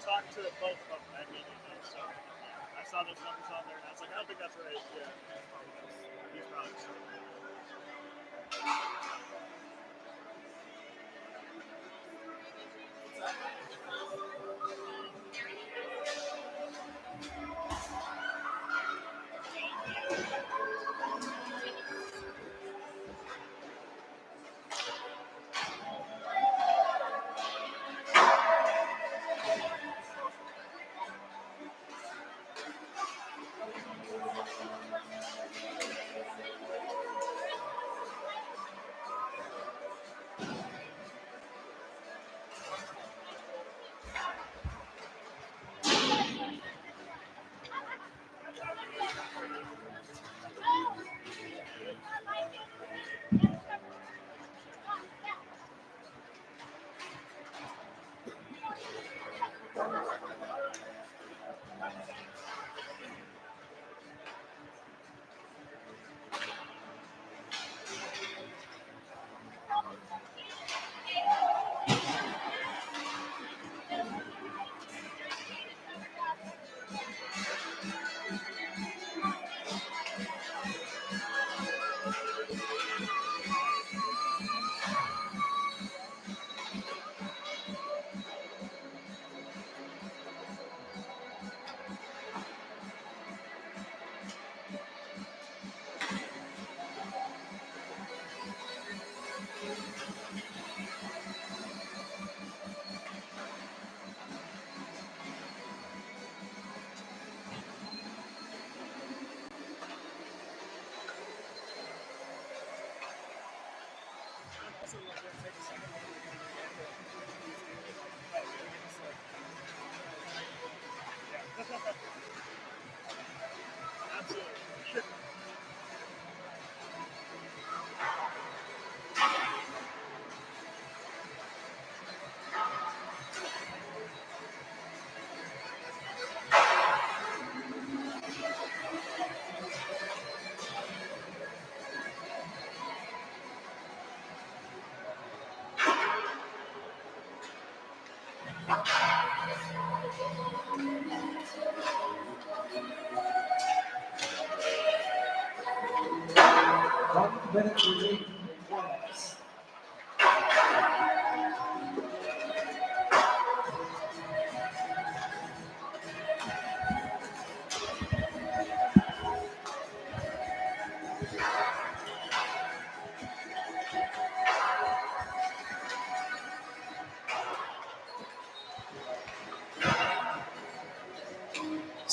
talked to both of them. I mean, so I saw those numbers on there, and I was like, I don't think that's right. Yeah, he's probably so.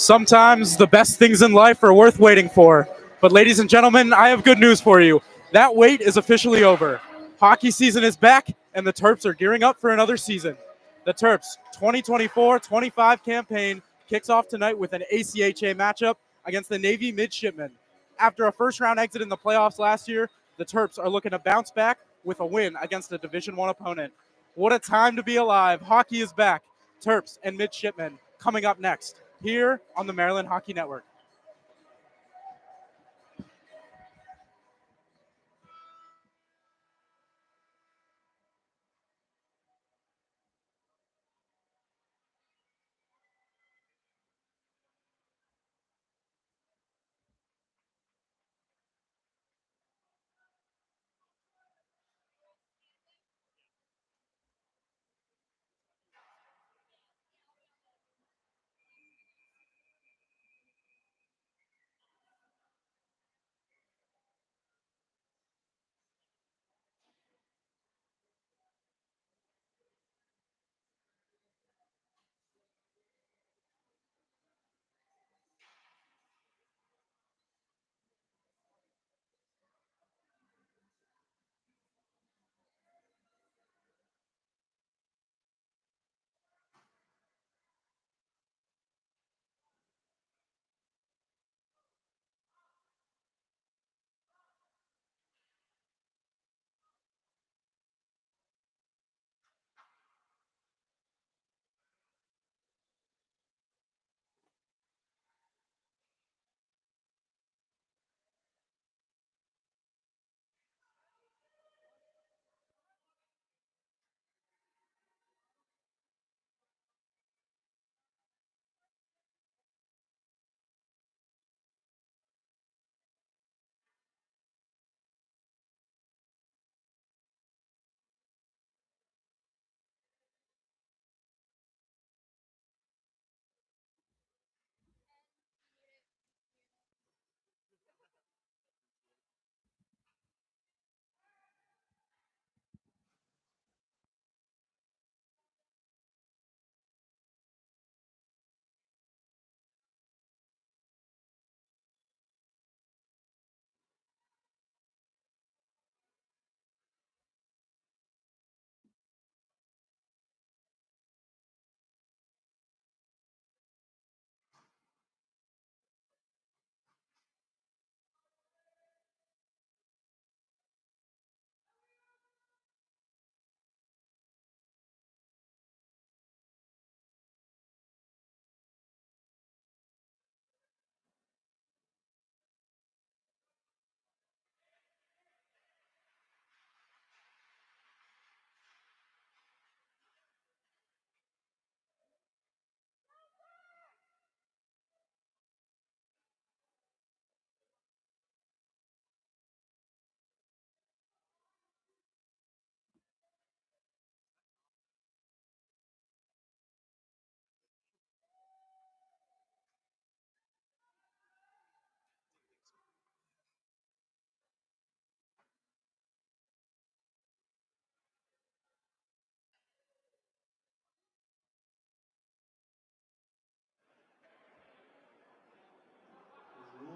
Sometimes the best things in life are worth waiting for. But ladies and gentlemen, I have good news for you. That wait is officially over. Hockey season is back, and the Terps are gearing up for another season. The Terps 2024-25 campaign kicks off tonight with an ACHA matchup against the Navy Midshipmen. After a first-round exit in the playoffs last year, the Terps are looking to bounce back with a win against a Division I opponent. What a time to be alive. Hockey is back. Terps and Midshipmen coming up next here on the Maryland Hockey Network.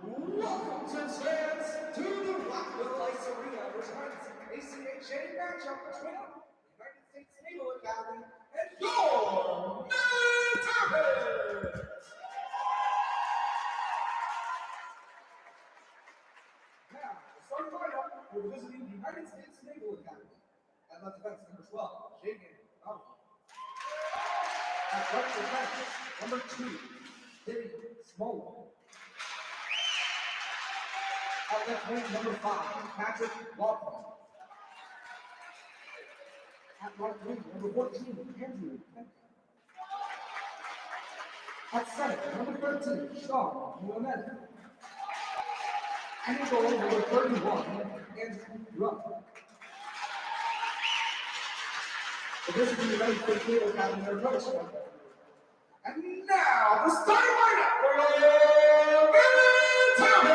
Welcome to fans to the Rockville Ice Arena for tonight's ACHA matchup between the United States Naval Academy and your Maryland Terps. Now, the starting lineup will be visiting the United States Naval Academy. At left defense, number 12, Jagan Donald. At right defense, number 2, Dave Smollett. At left wing, number 5, Patrick Walker. At right wing, number 14, Andrew Penn. At center, number 13, Sean Muhammad. And in goal, number 31, Andrew Rupp. So this is the United States Naval Academy, their coach. And now, the starting lineup for your Maryland Terps.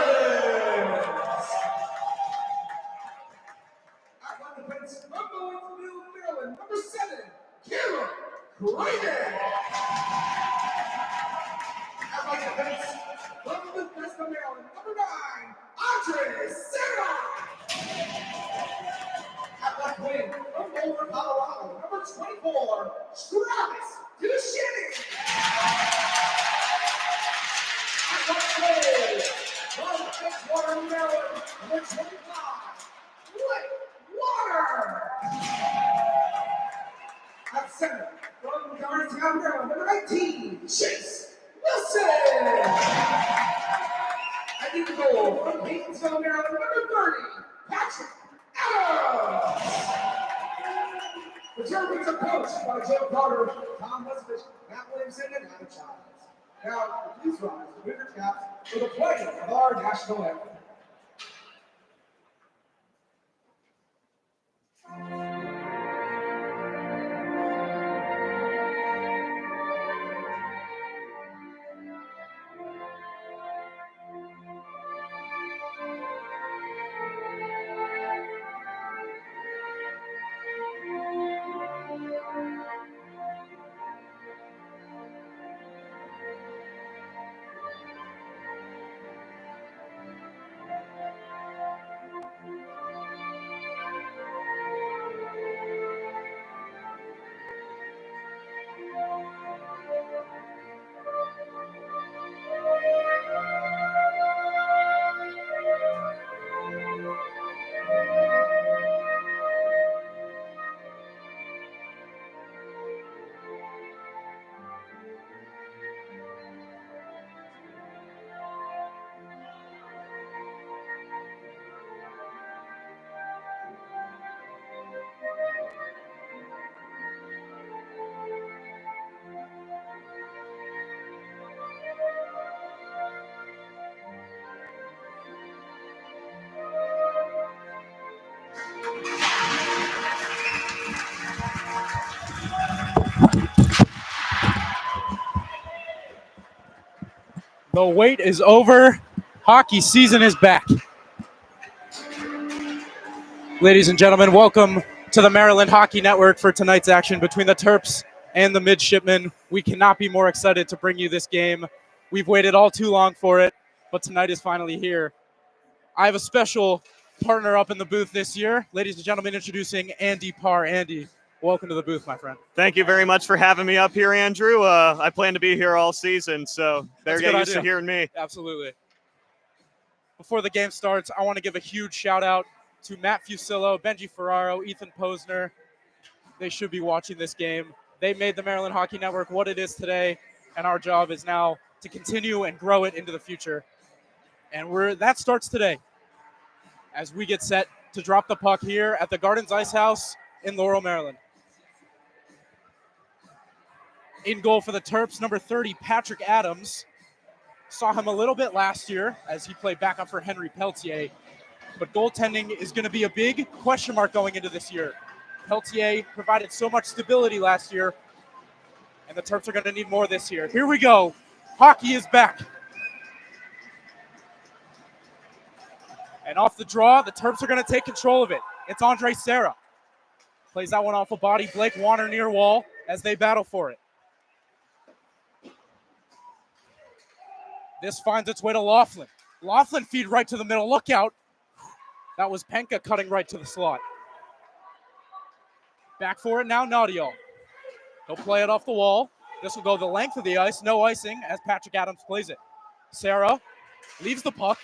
At one defense, from Louisville, Maryland, number 7, Kira Creighton. At right defense, Sarah. At left wing, from Boulder, Colorado, number 24, Travis Duchenne. At left wing, from Edgewater, Maryland, number 25, Blake Water. At center, from Darstown, Maryland, number 19, Chase Wilson. And in goal, from Haynesville, Maryland, number 30, Patrick Adams. The Germans are coached by Joe Carter, Tom Westfitch, Matt Williamson, and Adam Childs. Now, please rise to win your caps for the playing of our national anthem. The wait is over. Hockey season is back. Ladies and gentlemen, welcome to the Maryland Hockey Network for tonight's action between the Terps and the Midshipmen. We cannot be more excited to bring you this game. We've waited all too long for it, but tonight is finally here. I have a special partner up in the booth this year. Ladies and gentlemen, introducing Andy Parr. Andy, welcome to the booth, my friend. Thank you very much for having me up here, Andrew. I plan to be here all season, so they're getting used to hearing me. Absolutely. Before the game starts, I want to give a huge shout out to Matt Fusillo, Benji Ferraro, Ethan Posner. They should be watching this game. They made the Maryland Hockey Network what it is today, and our job is now to continue and grow it into the future. And that starts today as we get set to drop the puck here at the Gardens Ice House in Laurel, Maryland. In goal for the Terps, number 30, Patrick Adams. Saw him a little bit last year as he played backup for Henry Peltier. But goaltending is going to be a big question mark going into this year. Peltier provided so much stability last year, and the Terps are going to need more this year. Here we go. Hockey is back. And off the draw, the Terps are going to take control of it. It's Andre Serra. Plays that one off a body. Blake Warner near wall as they battle for it. This finds its way to Laughlin. Laughlin feed right to the middle. Look out. That was Penka cutting right to the slot. Back for it now, Nadial. He'll play it off the wall. This will go the length of the ice. No icing as Patrick Adams plays it. Serra leaves the puck.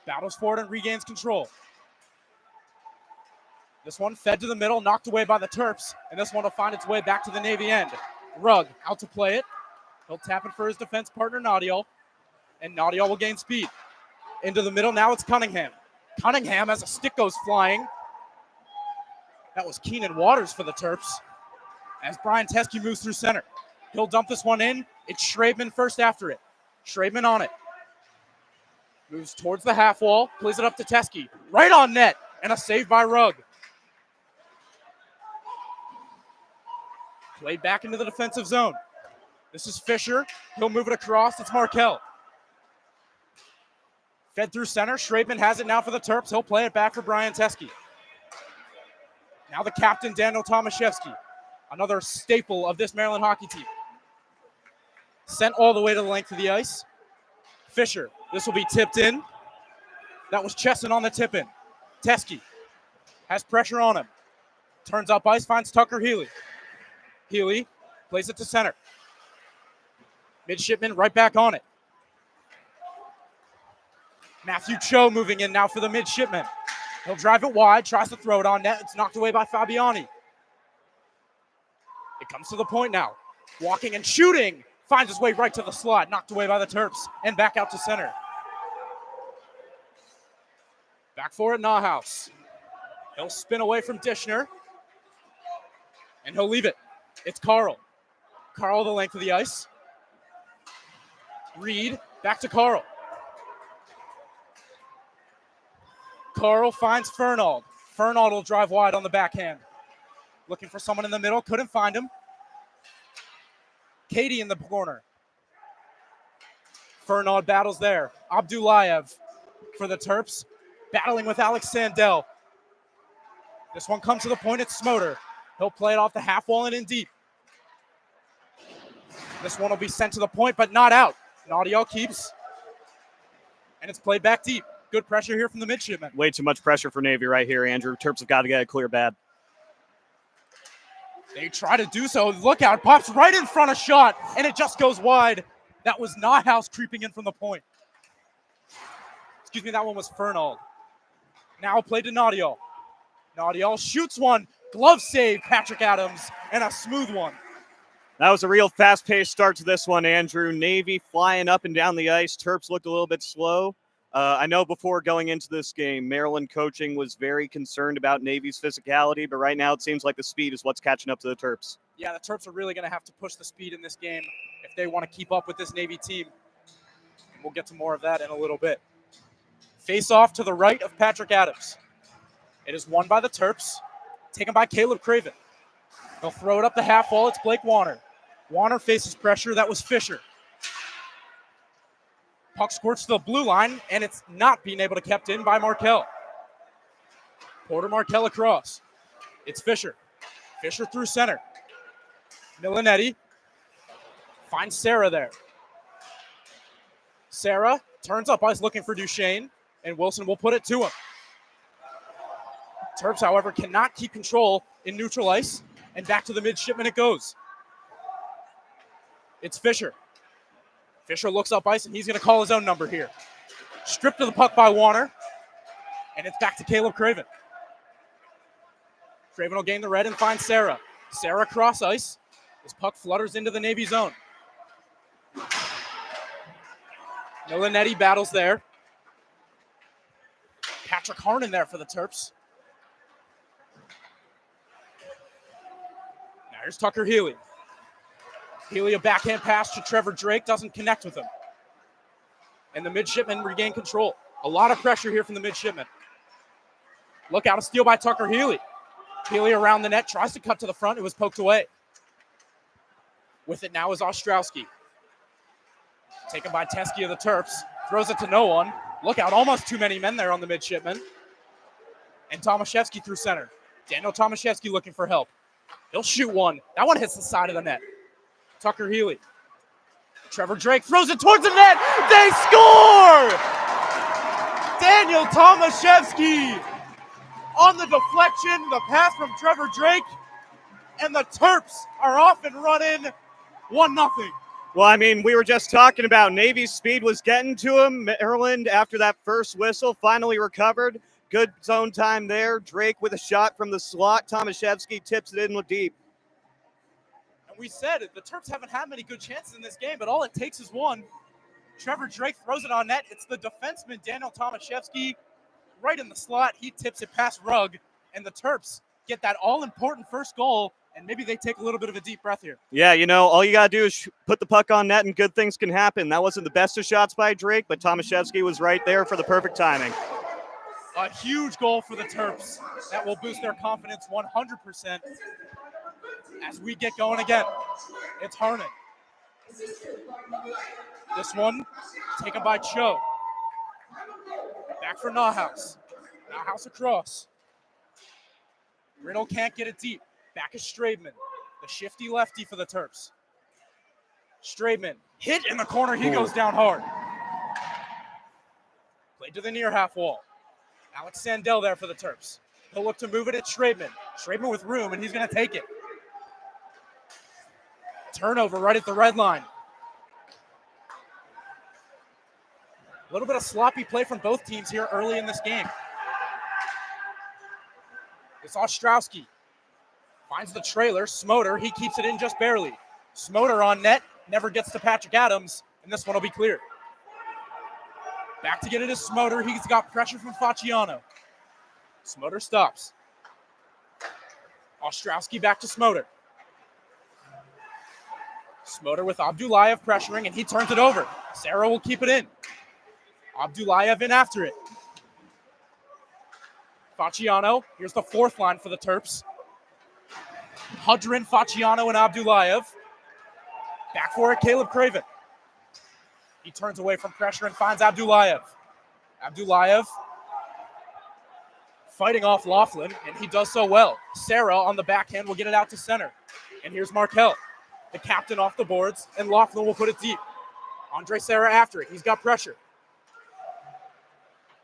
Battles for it and regains control. This one fed to the middle, knocked away by the Terps. And this one will find its way back to the Navy end. Rugg out to play it. He'll tap it for his defense partner, Nadial. And Nadial will gain speed. Into the middle, now it's Cunningham. Cunningham as a stick goes flying. That was Keenan Waters for the Terps. As Brian Teskey moves through center. He'll dump this one in. It's Schrademan first after it. Schrademan on it. Moves towards the half wall. Plays it up to Teskey. Right on net. And a save by Rugg. Played back into the defensive zone. This is Fisher. He'll move it across. It's Markell. Fed through center. Schrademan has it now for the Terps. He'll play it back for Brian Teskey. Now the captain, Daniel Tomaszewski. Another staple of this Maryland hockey team. Sent all the way to the length of the ice. Fisher. This will be tipped in. That was Chesson on the tip-in. Teskey has pressure on him. Turns up ice, finds Tucker Healy. Healy plays it to center. Midshipman right back on it. Matthew Cho moving in now for the midshipman. He'll drive it wide, tries to throw it on net. It's knocked away by Fabiani. It comes to the point now. Walking and shooting. Finds his way right to the slot. Knocked away by the Terps. And back out to center. Back for it, Nauhaus. He'll spin away from Dishner. And he'll leave it. It's Carl. Carl the length of the ice. Reed, back to Carl. Carl finds Fernald. Fernald will drive wide on the backhand. Looking for someone in the middle, couldn't find him. Katie in the corner. Fernald battles there. Abdulayev for the Terps, battling with Alex Sandell. This one comes to the point, it's Smoter. He'll play it off the half wall and in deep. This one will be sent to the point, but not out. Naudio keeps, and it's played back deep. Good pressure here from the midshipmen. Way too much pressure for Navy right here, Andrew. Terps have got to get a clear bad. They try to do so. Look out, pops right in front of shot, and it just goes wide. That was Nauhaus creeping in from the point. Excuse me, that one was Fernald. Now played to Naudio. Naudio shoots one. Glove save, Patrick Adams, and a smooth one. That was a real fast-paced start to this one, Andrew. Navy flying up and down the ice. Terps looked a little bit slow. I know before going into this game, Maryland coaching was very concerned about Navy's physicality, but right now it seems like the speed is what's catching up to the Terps. Yeah, the Terps are really going to have to push the speed in this game if they want to keep up with this Navy team. And we'll get to more of that in a little bit. Face off to the right of Patrick Adams. It is won by the Terps, taken by Caleb Craven. They'll throw it up the half wall. It's Blake Warner. Warner faces pressure. That was Fisher. Puck squirts to the blue line, and it's not being able to kept in by Markel. Porter Markel across. It's Fisher. Fisher through center. Milanetti finds Sarah there. Sarah turns up ice looking for Duchesne, and Wilson will put it to him. Terps, however, cannot keep control in neutral ice, and back to the midshipman it goes. It's Fisher. Fisher looks up ice, and he's going to call his own number here. Stripped of the puck by Warner, and it's back to Caleb Craven. Craven will gain the red and find Sarah. Sarah cross ice. This puck flutters into the Navy zone. Milanetti battles there. Patrick Harnon there for the Terps. Now here's Tucker Healy. Healy, a backhand pass to Trevor Drake, doesn't connect with him. And the midshipmen regain control. A lot of pressure here from the midshipmen. Look out, a steal by Tucker Healy. Healy around the net, tries to cut to the front. It was poked away. With it now is Ostrowski. Taken by Teskey of the Terps. Throws it to no one. Look out, almost too many men there on the midshipmen. And Tomaszewski through center. Daniel Tomaszewski looking for help. He'll shoot one. That one hits the side of the net. Tucker Healy. Trevor Drake throws it towards the net. They score! Daniel Tomaszewski on the deflection, the pass from Trevor Drake, and the Terps are off and running 1-0. Well, I mean, we were just talking about Navy's speed was getting to him. Maryland, after that first whistle, finally recovered. Good zone time there. Drake with a shot from the slot. Tomaszewski tips it in deep. And we said it, the Terps haven't had many good chances in this game, but all it takes is one. Trevor Drake throws it on net. It's the defenseman, Daniel Tomaszewski, right in the slot. He tips it past Rugg, and the Terps get that all-important first goal, and maybe they take a little bit of a deep breath here. Yeah, you know, all you got to do is put the puck on net, and good things can happen. That wasn't the best of shots by Drake, but Tomaszewski was right there for the perfect timing. A huge goal for the Terps. That will boost their confidence 100%. As we get going again, it's Harnon. This one taken by Cho. Back for Nauhaus. Nauhaus across. Riddle can't get it deep. Back is Straidman, the shifty lefty for the Terps. Straidman hit in the corner. He goes down hard. Played to the near half wall. Alex Sandell there for the Terps. He'll look to move it at Schrademan. Schrademan with room, and he's going to take it. Turnover right at the red line. A little bit of sloppy play from both teams here early in this game. It's Ostrowski. Finds the trailer. Smoter, he keeps it in just barely. Smoter on net, never gets to Patrick Adams, and this one will be cleared. Back to get it is Smoter. He's got pressure from Facciano. Smoter stops. Ostrowski back to Smoter. Smoter with Abdullayev pressuring, and he turns it over. Sarah will keep it in. Abdullayev in after it. Facciano, here's the fourth line for the Terps. Hudrin, Facciano, and Abdullayev. Back for it, Caleb Craven. He turns away from pressure and finds Abdullayev. Abdullayev fighting off Laughlin, and he does so well. Sarah on the backhand will get it out to center. And here's Markel, the captain off the boards, and Laughlin will put it deep. Andre Sarah after it. He's got pressure.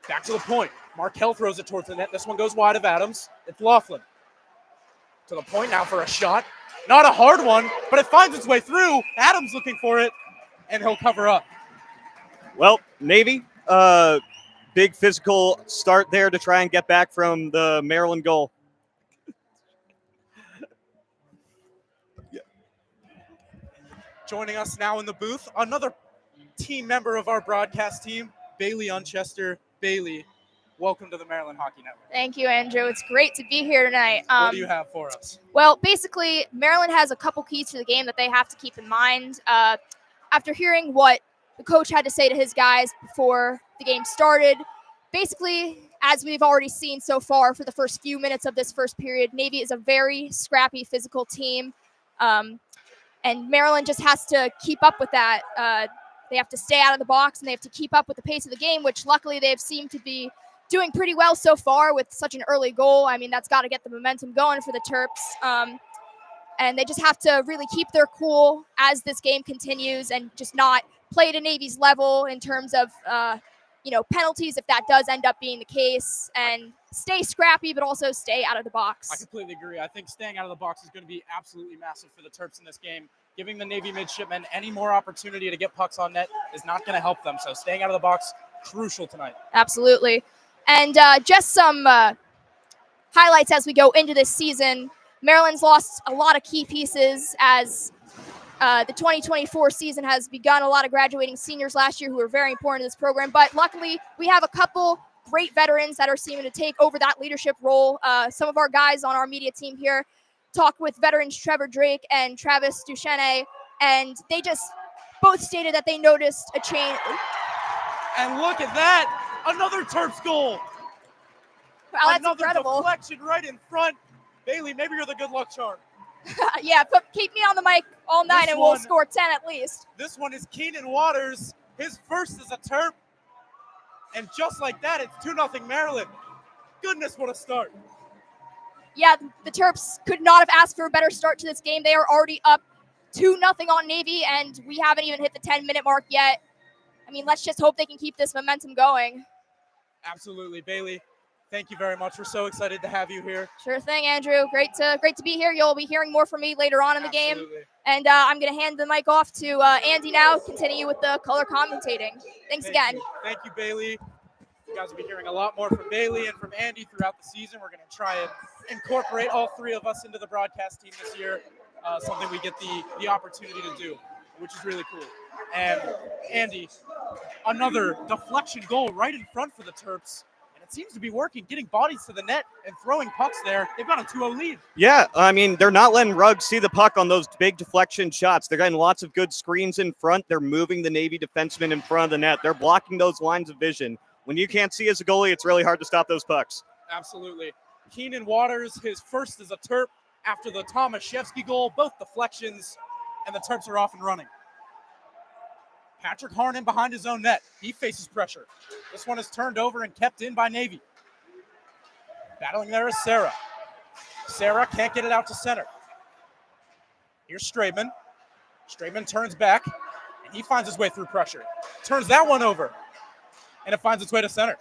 Back to the point. Markel throws it towards the net. This one goes wide of Adams. It's Laughlin. To the point now for a shot. Not a hard one, but it finds its way through. Adams looking for it, and he'll cover up. Well, Navy, big physical start there to try and get back from the Maryland goal. Joining us now in the booth, another team member of our broadcast team, Bailey Unchester. Bailey, welcome to the Maryland Hockey Network. Thank you, Andrew. It's great to be here tonight. What do you have for us? Well, basically, Maryland has a couple keys to the game that they have to keep in mind. After hearing what the coach had to say to his guys before the game started, basically, as we've already seen so far for the first few minutes of this first period, Navy is a very scrappy, physical team. And Maryland just has to keep up with that. They have to stay out of the box, and they have to keep up with the pace of the game, which luckily they've seemed to be doing pretty well so far with such an early goal. I mean, that's got to get the momentum going for the Terps. And they just have to really keep their cool as this game continues and just not play to Navy's level in terms of, penalties if that does end up being the case, and stay scrappy, but also stay out of the box. I completely agree. I think staying out of the box is going to be absolutely massive for the Terps in this game. Giving the Navy midshipmen any more opportunity to get pucks on net is not going to help them. So staying out of the box, crucial tonight. Absolutely. And just some highlights as we go into this season. Maryland's lost a lot of key pieces as the 2024 season has begun. A lot of graduating seniors last year who were very important to this program. But luckily, we have a couple great veterans that are seeming to take over that leadership role. Some of our guys on our media team here talked with veterans Trevor Drake and Travis Duchesne, and they just both stated that they noticed a change. And look at that. Another Terps goal. Wow, that's another incredible. Deflection right in front. Bailey, maybe you're the good luck charm. Yeah, keep me on the mic all night and we'll score 10 at least. This one is Keenan Waters, his first as a Terp. And just like that, it's 2-0 Maryland. Goodness, what a start. Yeah, the Terps could not have asked for a better start to this game. They are already up 2-0 on Navy, and we haven't even hit the 10-minute mark yet. I mean, let's just hope they can keep this momentum going. Absolutely. Bailey, thank you very much. We're so excited to have you here. Sure thing, Andrew. Great to be here. You'll be hearing more from me later on in the game. And I'm going to hand the mic off to Andy now, continue with the color commentating. Thanks again. Thank you, Bailey. You guys will be hearing a lot more from Bailey and from Andy throughout the season. We're going to try and incorporate all three of us into the broadcast team this year, something we get the opportunity to do, which is really cool. And Andy, another deflection goal right in front for the Terps. And it seems to be working, getting bodies to the net and throwing pucks there. They've got a 2-0 lead. Yeah, I mean, they're not letting Ruggs see the puck on those big deflection shots. They're getting lots of good screens in front. They're moving the Navy defensemen in front of the net. They're blocking those lines of vision. When you can't see as a goalie, it's really hard to stop those pucks. Absolutely. Keenan Waters, his first as a Terp after the Tomaszewski goal, both deflections, and the Terps are off and running. Patrick Harnan behind his own net. He faces pressure. This one is turned over and kept in by Navy. Battling there is Sarah. Sarah can't get it out to center. Here's Straitman. Straitman turns back, and he finds his way through pressure. Turns that one over. and it finds its way to center.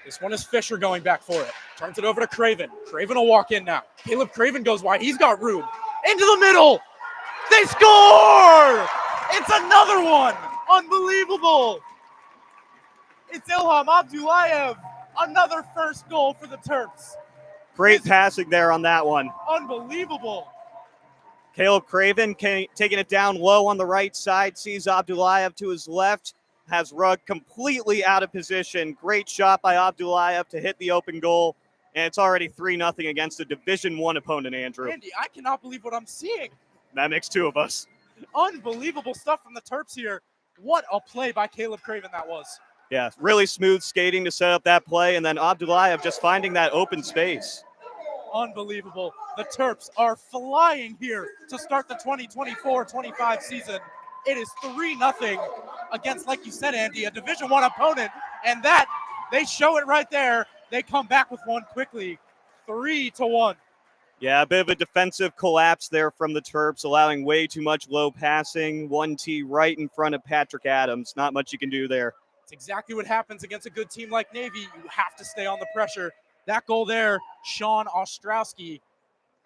This one is Fisher going back for it. Turns it over to Craven. Craven will walk in now. Caleb Craven goes wide. He's got room. Into the middle. They score! It's another one. Unbelievable. It's Ilham Abdullayev. Another first goal for the Terps. Great passing there on that one. Unbelievable. Caleb Craven taking it down low on the right side, sees Abdullayev to his left, has Rugg completely out of position. Great shot by Abdullayev to hit the open goal, and it's already 3-0 against a Division I opponent, Andrew. Andy, I cannot believe what I'm seeing. That makes two of us. Unbelievable stuff from the Terps here. What a play by Caleb Craven that was. Yeah, really smooth skating to set up that play, and then Abdullayev just finding that open space. Unbelievable. The Terps are flying here to start the 2024-25 season. It is 3-0 against, like you said, Andy, a Division I opponent, and that, they show it right there. They come back with one quickly, 3-1. Yeah, a bit of a defensive collapse there from the Terps, allowing way too much low passing. 1T right in front of Patrick Adams. Not much you can do there. It's exactly what happens against a good team like Navy. You have to stay on the pressure. That goal there, Sean Ostrowski,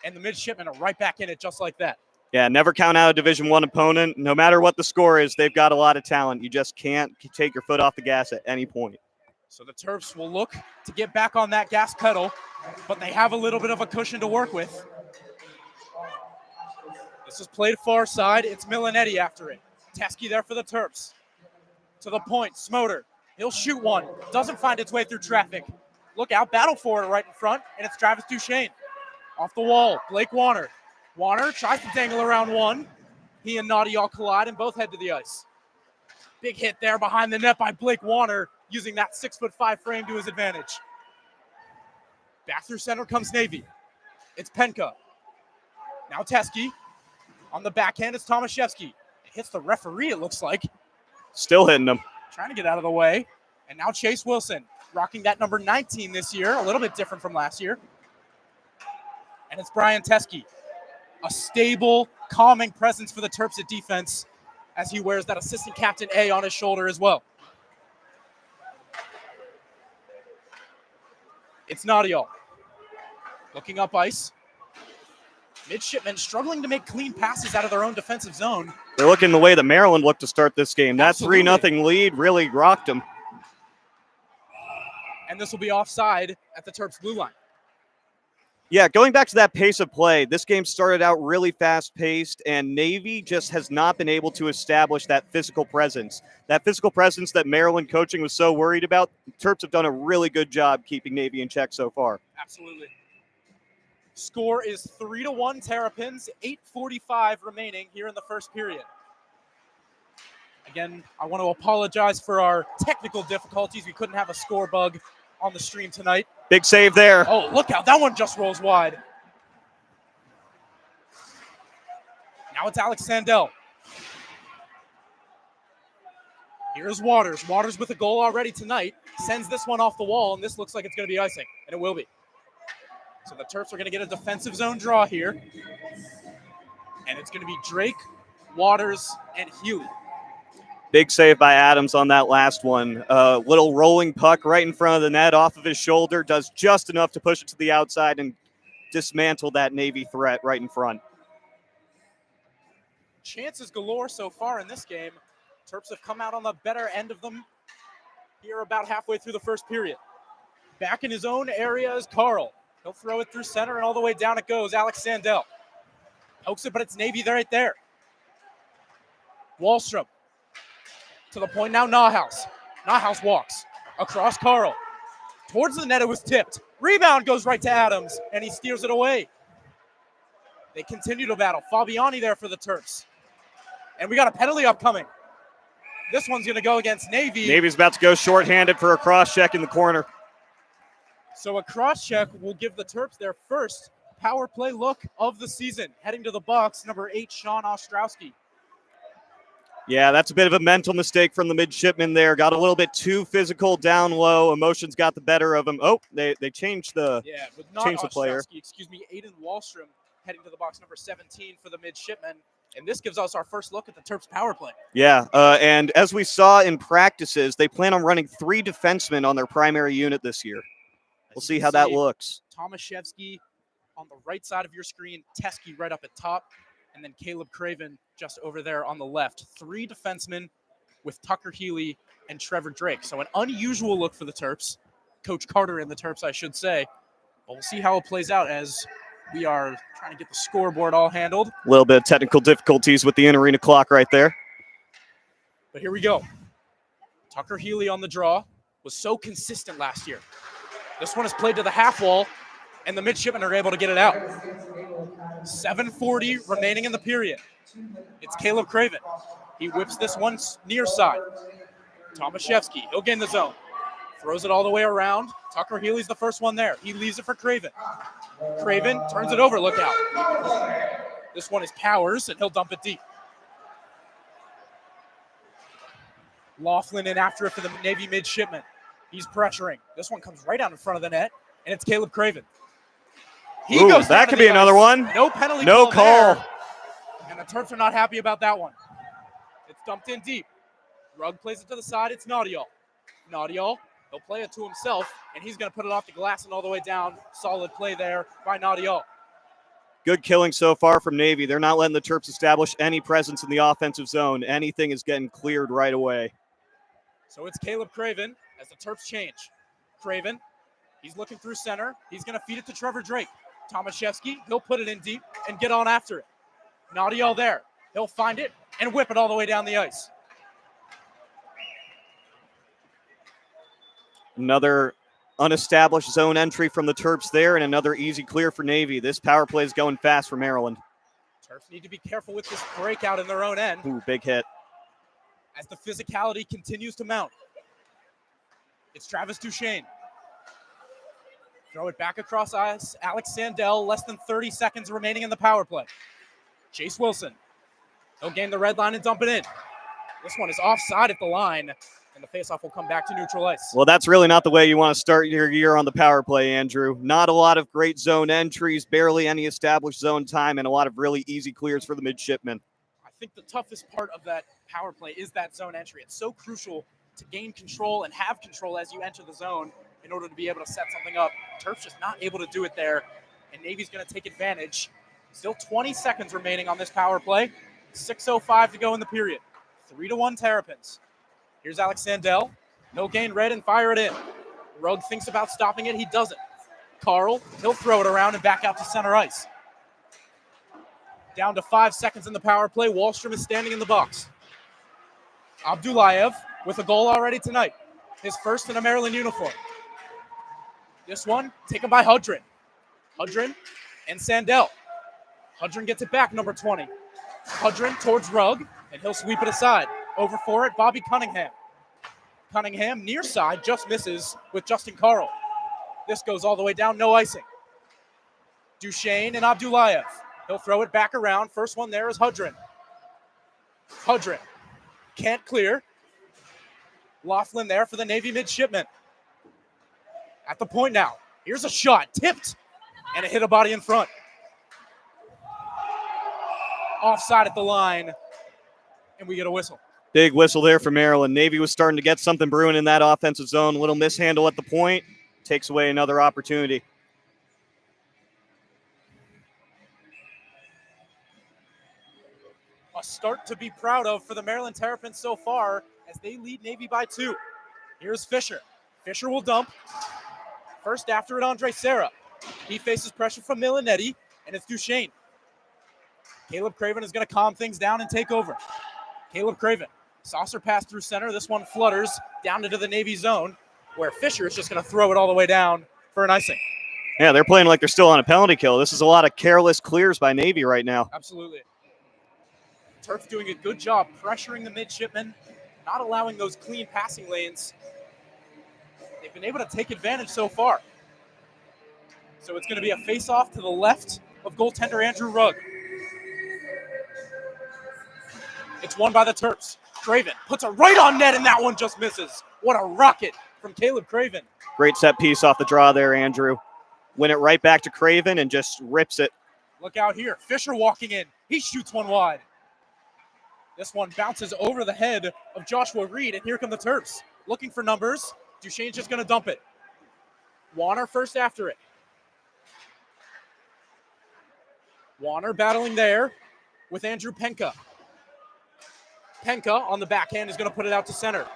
and the midshipmen are right back in it just like that. Yeah, never count out a Division I opponent. No matter what the score is, they've got a lot of talent. You just can't take your foot off the gas at any point. So the Terps will look to get back on that gas pedal, but they have a little bit of a cushion to work with. This is played far side. It's Milanetti after it. Teskey there for the Terps. To the point, Smoter. He'll shoot one. Doesn't find its way through traffic. Look out, battle for it right in front, and it's Travis Duchesne. Off the wall, Blake Warner. Warner tries to dangle around one. He and Naughty all collide and both head to the ice. Big hit there behind the net by Blake Warner, using that 6'5" frame to his advantage. Back through center comes Navy. It's Penka. Now Teskey. On the backhand, it's Tomaszewski. It hits the referee, it looks like. Still hitting them. Trying to get out of the way. And now Chase Wilson, rocking that number 19 this year, a little bit different from last year. And it's Brian Teskey. A stable, calming presence for the Terps at defense as he wears that assistant captain A on his shoulder as well. It's Nadial. Looking up ice. Midshipmen struggling to make clean passes out of their own defensive zone. They're looking the way that Maryland looked to start this game. That Absolutely. 3-0 lead really rocked them. And this will be offside at the Terps blue line. Yeah, going back to that pace of play, this game started out really fast-paced, and Navy just has not been able to establish that physical presence. That physical presence that Maryland coaching was so worried about, Terps have done a really good job keeping Navy in check so far. Absolutely. Score is 3-1 Terrapins, 8:45 remaining here in the first period. Again, I want to apologize for our technical difficulties. We couldn't have a score bug on the stream tonight. Big save there. Oh, look out. That one just rolls wide. Now it's Alex Sandell. Here's Waters. Waters with a goal already tonight. Sends this one off the wall, and this looks like it's going to be icing, and it will be. So the Terps are going to get a defensive zone draw here. And it's going to be Drake, Waters, and Huey. Big save by Adams on that last one. Little rolling puck right in front of the net off of his shoulder. Does just enough to push it to the outside and dismantle that Navy threat right in front. Chances galore so far in this game. Terps have come out on the better end of them here about halfway through the first period. Back in his own area is Carl. He'll throw it through center, and all the way down it goes. Alex Sandell pokes it, but it's Navy right there. Wallstrom. To the point now, Nahaus. Nahaus walks across Carl. Towards the net, it was tipped. Rebound goes right to Adams, and he steers it away. They continue to battle. Fabiani there for the Terps. And we got a penalty upcoming. This one's going to go against Navy. Navy's about to go shorthanded for a cross-check in the corner. So a cross-check will give the Terps their first power play look of the season. Heading to the box, number 8, Sean Ostrowski. Yeah, that's a bit of a mental mistake from the midshipman there. Got a little bit too physical down low. Emotions got the better of him. Oh, they changed the Yeah, but not changed the player. Ostrowski, excuse me, Aiden Wallstrom heading to the box, number 17 for the midshipmen. And this gives us our first look at the Terps power play. Yeah, and as we saw in practices, they plan on running 3 defensemen on their primary unit this year. We'll see how that looks. Tomaszewski on the right side of your screen, Teskey right up at top, and then Caleb Craven just over there on the left. 3 defensemen with Tucker Healy and Trevor Drake. So an unusual look for the Terps. Coach Carter and the Terps, I should say. But we'll see how it plays out as we are trying to get the scoreboard all handled. A little bit of technical difficulties with the in-arena clock right there. But here we go. Tucker Healy on the draw was so consistent last year. This one is played to the half wall, and the midshipmen are able to get it out. 7:40 remaining in the period. It's Caleb Craven. He whips this one near side. Tomaszewski, he'll gain the zone. Throws it all the way around. Tucker Healy's the first one there. He leaves it for Craven. Craven turns it over, look out. This one is Powers, and he'll dump it deep. Laughlin in after it for the Navy midshipman. He's pressuring. This one comes right out in front of the net, and it's Caleb Craven. He goes that could be another one. No penalty call. There, and the Terps are not happy about that one. It's dumped in deep. Rugg plays it to the side. It's Naudial. Naudial, he'll play it to himself, and he's going to put it off the glass and all the way down. Solid play there by Naudial. Good killing so far from Navy. They're not letting the Terps establish any presence in the offensive zone. Anything is getting cleared right away. So it's Caleb Craven as the Terps change. Craven, he's looking through center. He's going to feed it to Trevor Drake. Tomaszewski, he'll put it in deep and get on after it. Naudial there. He'll find it and whip it all the way down the ice. Another unestablished zone entry from the Terps there, and another easy clear for Navy. This power play is going fast for Maryland. Terps need to be careful with this breakout in their own end. Ooh, big hit. As the physicality continues to mount. It's Travis Duchesne. Throw it back across ice. Alex Sandell, less than 30 seconds remaining in the power play. Chase Wilson. He'll gain the red line and dump it in. This one is offside at the line, and the faceoff will come back to neutral ice. Well, that's really not the way you want to start your year on the power play, Andrew. Not a lot of great zone entries, barely any established zone time, and a lot of really easy clears for the midshipmen. I think the toughest part of that power play is that zone entry. It's so crucial to gain control and have control as you enter the zone in order to be able to set something up. Terps just not able to do it there, and Navy's going to take advantage. Still 20 seconds remaining on this power play. 6:05 to go in the period. 3-1 Terrapins. Here's Alex Sandell. He'll gain red and fire it in. Rugg thinks about stopping it. He doesn't. Carl, he'll throw it around and back out to center ice. Down to 5 seconds in the power play. Wallstrom is standing in the box. Abdullayev with a goal already tonight. His first in a Maryland uniform. This one taken by Hudrin. Hudrin and Sandell. Hudrin gets it back, number 20. Hudrin towards Rugg, and he'll sweep it aside. Over for it, Bobby Cunningham. Cunningham near side, just misses with Justin Carl. This goes all the way down, no icing. Duchesne and Abdullayev. He'll throw it back around. First one there is Hudrin. Hudrin can't clear. Laughlin there for the Navy midshipman. At the point now. Here's a shot, tipped, and it hit a body in front. Offside at the line, and we get a whistle. Big whistle there for Maryland. Navy was starting to get something brewing in that offensive zone. A little mishandle at the point. Takes away another opportunity. A start to be proud of for the Maryland Terrapins so far as they lead Navy by 2. Here's Fisher. Fisher will dump. First after it, Andre Serra. He faces pressure from Milanetti, and it's Duchesne. Caleb Craven is going to calm things down and take over. Caleb Craven. Saucer pass through center. This one flutters down into the Navy zone, where Fisher is just going to throw it all the way down for an icing. Yeah, they're playing like they're still on a penalty kill. This is a lot of careless clears by Navy right now. Absolutely. Terps doing a good job pressuring the midshipmen, not allowing those clean passing lanes. They've been able to take advantage so far. So it's going to be a face-off to the left of goaltender Andrew Rugg. It's won by the Terps. Craven puts it right on net, and that one just misses. What a rocket from Caleb Craven. Great set piece off the draw there, Andrew. Win it right back to Craven and just rips it. Look out here. Fisher walking in. He shoots one wide. This one bounces over the head of Joshua Reed, and here come the Terps. Looking for numbers. Duchesne's just going to dump it. Warner first after it. Warner battling there with Andrew Penka. Penka on the backhand is going to put it out to center.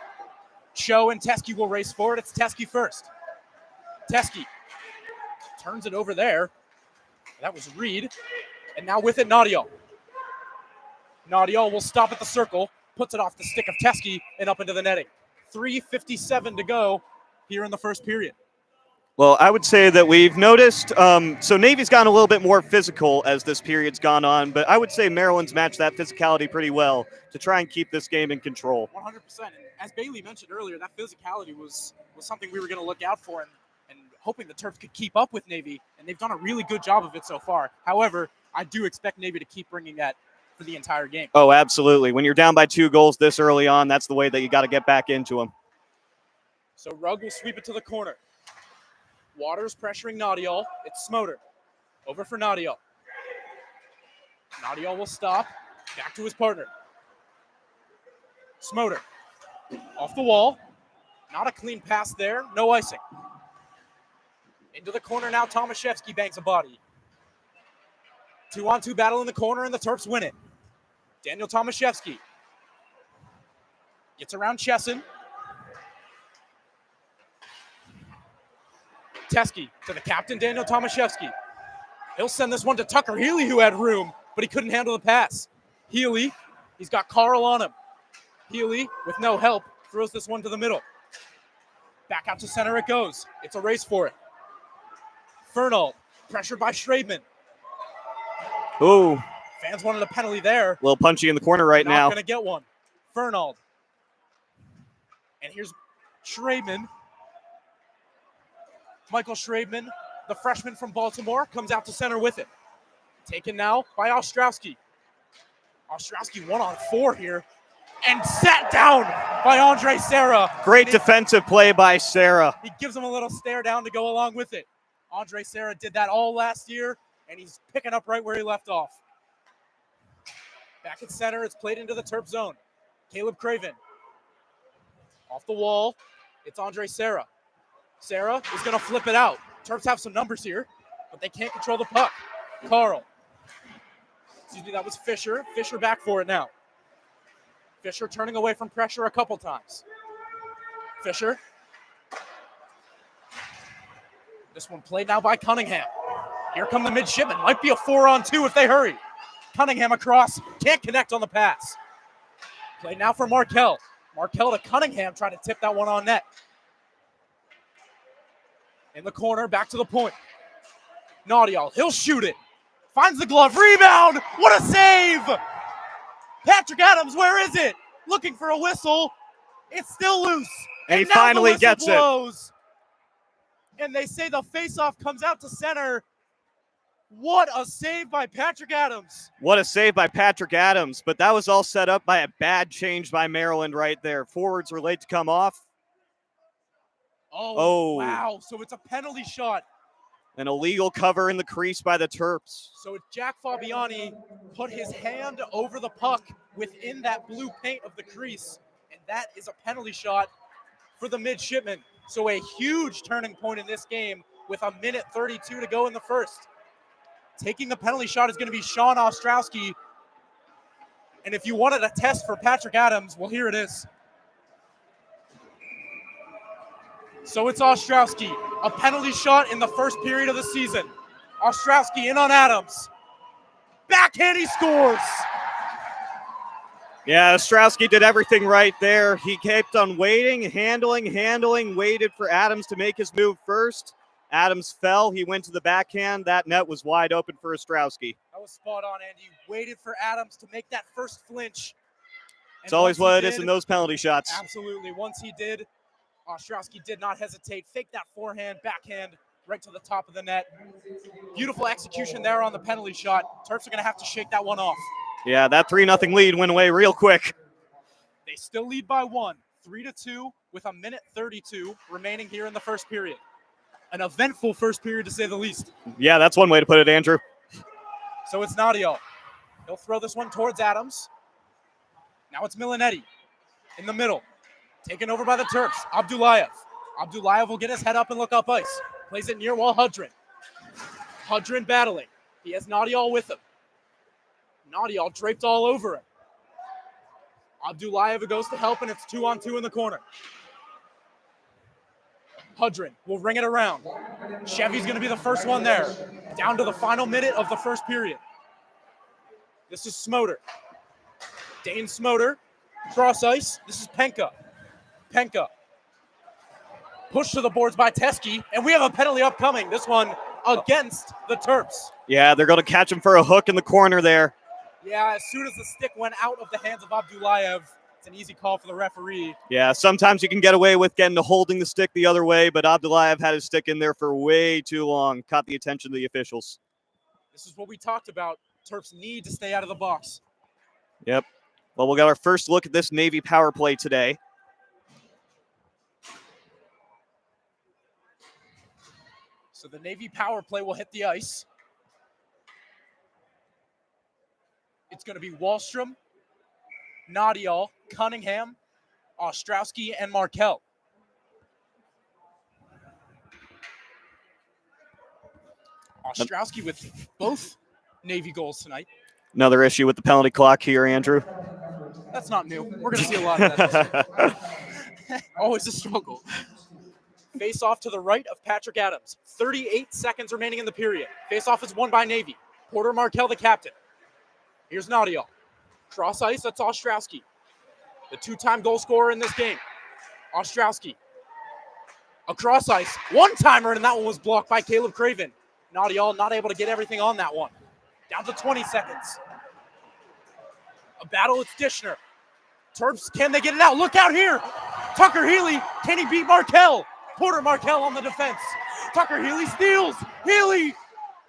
Cho and Teskey will race for it. It's Teskey first. Teskey turns it over there. That was Reed. And now with it, Nadial. Nadial will stop at the circle, puts it off the stick of Teskey and up into the netting. 3:57 to go here in the first period. Well, I would say that we've noticed, so Navy's gotten a little bit more physical as this period's gone on, but I would say Maryland's matched that physicality pretty well to try and keep this game in control. 100%. And as Bailey mentioned earlier, that physicality was something we were going to look out for and hoping the Terps could keep up with Navy, and they've done a really good job of it so far. However, I do expect Navy to keep bringing that for the entire game. Oh, absolutely. When you're down by 2 goals this early on, that's the way that you got to get back into them. So Rugg will sweep it to the corner. Waters pressuring Nadial. It's Smoter. Over for Nadial. Nadial will stop. Back to his partner. Smoter. Off the wall. Not a clean pass there. No icing. Into the corner now. Tomaszewski bangs a body. 2-on-2 battle in the corner, and the Terps win it. Daniel Tomaszewski gets around Chesson. Teskey to the captain, Daniel Tomaszewski. He'll send this one to Tucker Healy, who had room, but he couldn't handle the pass. Healy, he's got Carl on him. Healy, with no help, throws this one to the middle. Back out to center it goes. It's a race for it. Fernald, pressured by Schrademan. Ooh. Fans wanted a penalty there. A little punchy in the corner right now. Not going to get one. Fernald. And here's Schrademan. Michael Schrademan, the freshman from Baltimore, comes out to center with it. Taken now by Ostrowski. Ostrowski 1-on-4 here. And sat down by Andre Serra. Great defensive play by Serra. He gives him a little stare down to go along with it. Andre Serra did that all last year, and he's picking up right where he left off. Back at center, it's played into the Terp zone. Caleb Craven. Off the wall, it's Andre Serra. Serra is going to flip it out. Terps have some numbers here, but they can't control the puck. Carl. Excuse me, that was Fisher. Fisher back for it now. Fisher turning away from pressure a couple times. Fisher. This one played now by Cunningham. Here come the midshipmen. Might be a 4-on-2 if they hurry. Cunningham across. Can't connect on the pass. Played now for Markell. Markell to Cunningham trying to tip that one on net. In the corner, back to the point. Nadial, he'll shoot it. Finds the glove, rebound! What a save! Patrick Adams, where is it? Looking for a whistle. It's still loose. And he finally gets blows. And they say the faceoff comes out to center. What a save by Patrick Adams. What a save by Patrick Adams, but that was all set up by a bad change by Maryland right there. Forwards were late to come off. Oh, wow. So it's a penalty shot. An illegal cover in the crease by the Terps. So Jack Fabiani put his hand over the puck within that blue paint of the crease, and that is a penalty shot for the midshipmen. So a huge turning point in this game with 1:32 to go in the first. Taking the penalty shot is going to be Sean Ostrowski. And if you wanted a test for Patrick Adams, well, here it is. So it's Ostrowski, a penalty shot in the first period of the season. Ostrowski in on Adams. Backhand, he scores. Yeah, Ostrowski did everything right there. He kept on waiting, handling, waited for Adams to make his move first. Adams fell. He went to the backhand. That net was wide open for Ostrowski. That was spot on, Andy. Waited for Adams to make that first flinch. It's always what it is in those penalty shots. Absolutely. Once he did, Ostrowski did not hesitate. Fake that forehand, backhand, right to the top of the net. Beautiful execution there on the penalty shot. Terps are going to have to shake that one off. Yeah, that 3-0 lead went away real quick. They still lead by 1, 3-2, with 1:32 remaining here in the first period. An eventful first period, to say the least. Yeah, that's one way to put it, Andrew. So it's Nadial. He'll throw this one towards Adams. Now it's Milanetti in the middle. Taken over by the Terps. Abdullayev. Abdullayev will get his head up and look up ice. Plays it near wall Hudrin. Hudrin battling. He has Nadial with him. Nadial draped all over him. Abdullayev goes to help, and it's 2-on-2 in the corner. Hudrin will ring it around. Chevy's going to be the first one there. Down to the final minute of the first period. This is Smoter. Dane Smoter. Cross ice. This is Penka. Penka. Pushed to the boards by Teskey, and we have a penalty upcoming. This one against the Terps. Yeah, they're going to catch him for a hook in the corner there. Yeah, as soon as the stick went out of the hands of Abdullayev, it's an easy call for the referee. Yeah, sometimes you can get away with getting to holding the stick the other way, but Abdullayev had his stick in there for way too long. Caught the attention of the officials. This is what we talked about. Terps need to stay out of the box. Yep. Well, we got our first look at this Navy power play today. So the Navy power play will hit the ice. It's going to be Wallstrom, Nadial, Cunningham, Ostrowski, and Markel. Ostrowski with both Navy goals tonight. Another issue with the penalty clock here, Andrew. That's not new. We're going to see a lot of that. Always a struggle. Face off to the right of Patrick Adams. 38 seconds remaining in the period. Face off is won by Navy. Porter Markel, the captain. Here's Nadial. Cross ice, that's Ostrowski. The two-time goal scorer in this game. Ostrowski. Across ice. One-timer, and that one was blocked by Caleb Craven. Nadial not able to get everything on that one. Down to 20 seconds. A battle with Dishner. Terps, can they get it out? Look out here. Tucker Healy, can he beat Markel? Porter Markel on the defense. Tucker Healy steals. Healy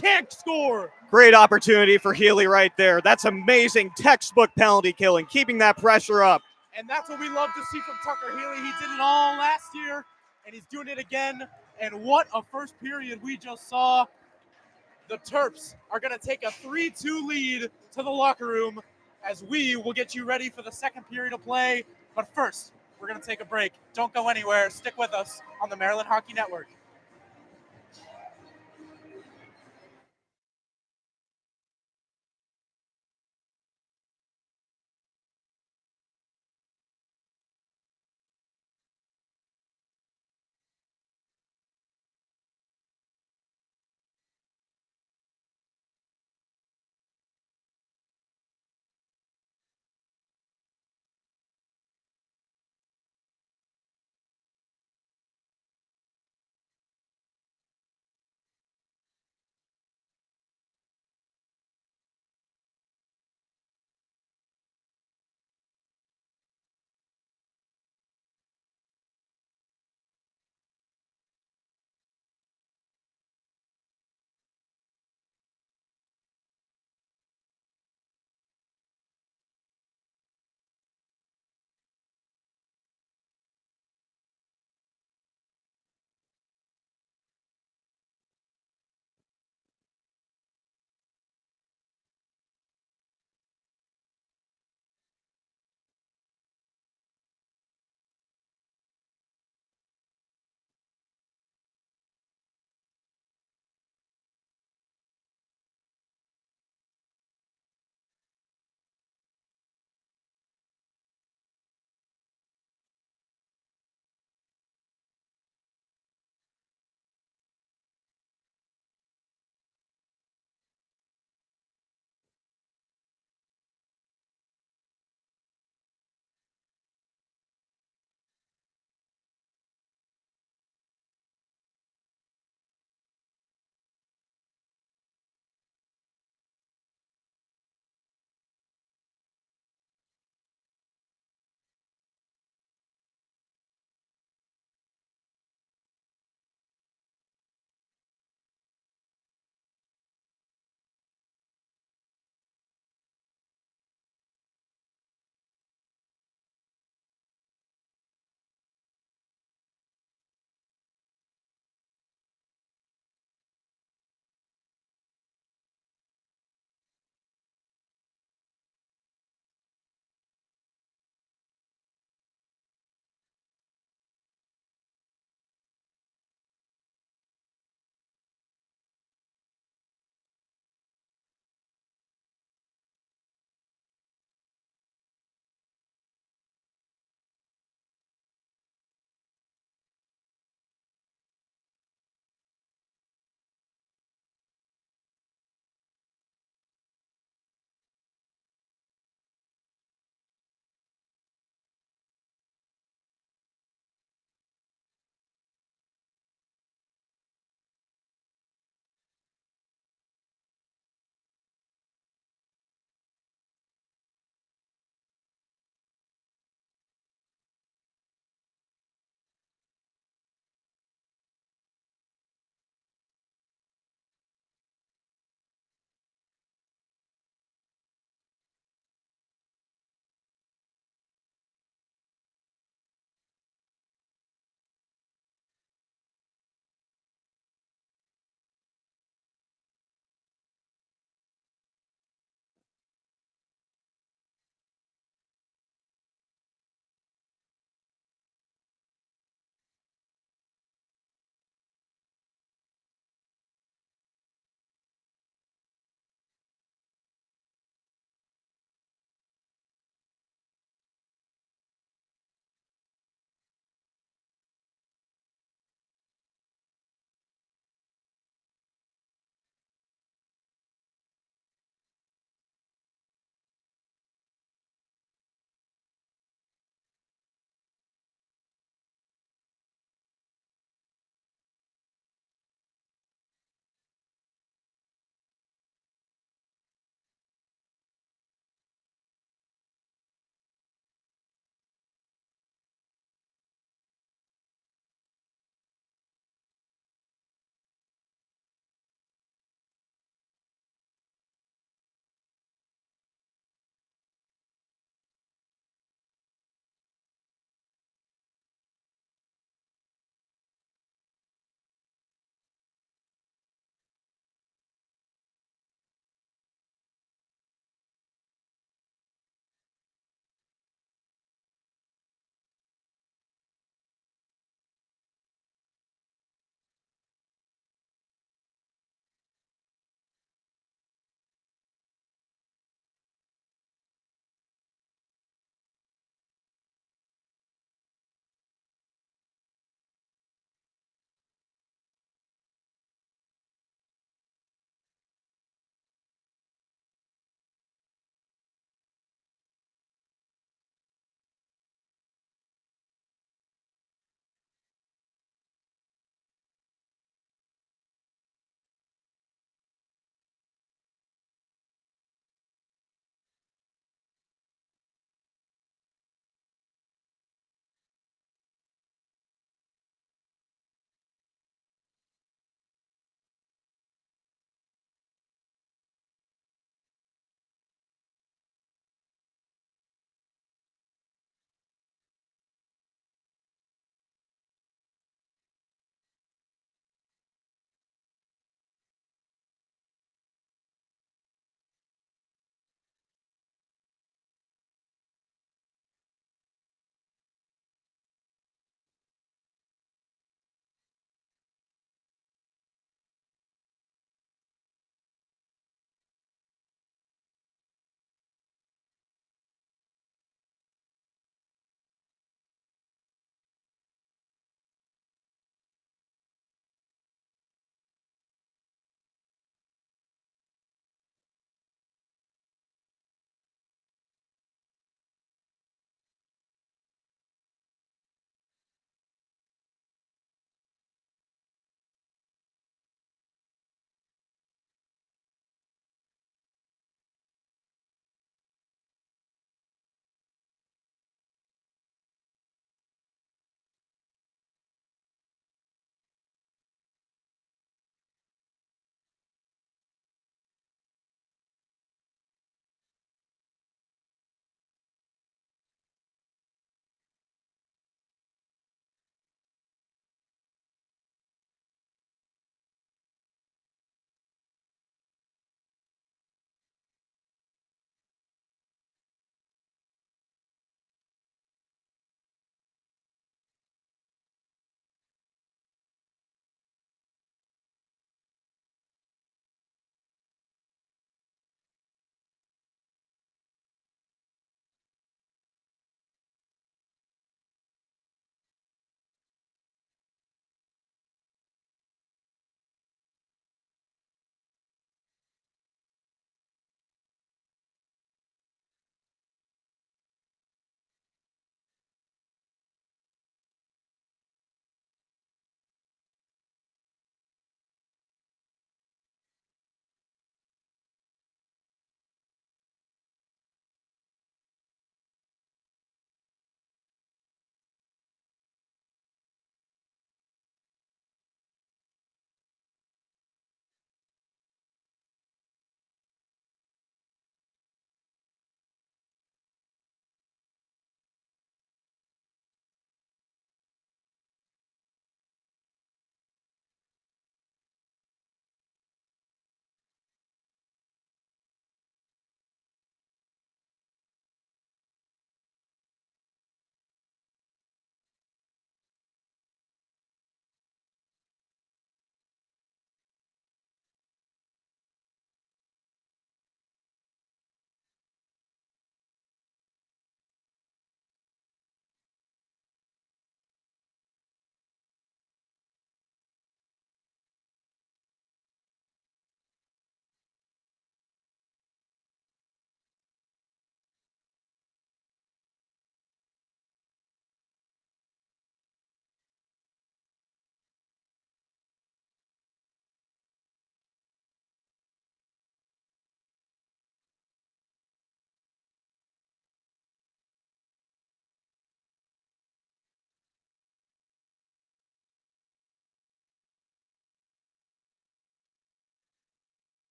can't score. Great opportunity for Healy right there. That's amazing textbook penalty killing, keeping that pressure up. And that's what we love to see from Tucker Healy. He did it all last year, and he's doing it again. And what a first period we just saw. The Terps are going to take a 3-2 lead to the locker room as we will get you ready for the second period of play. But first, we're going to take a break. Don't go anywhere. Stick with us on the Maryland Hockey Network.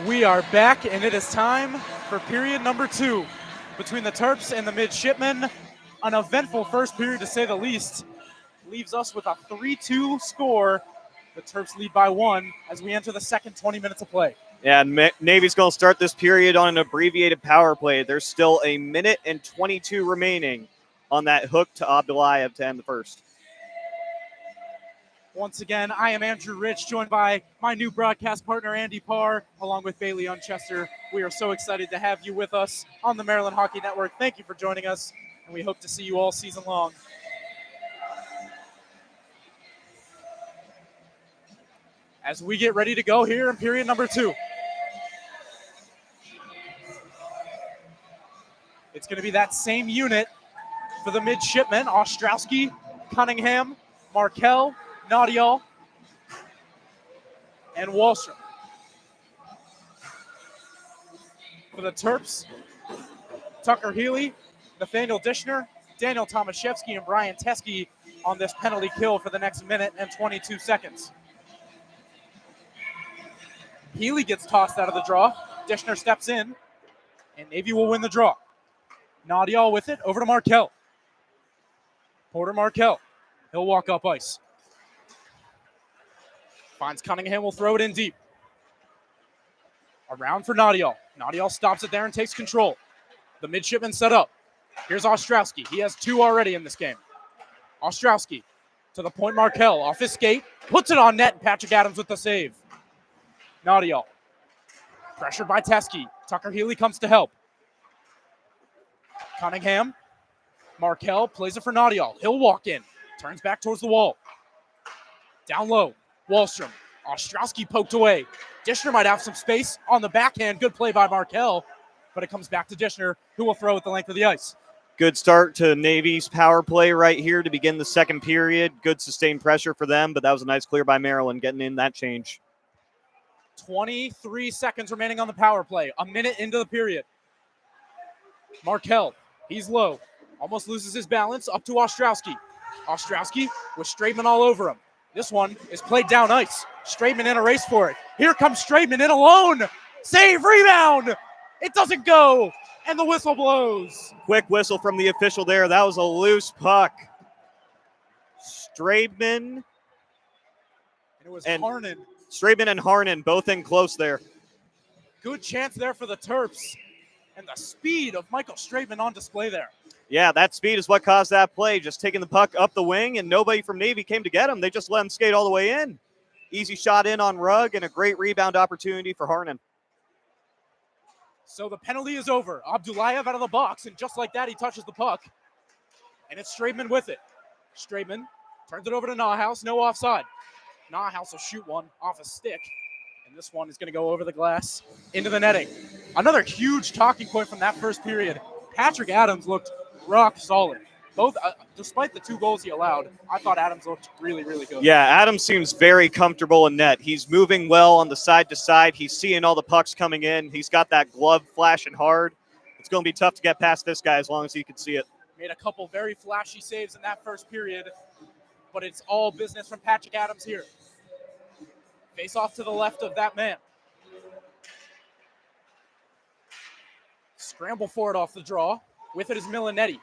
We are back, and it is time for period number 2 between the Terps and the Midshipmen. An eventful first period, to say the least. Leaves us with a 3-2 score. The Terps lead by 1 as we enter the second 20 minutes of play. Yeah, Navy's going to start this period on an abbreviated power play. There's still 1:22 remaining on that hook to Abdullayev to end the first. Once again, I am Andrew Rich, joined by my new broadcast partner, Andy Parr, along with Bailey Unchester. We are so excited to have you with us on the Maryland Hockey Network. Thank you for joining us, and we hope to see you all season long. As we get ready to go here in period number 2. It's going to be that same unit for the midshipmen: Ostrowski, Cunningham, Markel, Nadial, and Wallstrom. For the Terps, Tucker Healy, Nathaniel Dishner, Daniel Tomaszewski, and Brian Teskey on this penalty kill for the next minute and 22 seconds. Healy gets tossed out of the draw. Dishner steps in, and Navy will win the draw. Nadial with it, over to Markel. Porter Markel. He'll walk up ice. Finds Cunningham, will throw it in deep. Around for Nadial. Nadial stops it there and takes control. The midshipmen set up. Here's Ostrowski. He has 2 already in this game. Ostrowski to the point. Markel off his skate. Puts it on net, and Patrick Adams with the save. Nadial. Pressured by Teskey. Tucker Healy comes to help. Cunningham. Markel plays it for Nadial. He'll walk in. Turns back towards the wall. Down low. Wallstrom. Ostrowski poked away. Dishner might have some space on the backhand. Good play by Markel, but it comes back to Dishner, who will throw it the length of the ice. Good start to Navy's power play right here to begin the second period. Good sustained pressure for them, but that was a nice clear by Maryland getting in that change. 23 seconds remaining on the power play. A minute into the period. Markel, he's low. Almost loses his balance. Up to Ostrowski. Ostrowski with Straitman all over him. This one is played down ice. Straitman in a race for it. Here comes Straitman in alone. Save, rebound. It doesn't go, and the whistle blows. Quick whistle from the official there. That was a loose puck. Straitman. And it was Harnan. Straitman and Harnan both in close there. Good chance there for the Terps. And the speed of Michael Straitman on display there. Yeah, that speed is what caused that play. Just taking the puck up the wing, and nobody from Navy came to get him. They just let him skate all the way in. Easy shot in on Rugg, and a great rebound opportunity for Harnan. So the penalty is over. Abdullayev out of the box, and just like that, he touches the puck. And it's Straitman with it. Straitman turns it over to Nauhaus. No offside. Nauhaus will shoot one off a stick. And this one is going to go over the glass into the netting. Another huge talking point from that first period. Patrick Adams looked rock solid. Both, despite the 2 goals he allowed, I thought Adams looked really, really good. Yeah, Adams seems very comfortable in net. He's moving well on the side to side. He's seeing all the pucks coming in. He's got that glove flashing hard. It's going to be tough to get past this guy as long as he can see it. Made a couple very flashy saves in that first period, but it's all business from Patrick Adams here. Face off to the left of that man. Scramble for it off the draw. With it is Milinetti.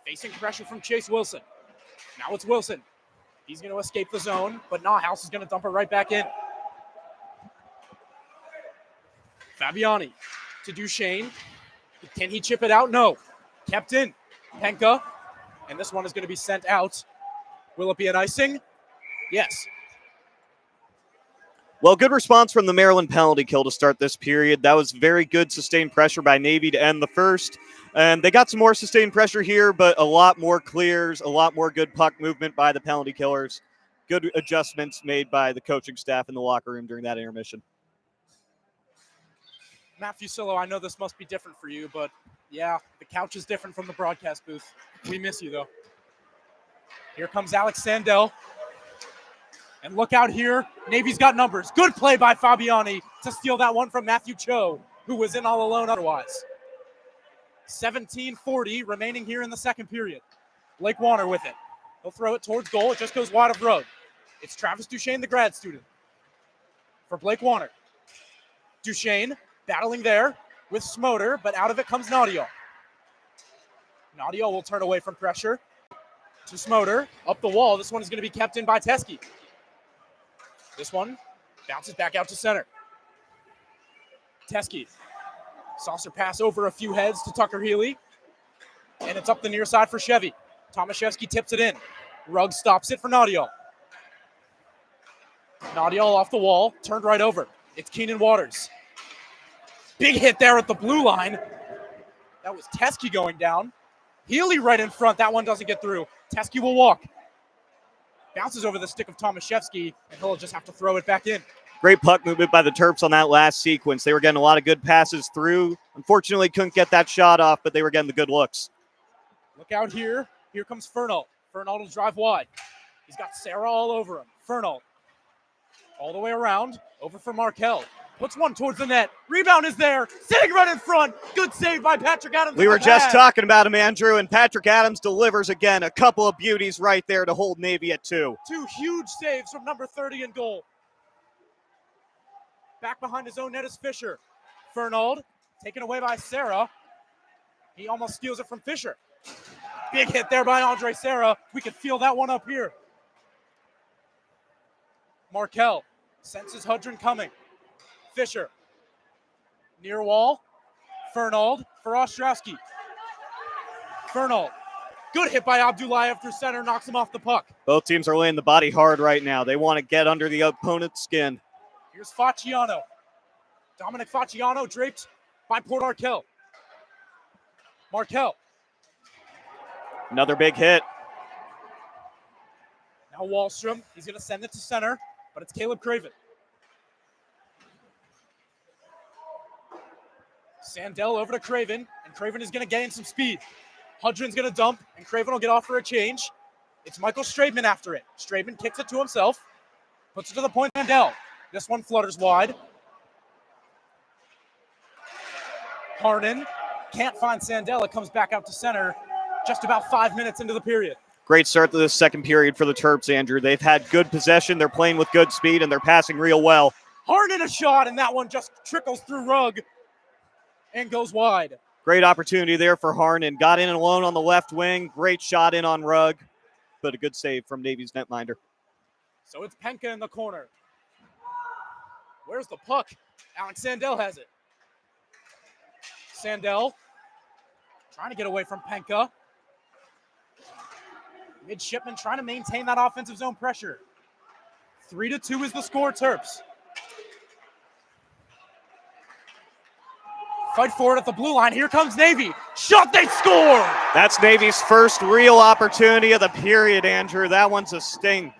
Facing pressure from Chase Wilson. Now it's Wilson. He's going to escape the zone, but Nauhaus is going to dump it right back in. Fabiani to Duchesne. Can he chip it out? No. Kept in. Penka. And this one is going to be sent out. Will it be an icing? Yes. Well, good response from the Maryland penalty kill to start this period. That was very good sustained pressure by Navy to end the first. And they got some more sustained pressure here, but a lot more clears, a lot more good puck movement by the penalty killers. Good adjustments made by the coaching staff in the locker room during that intermission. Matt Fusillo, I know this must be different for you, but yeah, the couch is different from the broadcast booth. We miss you, though. Here comes Alex Sandell. And look out here. Navy's got numbers. Good play by Fabiani to steal that one from Matthew Cho, who was in all alone otherwise. 17:40 remaining here in the second period. Blake Warner with it. He'll throw it towards goal. It just goes wide of road. It's Travis Duchesne, the grad student. For Blake Warner. Duchesne battling there with Smoter, but out of it comes Naudio. Naudio will turn away from pressure to Smoter. Up the wall. This one is going to be kept in by Teskey. This one bounces back out to center. Teskey. Saucer pass over a few heads to Tucker Healy. And it's up the near side for Chevy. Tomaszewski tips it in. Ruggs stops it for Naudio. Naudio off the wall, turned right over. It's Keenan Waters. Big hit there at the blue line. That was Teskey going down. Healy right in front. That one doesn't get through. Teskey will walk. Bounces over the stick of Tomaszewski, and he'll just have to throw it back in. Great puck movement by the Terps on that last sequence. They were getting a lot of good passes through. Unfortunately, couldn't get that shot off, but they were getting the good looks. Look out here. Here comes Fernald. Fernald will drive wide. He's got Sarah all over him. Fernald all the way around. Over for Markel. Puts one towards the net. Rebound is there. Sitting right in front. Good save by Patrick Adams. We were just talking about him, Andrew, and Patrick Adams delivers again. A couple of beauties right there to hold Navy at 2. 2 huge saves from number 30 in goal. Back behind his own net is Fisher. Fernald taken away by Sarah. He almost steals it from Fisher. Big hit there by Andre Sarah. We can feel that one up here. Markel senses Hudrin coming. Fisher. Near wall. Fernald for Ostrowski. Fernald. Good hit by Abdullayev through center. Knocks him off the puck. Both teams are laying the body hard right now. They want to get under the opponent's skin. Here's Facciano. Dominic Facciano draped by Port Arkell. Markel. Another big hit. Now Wallstrom. He's going to send it to center, but it's Caleb Craven. Sandell over to Craven, and Craven is going to gain some speed. Hudrin's going to dump, and Craven will get off for a change. It's Michael Straidman after it. Straidman kicks it to himself, puts it to the point. Sandell. This one flutters wide. Harden can't find Sandell. It comes back out to center just about 5 minutes into the period. Great start to this second period for the Terps, Andrew. They've had good possession. They're playing with good speed, and they're passing real well. Harden a shot, and that one just trickles through Rugg and goes wide. Great opportunity there for Harden. Got in alone on the left wing. Great shot in on Rugg, but a good save from Navy's netminder. So it's Penka in the corner. Where's the puck? Alex Sandell has it. Sandell trying to get away from Penka. Midshipman trying to maintain that offensive zone pressure. 3-2 is the score, Terps. Fight for it at the blue line. Here comes Navy. Shot, they score! That's Navy's first real opportunity of the period, Andrew. That one's a sting.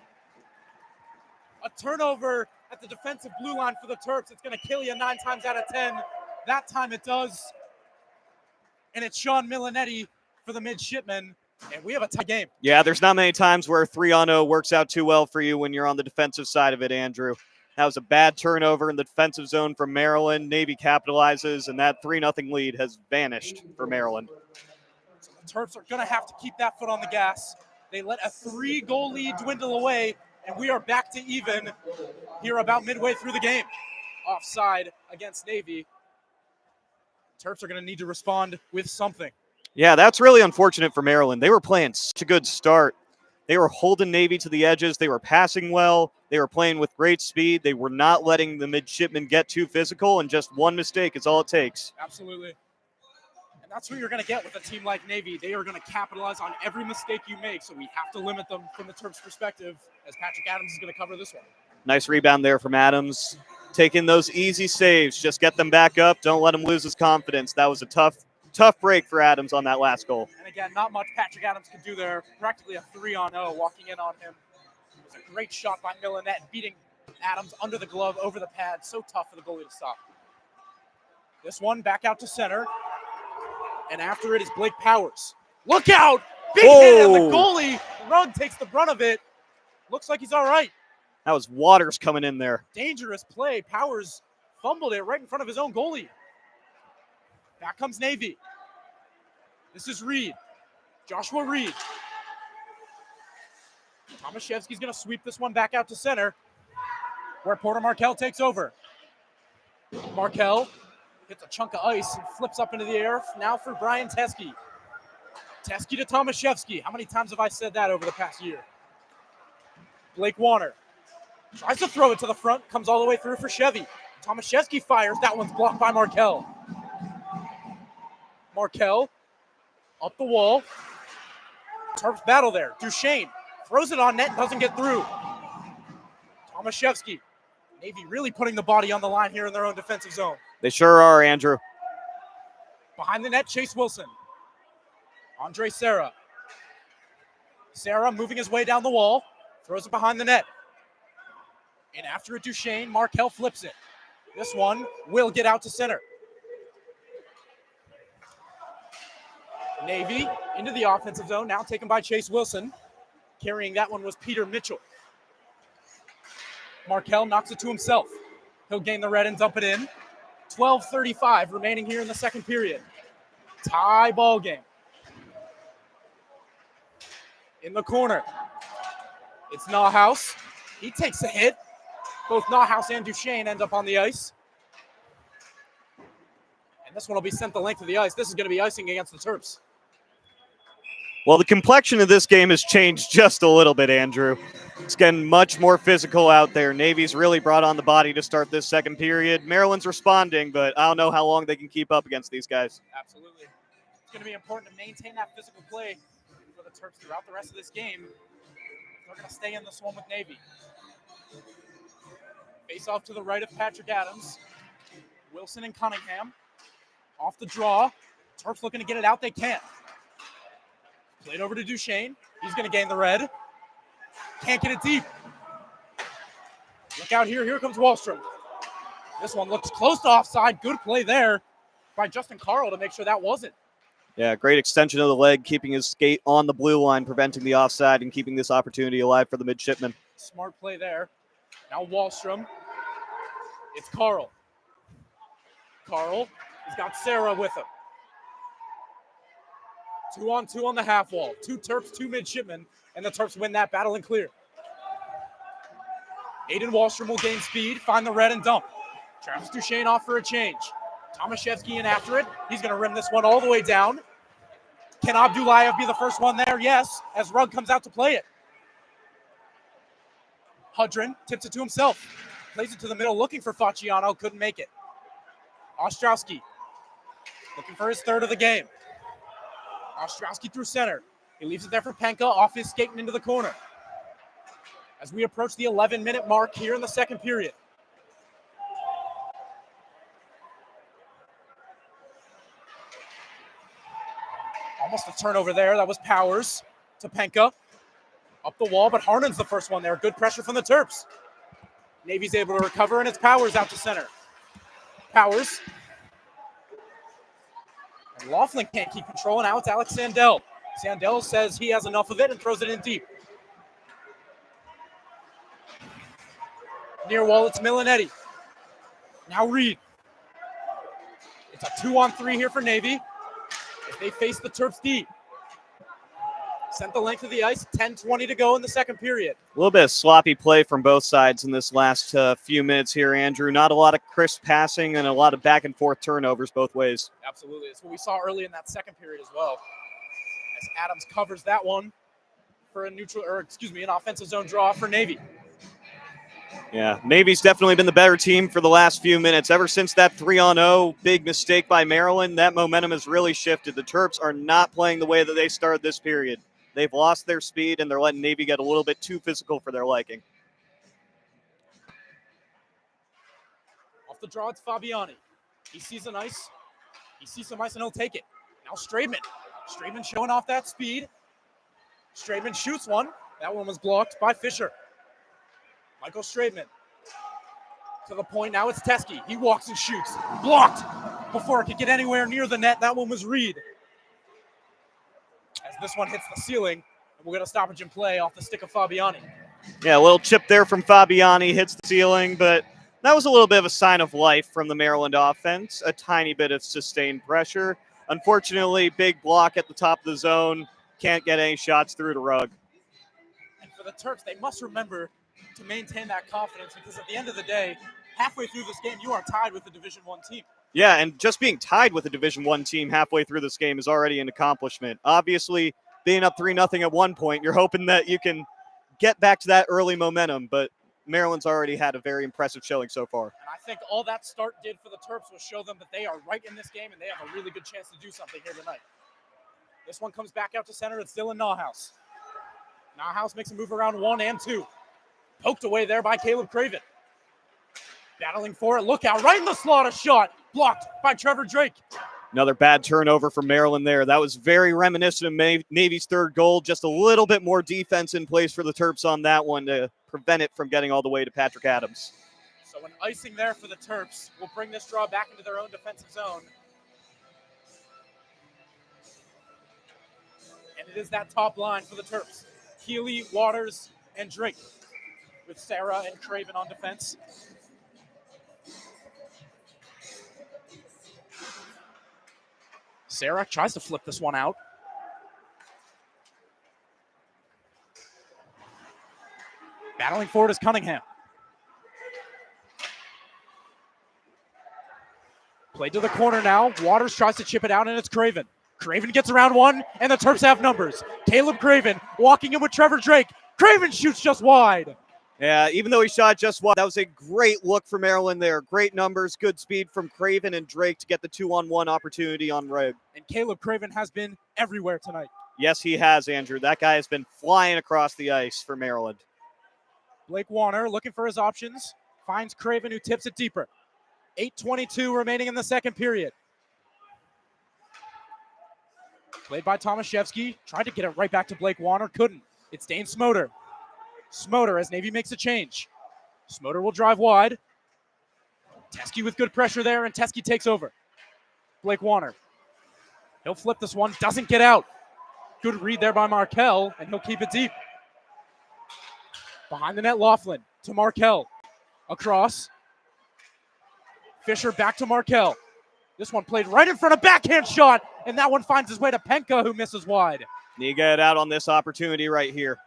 A turnover at the defensive blue line for the Terps. It's going to kill you 9 times out of 10. That time it does. And it's Sean Milanetti for the midshipman. And we have a tie game. Yeah, there's not many times where 3-on-0 works out too well for you when you're on the defensive side of it, Andrew. That was a bad turnover in the defensive zone from Maryland. Navy capitalizes, and that 3-0 lead has vanished for Maryland. So the Terps are going to have to keep that foot on the gas. They let a 3-goal lead dwindle away, and we are back to even here about midway through the game. Offside against Navy. Terps are going to need to respond with something. Yeah, that's really unfortunate for Maryland. They were playing such a good start. They were holding Navy to the edges. They were passing well. They were playing with great speed. They were not letting the midshipmen get too physical, and just one mistake is all it takes. Absolutely. And that's what you're going to get with a team like Navy. They are going to capitalize on every mistake you make, so we have to limit them from the Terps' perspective, as Patrick Adams is going to cover this one. Nice rebound there from Adams. Taking those easy saves. Just get them back up. Don't let him lose his confidence. That was a tough break for Adams on that last goal. And again, not much Patrick Adams could do there. Practically a 3-on-0 walking in on him. It was a great shot by Milanette, beating Adams under the glove, over the pad. So tough for the goalie to stop. This one back out to center. And after it is Blake Powers. Look out! Big hit, and the goalie, Rugg, takes the brunt of it. Looks like he's all right. That was Waters coming in there. Dangerous play. Powers fumbled it right in front of his own goalie. Back comes Navy. This is Reed. Joshua Reed. Tomaszewski's going to sweep this one back out to center, where Porter Markel takes over. Markel hits a chunk of ice and flips up into the air. Now for Brian Teske. Teske to Tomaszewski. How many times have I said that over the past year? Blake Warner tries to throw it to the front, comes all the way through for Chevy. Tomaszewski fires. That one's blocked by Markel. Markel up the wall. Terps battle there. Duchesne throws it on net, doesn't get through. Tomaszewski. Navy really putting the body on the line here in their own defensive zone. They sure are, Andrew. Behind the net, Chase Wilson. Andre Serra. Serra moving his way down the wall. Throws it behind the net. And after it, Duchesne, Markel flips it. This one will get out to center. Navy into the offensive zone, now taken by Chase Wilson. Carrying that one was Peter Mitchell. Markel knocks it to himself. He'll gain the red and dump it in. 12:35 remaining here in the second period. Tie ball game. In the corner, it's Nauhaus. He takes a hit. Both Nauhaus and Duchesne end up on the ice. And this one will be sent the length of the ice. This is going to be icing against the Terps. Well, the complexion of this game has changed just a little bit, Andrew. It's getting much more physical out there. Navy's really brought on the body to start this second period. Maryland's responding, but I don't know how long they can keep up against these guys. Absolutely. It's going to be important to maintain that physical play for the Terps throughout the rest of this game. They're going to stay in this one with Navy. Face off to the right of Patrick Adams. Wilson and Cunningham. Off the draw. Terps looking to get it out. They can't. Played over to Duchesne. He's going to gain the red. Can't get it deep. Look out here. Here comes Wallstrom. This one looks close to offside. Good play there by Justin Carl to make sure that wasn't. Yeah, great extension of the leg, keeping his skate on the blue line, preventing the offside and keeping this opportunity alive for the midshipmen. Smart play there. Now Wallstrom. It's Carl. Carl, he's got Serra with him. 2-on-2 on the half wall. 2 Terps, 2 midshipmen, and the Terps win that battle and clear. Aiden Wallstrom will gain speed, find the red and dump. Travis Duchesne off for a change. Tomaszewski in after it. He's going to rim this one all the way down. Can Abdullayev be the first one there? Yes, as Rugg comes out to play it. Hudrin tips it to himself. Plays it to the middle, looking for Facciano. Couldn't make it. Ostrowski looking for his third of the game. Ostrowski through center. He leaves it there for Penka, off his skate and into the corner. As we approach the 11-minute mark here in the second period. Almost a turnover there. That was Powers to Penka. Up the wall, but Harnon's the first one there. Good pressure from the Terps. Navy's able to recover, and it's Powers out to center. Powers. And Laughlin can't keep control, and now it's Alex Sandell. Sandell says he has enough of it and throws it in deep. Near wall, it's Milanetti. Now Reed. It's a 2-on-3 here for Navy. If they face the Terps deep. Sent the length of the ice, 10:20 to go in the second period. A little bit of sloppy play from both sides in this last few minutes here, Andrew. Not a lot of crisp passing and a lot of back and forth turnovers both ways. Absolutely. It's what we saw early in that second period as well. As Adams covers that one for an offensive zone draw for Navy. Yeah, Navy's definitely been the better team for the last few minutes. Ever since that 3-on-0 big mistake by Maryland, that momentum has really shifted. The Terps are not playing the way that they started this period. They've lost their speed, and they're letting Navy get a little bit too physical for their liking. Off the draw, it's Fabiani. He sees some ice. He sees some ice, and he'll take it. Now Straitman. Straitman showing off that speed. Straitman shoots one. That one was blocked by Fisher. Michael Straitman. To the point, now it's Teske. He walks and shoots. Blocked before it could get anywhere near the net. That one was Reed. As this one hits the ceiling, and we're going to stoppage and play off the stick of Fabiani. Yeah, a little chip there from Fabiani, hits the ceiling, but that was a little bit of a sign of life from the Maryland offense, a tiny bit of sustained pressure. Unfortunately, big block at the top of the zone, can't get any shots through to Rugg. And for the Terps, they must remember to maintain that confidence because at the end of the day, halfway through this game, you are tied with the Division I team. Yeah, and just being tied with a Division I team halfway through this game is already an accomplishment. Obviously, being up 3-0 at one point, you're hoping that you can get back to that early momentum, but Maryland's already had a very impressive showing so far. And I think all that start did for the Terps was show them that they are right in this game and they have a really good chance to do something here tonight. This one comes back out to center. It's still in Nauhaus. Nauhaus makes a move around 1 and 2. Poked away there by Caleb Craven. Battling for it. Look out. Right in the slot. A shot. Blocked by Trevor Drake. Another bad turnover for Maryland there. That was very reminiscent of Navy's third goal. Just a little bit more defense in place for the Terps on that one to prevent it from getting all the way to Patrick Adams. So an icing there for the Terps will bring this draw back into their own defensive zone. And it is that top line for the Terps. Healy, Waters, and Drake, with Sarah and Craven on defense. Sarah tries to flip this one out. Battling for it is Cunningham. Played to the corner now. Waters tries to chip it out, and it's Craven. Craven gets around 1, and the Terps have numbers. Caleb Craven walking in with Trevor Drake. Craven shoots just wide. Yeah, even though he shot just wide, that was a great look for Maryland there. Great numbers, good speed from Craven and Drake to get the 2-on-1 opportunity on Reg. And Caleb Craven has been everywhere tonight. Yes, he has, Andrew. That guy has been flying across the ice for Maryland. Blake Warner looking for his options. Finds Craven, who tips it deeper. 8:22 remaining in the second period. Played by Tomaszewski. Tried to get it right back to Blake Warner. Couldn't. It's Dane Smoter. Smoter as Navy makes a change. Smoter will drive wide. Teskey with good pressure there, and Teskey takes over. Blake Warner. He'll flip this one. Doesn't get out. Good read there by Markel, and he'll keep it deep. Behind the net, Laughlin to Markel. Across. Fisher back to Markel. This one played right in front of backhand shot, and that one finds his way to Penka, who misses wide. Need to get out on this opportunity right here.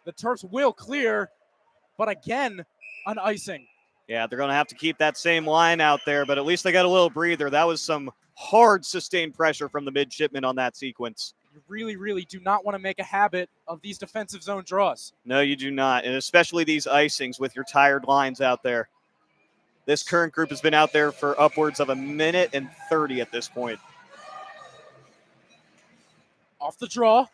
The Terps will clear, but again, an icing. Yeah, they're going to have to keep that same line out there, but at least they got a little breather. That was some hard sustained pressure from the midshipmen on that sequence. You really, really do not want to make a habit of these defensive zone draws. No, you do not, and especially these icings with your tired lines out there. This current group has been out there for upwards of 1:30 at this point. Off the draw,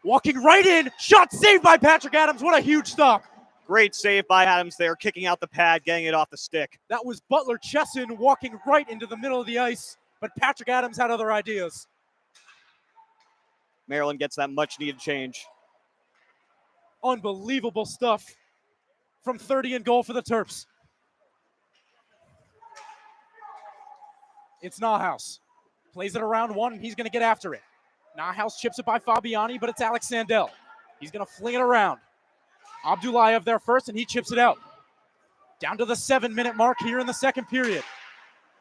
walking right in, shot saved by Patrick Adams. What a huge stop. Great save by Adams there, kicking out the pad, getting it off the stick. That was Butler Chesson walking right into the middle of the ice, but Patrick Adams had other ideas. Maryland gets that much-needed change. Unbelievable stuff from 30 in goal for the Terps. It's Nauhaus. Plays it around 1, and he's going to get after it. Nauhaus chips it by Fabiani, but it's Alex Sandell. He's going to fling it around. Abdullayev there first, and he chips it out. Down to the 7-minute mark here in the second period.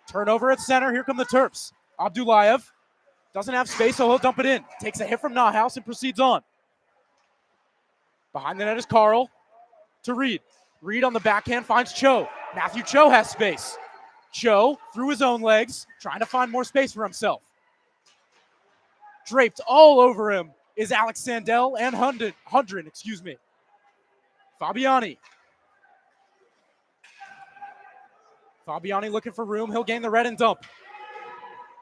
Turnover at center. Here come the Terps. Abdullayev doesn't have space, so he'll dump it in. Takes a hit from Nauhaus and proceeds on. Behind the net is Carl to Reed. Reed on the backhand finds Cho. Matthew Cho has space. Cho, through his own legs, trying to find more space for himself. Draped all over him is Alex Sandell and Hundren. Fabiani. Fabiani looking for room. He'll gain the red and dump.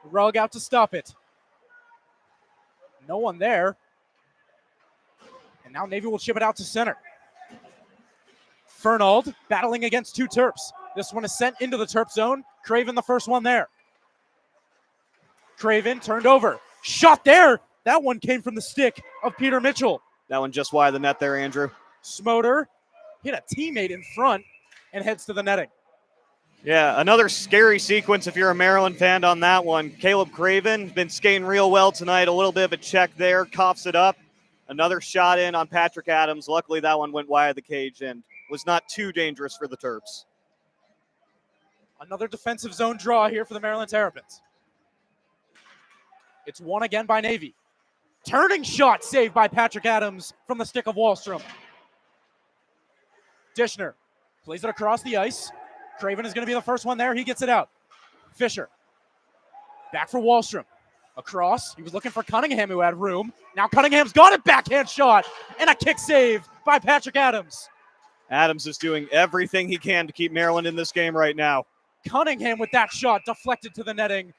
Rug out to stop it. No one there. And now Navy will chip it out to center. Fernald battling against 2 Terps. This one is sent into the Terp zone. Craven the first one there. Craven turned over. Shot there. That one came from the stick of Peter Mitchell. That one just wide of the net there, Andrew. Smoter hit a teammate in front and heads to the netting. Yeah, another scary sequence if you're a Maryland fan on that one. Caleb Craven been skating real well tonight. A little bit of a check there. Coughs it up. Another shot in on Patrick Adams. Luckily, that one went wide of the cage and was not too dangerous for the Terps. Another defensive zone draw here for the Maryland Terrapins. It's won again by Navy. Turning shot saved by Patrick Adams from the stick of Wallstrom. Dishner Plays it across the ice. Craven is going to be the first one there. He gets it out. Fisher. Back for Wallstrom. Across. He was looking for Cunningham, who had room. Now Cunningham's got it. Backhand shot. And a kick save by Patrick Adams. Adams is doing everything he can to keep Maryland in this game right now. Cunningham with that shot deflected to the netting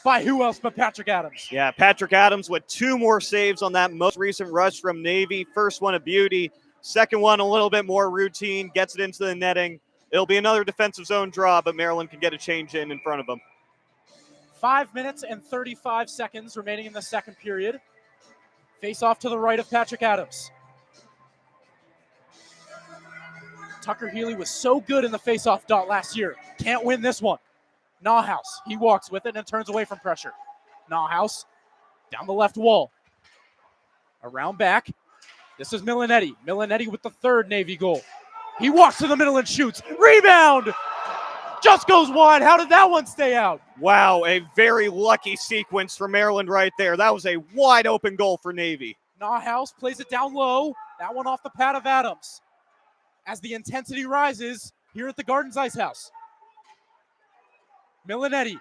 by who else but Patrick Adams. Yeah, Patrick Adams with 2 more saves on that most recent rush from Navy. First one a beauty. Second one a little bit more routine. Gets it into the netting. It'll be another defensive zone draw, but Maryland can get a change in front of them. 5 minutes and 35 seconds remaining in the second period. Face off to the right of Patrick Adams. Tucker Healy was so good in the face-off dot last year. Can't win this one. Nauhaus, he walks with it and turns away from pressure. Nauhaus down the left wall. Around back. This is Milanetti. Milanetti with the third Navy goal. He walks to the middle and shoots. Rebound! Just goes wide. How did that one stay out? Wow, a very lucky sequence for Maryland right there. That was a wide open goal for Navy. Nauhaus plays it down low. That one off the pad of Adams. As the intensity rises here at the Gardens Ice House. Milanetti.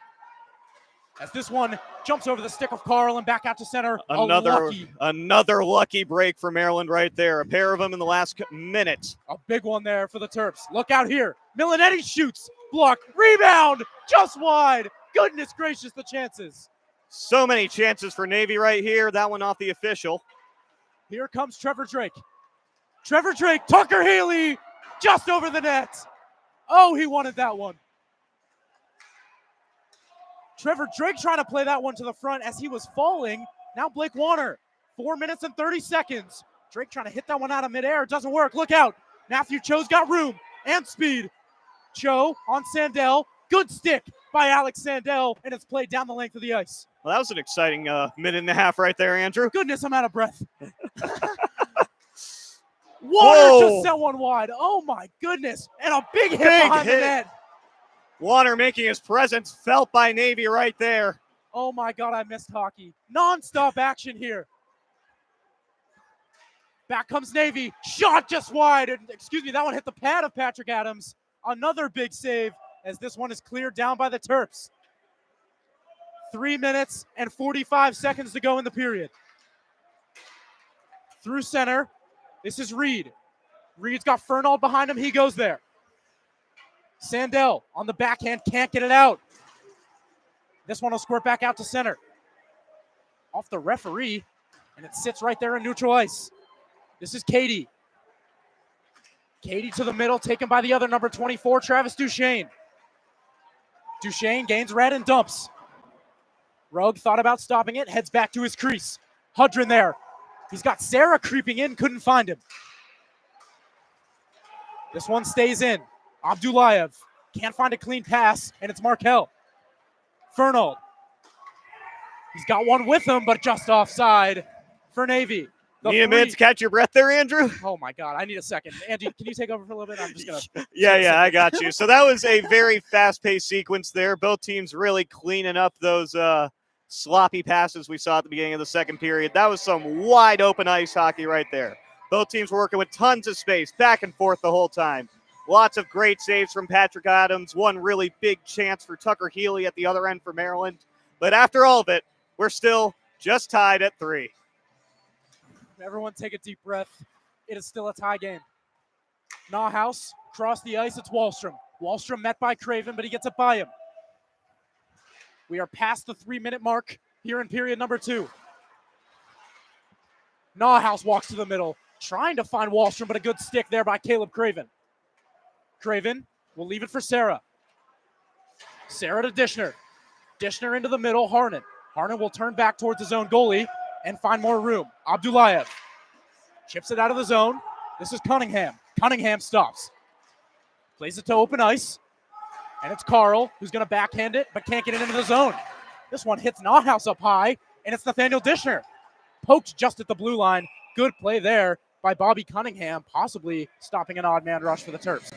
As this one jumps over the stick of Carl and back out to center. Another lucky break for Maryland right there. A pair of them in the last minute. A big one there for the Terps. Look out here. Milanetti shoots. Block. Rebound. Just wide. Goodness gracious, the chances. So many chances for Navy right here. That one off the official. Here comes Trevor Drake. Trevor Drake, Tucker Healy, just over the net. Oh, he wanted that one. Trevor Drake trying to play that one to the front as he was falling. Now Blake Warner, 4 minutes and 30 seconds. Drake trying to hit that one out of midair. It doesn't work. Look out. Matthew Cho's got room and speed. Cho on Sandell. Good stick by Alex Sandell, and it's played down the length of the ice. Well, that was an exciting minute and a half right there, Andrew. Goodness, I'm out of breath. Warner just sent one wide. Oh, my goodness. And a big hit behind the net. Warner making his presence felt by Navy right there. Oh, my God, I missed hockey. Non-stop action here. Back comes Navy. Shot just wide. And, excuse me, that one hit the pad of Patrick Adams. Another big save as this one is cleared down by the Terps. 3 minutes and 45 seconds to go in the period. Through center. This is Reed. Reed's got Fernald behind him. He goes there. Sandell on the backhand. Can't get it out. This one will squirt back out to center. Off the referee. And it sits right there in neutral ice. This is Katie. Katie to the middle. Taken by the other number 24, Travis Duchesne. Duchesne gains red and dumps. Rugg thought about stopping it. Heads back to his crease. Hudrin there. He's got Sarah creeping in, couldn't find him. This one stays in. Abdullayev can't find a clean pass, and it's Markel. Fernald. He's got one with him, but just offside for Navy. Need a minute to catch your breath there, Andrew? Oh, my God. I need a second. Andy, can you take over for a little bit? I'm just going to. Yeah, I got you. So that was a very fast-paced sequence there. Both teams really cleaning up those sloppy passes we saw at the beginning of the second period. That was some wide open ice hockey right there. Both teams were working with tons of space, back and forth the whole time. Lots of great saves from Patrick Adams. One really big chance for Tucker Healy at the other end for Maryland. But after all of it, we're still just tied at 3. Everyone take a deep breath. It is still a tie game. Nauhaus, cross the ice, it's Wallstrom. Wallstrom met by Craven, but he gets it by him. We are past the 3-minute mark here in period number 2. Nauhaus walks to the middle, trying to find Wallstrom, but a good stick there by Caleb Craven. Craven will leave it for Sarah. Sarah to Dishner. Dishner into the middle, Harnan. Harnan will turn back towards his own goalie and find more room. Abdullayev chips it out of the zone. This is Cunningham. Cunningham stops. Plays it to open ice. And it's Carl who's going to backhand it, but can't get it into the zone. This one hits Nauhaus up high, and it's Nathaniel Dishner. Poked just at the blue line. Good play there by Bobby Cunningham, possibly stopping an odd man rush for the Terps.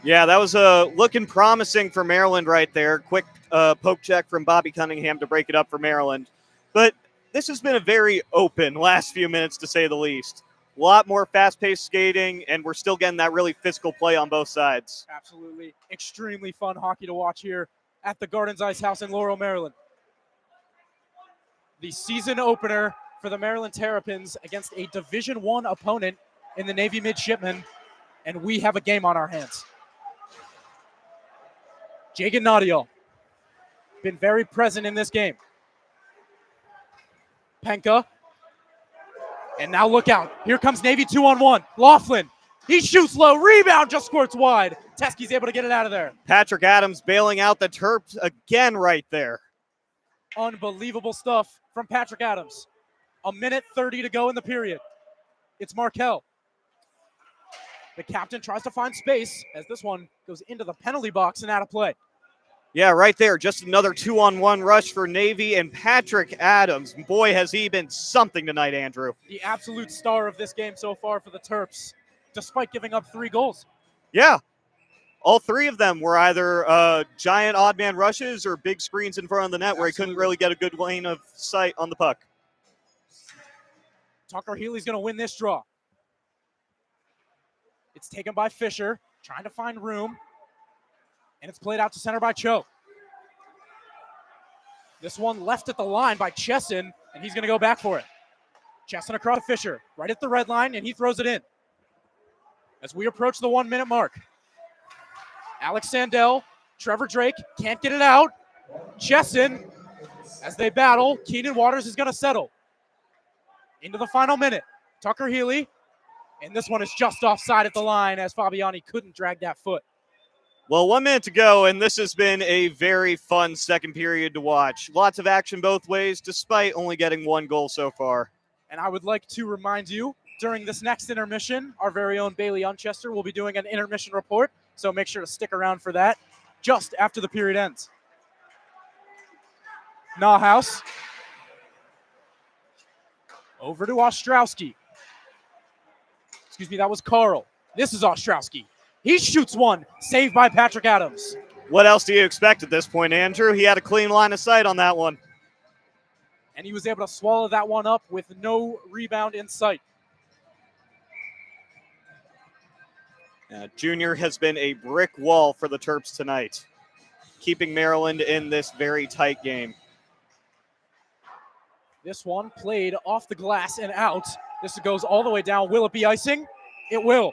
Yeah, that was looking promising for Maryland right there. Quick poke check from Bobby Cunningham to break it up for Maryland. But this has been a very open last few minutes, to say the least. A lot more fast-paced skating, and we're still getting that really physical play on both sides. Absolutely. Extremely fun hockey to watch here at the Gardens Ice House in Laurel, Maryland. The season opener for the Maryland Terrapins against a Division I opponent in the Navy Midshipmen, and we have a game on our hands. Jagan Nadial, been very present in this game. Penka, and now look out. Here comes Navy 2-on-1. Laughlin, he shoots low, rebound, just squirts wide. Teskey's able to get it out of there. Patrick Adams bailing out the Terps again right there. Unbelievable stuff from Patrick Adams. 1:30 to go in the period. It's Markel. The captain tries to find space as this one goes into the penalty box and out of play. Yeah, right there. Just another 2-on-1 rush for Navy and Patrick Adams. Boy, has he been something tonight, Andrew. The absolute star of this game so far for the Terps, despite giving up 3 goals. Yeah. All 3 of them were either giant odd man rushes or big screens in front of the net where he couldn't really get a good lane of sight on the puck. Tucker Healy's going to win this draw. It's taken by Fisher, trying to find room. And it's played out to center by Cho. This one left at the line by Chesson, and he's going to go back for it. Chesson across to Fisher, right at the red line, and he throws it in. As we approach the 1 minute mark. Alex Sandell, Trevor Drake can't get it out. Chesson, as they battle, Keenan Waters is going to settle. Into the final minute. Tucker Healy, and this one is just offside at the line as Fabiani couldn't drag that foot. Well, 1 minute to go, and this has been a very fun second period to watch. Lots of action both ways, despite only getting 1 goal so far. And I would like to remind you, during this next intermission, our very own Bailey Unchester will be doing an intermission report, so make sure to stick around for that just after the period ends. Nahhouse. Over to Ostrowski. Excuse me, that was Carl. This is Ostrowski. He shoots one, saved by Patrick Adams. What else do you expect at this point, Andrew? He had a clean line of sight on that one. And he was able to swallow that one up with no rebound in sight. Junior has been a brick wall for the Terps tonight, keeping Maryland in this very tight game. This one played off the glass and out. This goes all the way down. Will it be icing? It will.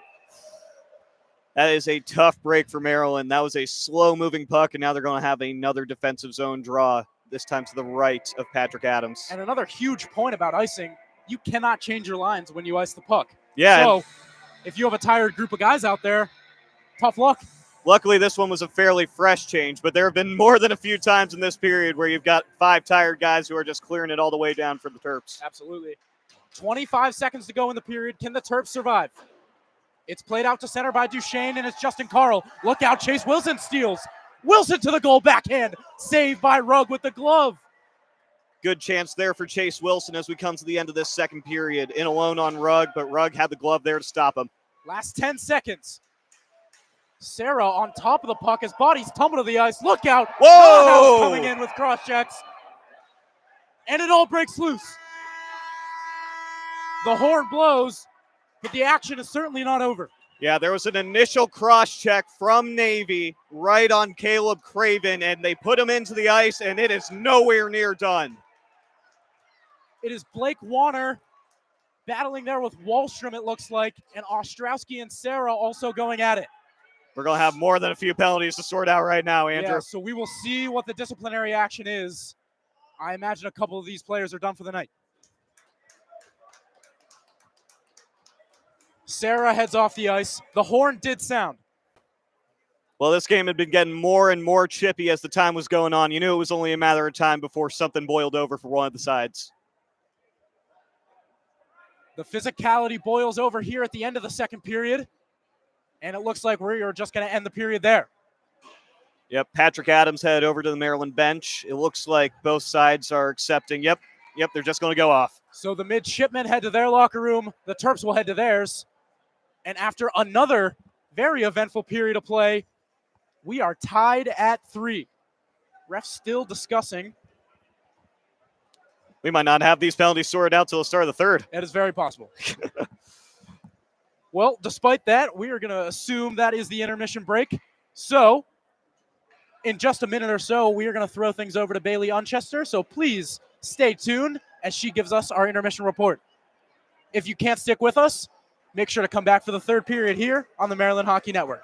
That is a tough break for Maryland. That was a slow-moving puck, and now they're going to have another defensive zone draw, this time to the right of Patrick Adams. And another huge point about icing, you cannot change your lines when you ice the puck. Yeah. So if you have a tired group of guys out there, tough luck. Luckily, this one was a fairly fresh change, but there have been more than a few times in this period where you've got 5 tired guys who are just clearing it all the way down for the Terps. Absolutely. 25 seconds to go in the period. Can the Terps survive? It's played out to center by Duchesne, and it's Justin Carl. Look out, Chase Wilson steals. Wilson to the goal, backhand. Saved by Rugg with the glove. Good chance there for Chase Wilson as we come to the end of this second period. In alone on Rugg, but Rugg had the glove there to stop him. Last 10 seconds. Sarah on top of the puck. His body's tumbled to the ice. Look out. Whoa! Coming in with cross checks. And it all breaks loose. The horn blows, but the action is certainly not over. Yeah, there was an initial cross check from Navy right on Caleb Craven, and they put him into the ice, and it is nowhere near done. It is Blake Warner battling there with Wallstrom, it looks like, and Ostrowski and Sarah also going at it. We're going to have more than a few penalties to sort out right now, Andrew. Yeah, so we will see what the disciplinary action is. I imagine a couple of these players are done for the night. Sarah heads off the ice. The horn did sound. Well, this game had been getting more and more chippy as the time was going on. You knew it was only a matter of time before something boiled over for one of the sides. The physicality boils over here at the end of the second period, and it looks like we are just going to end the period there. Yep, Patrick Adams headed over to the Maryland bench. It looks like both sides are accepting. Yep, they're just going to go off. So the midshipmen head to their locker room. The Terps will head to theirs. And after another very eventful period of play, we are tied at 3. Refs still discussing. We might not have these penalties sorted out till the start of the third. That is very possible. Well, despite that, we are going to assume that is the intermission break. So, in just a minute or so, we are going to throw things over to Bailey Unchester. So please stay tuned as she gives us our intermission report. If you can't stick with us, make sure to come back for the third period here on the Maryland Hockey Network.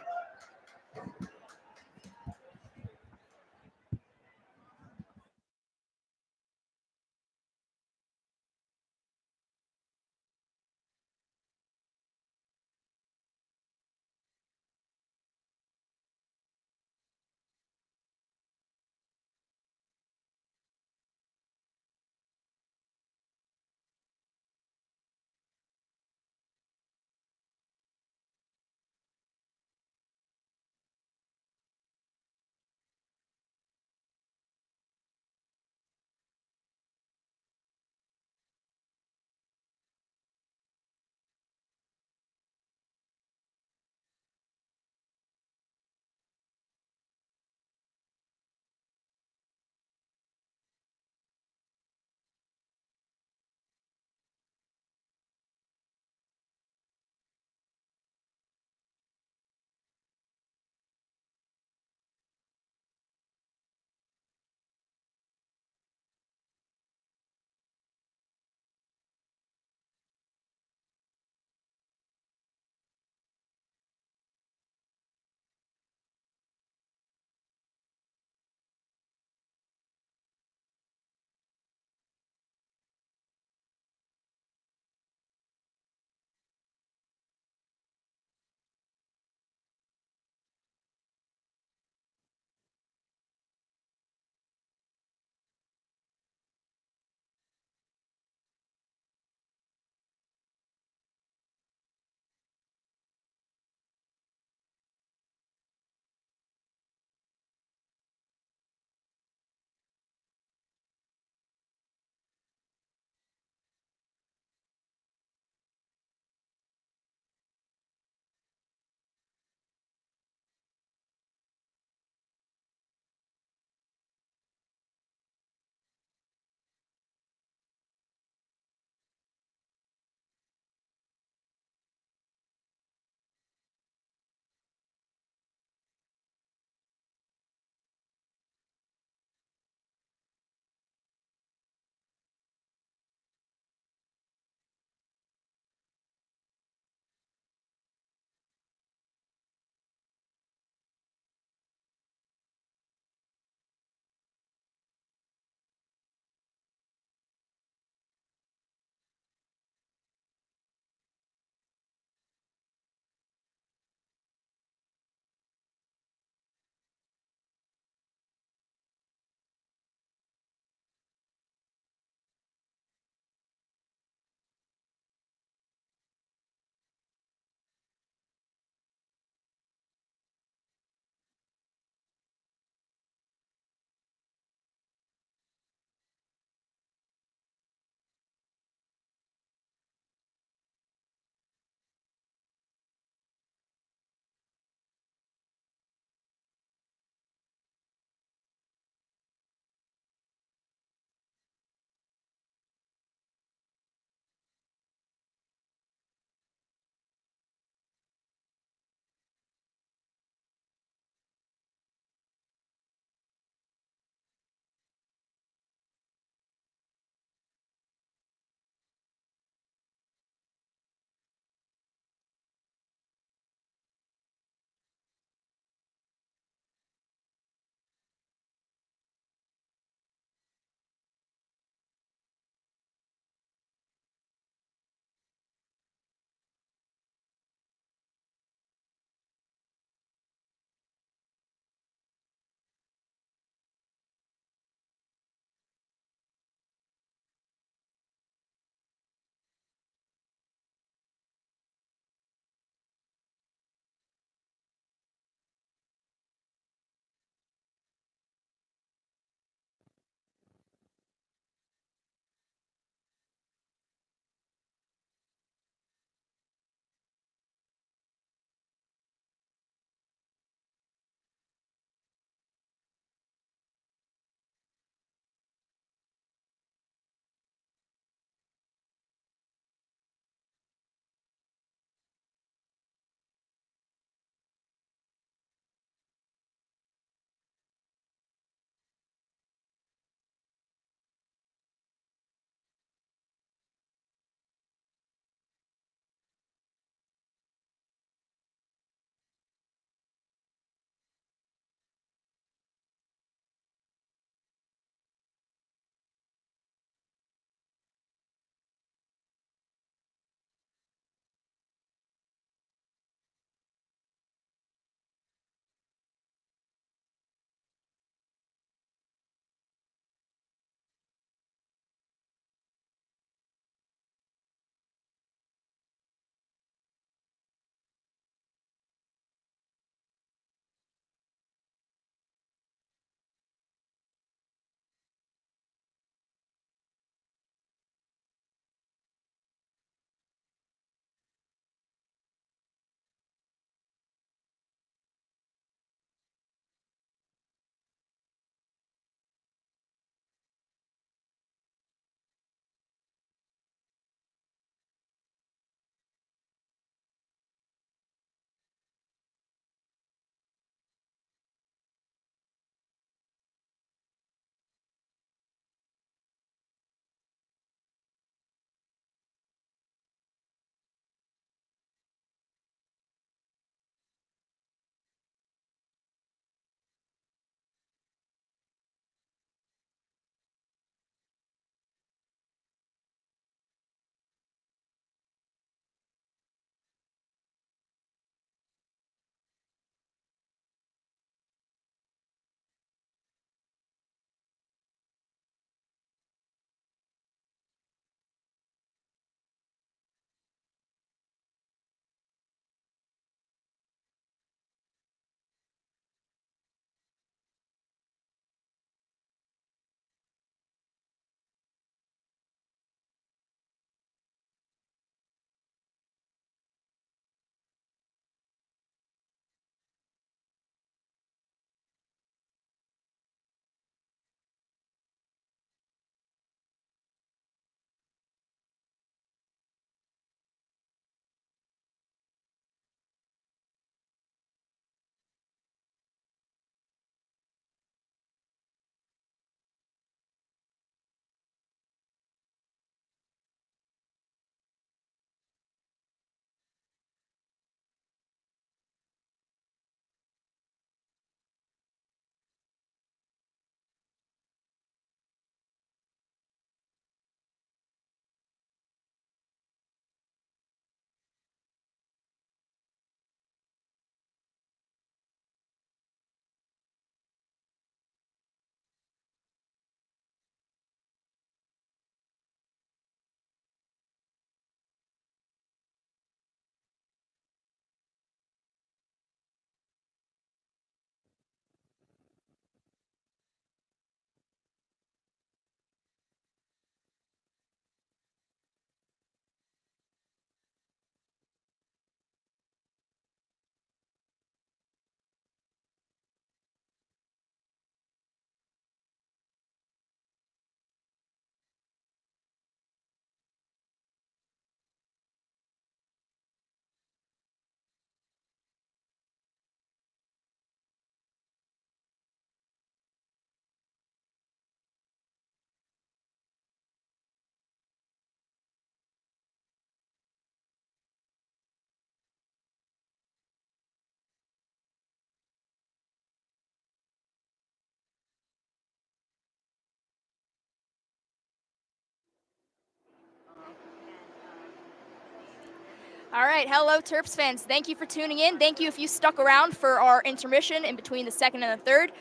All right, hello Terps fans. Thank you for tuning in. Thank you if you stuck around for our intermission in between the second and the third.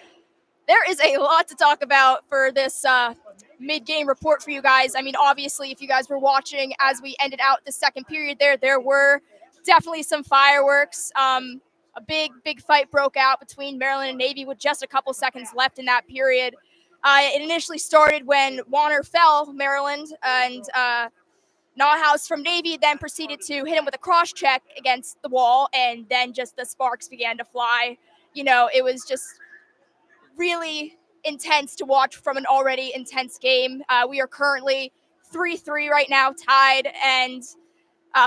There is a lot to talk about for this mid-game report for you guys. I mean, obviously, if you guys were watching as we ended out the second period there were definitely some fireworks. A big fight broke out between Maryland and Navy with just a couple seconds left in that period. It initially started when Warner fell, Maryland, and Nahhouse from Navy then proceeded to hit him with a cross check against the wall, and then just the sparks began to fly. You know, it was just really intense to watch from an already intense game. We are currently 3-3 right now, tied. And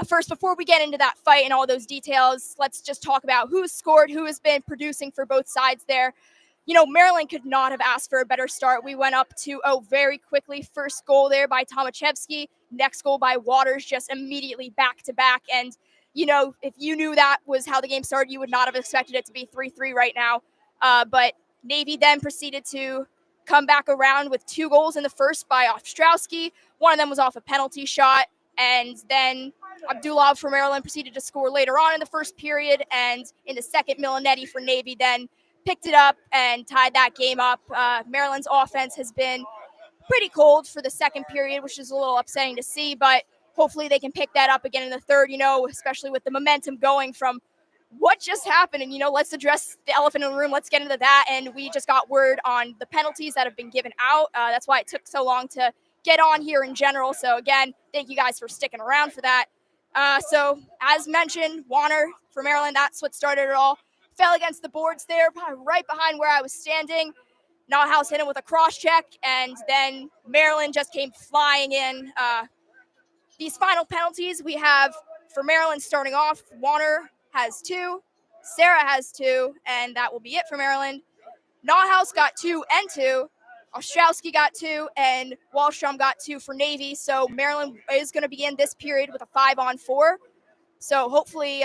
first, before we get into that fight and all those details, let's just talk about who's scored, who has been producing for both sides there. You know, Maryland could not have asked for a better start. We went up 2-0 very quickly. First goal there by Tomaszewski. Next goal by Waters, just immediately back to back. And, you know, if you knew that was how the game started, you would not have expected it to be 3-3 right now. But Navy then proceeded to come back around with 2 goals in the first by Ostrowski. One of them was off a penalty shot. And then Abdullah for Maryland proceeded to score later on in the first period. And in the second, Milinetti for Navy then picked it up and tied that game up. Maryland's offense has been pretty cold for the second period, which is a little upsetting to see, but hopefully they can pick that up again in the third, you know, especially with the momentum going from what just happened. And, you know, let's address the elephant in the room. Let's get into that. And we just got word on the penalties that have been given out. That's why it took so long to get on here in general. So, again, thank you guys for sticking around for that. So, as mentioned, Warner for Maryland, that's what started it all. Fell against the boards there, right behind where I was standing. Nahhouse hit him with a cross check, and then Maryland just came flying in. These final penalties we have for Maryland starting off, Warner has 2, Sarah has 2, and that will be it for Maryland. Nahhouse got 2 and 2, Ostrowski got 2, and Wallstrom got 2 for Navy. So Maryland is going to begin this period with a 5-on-4. So hopefully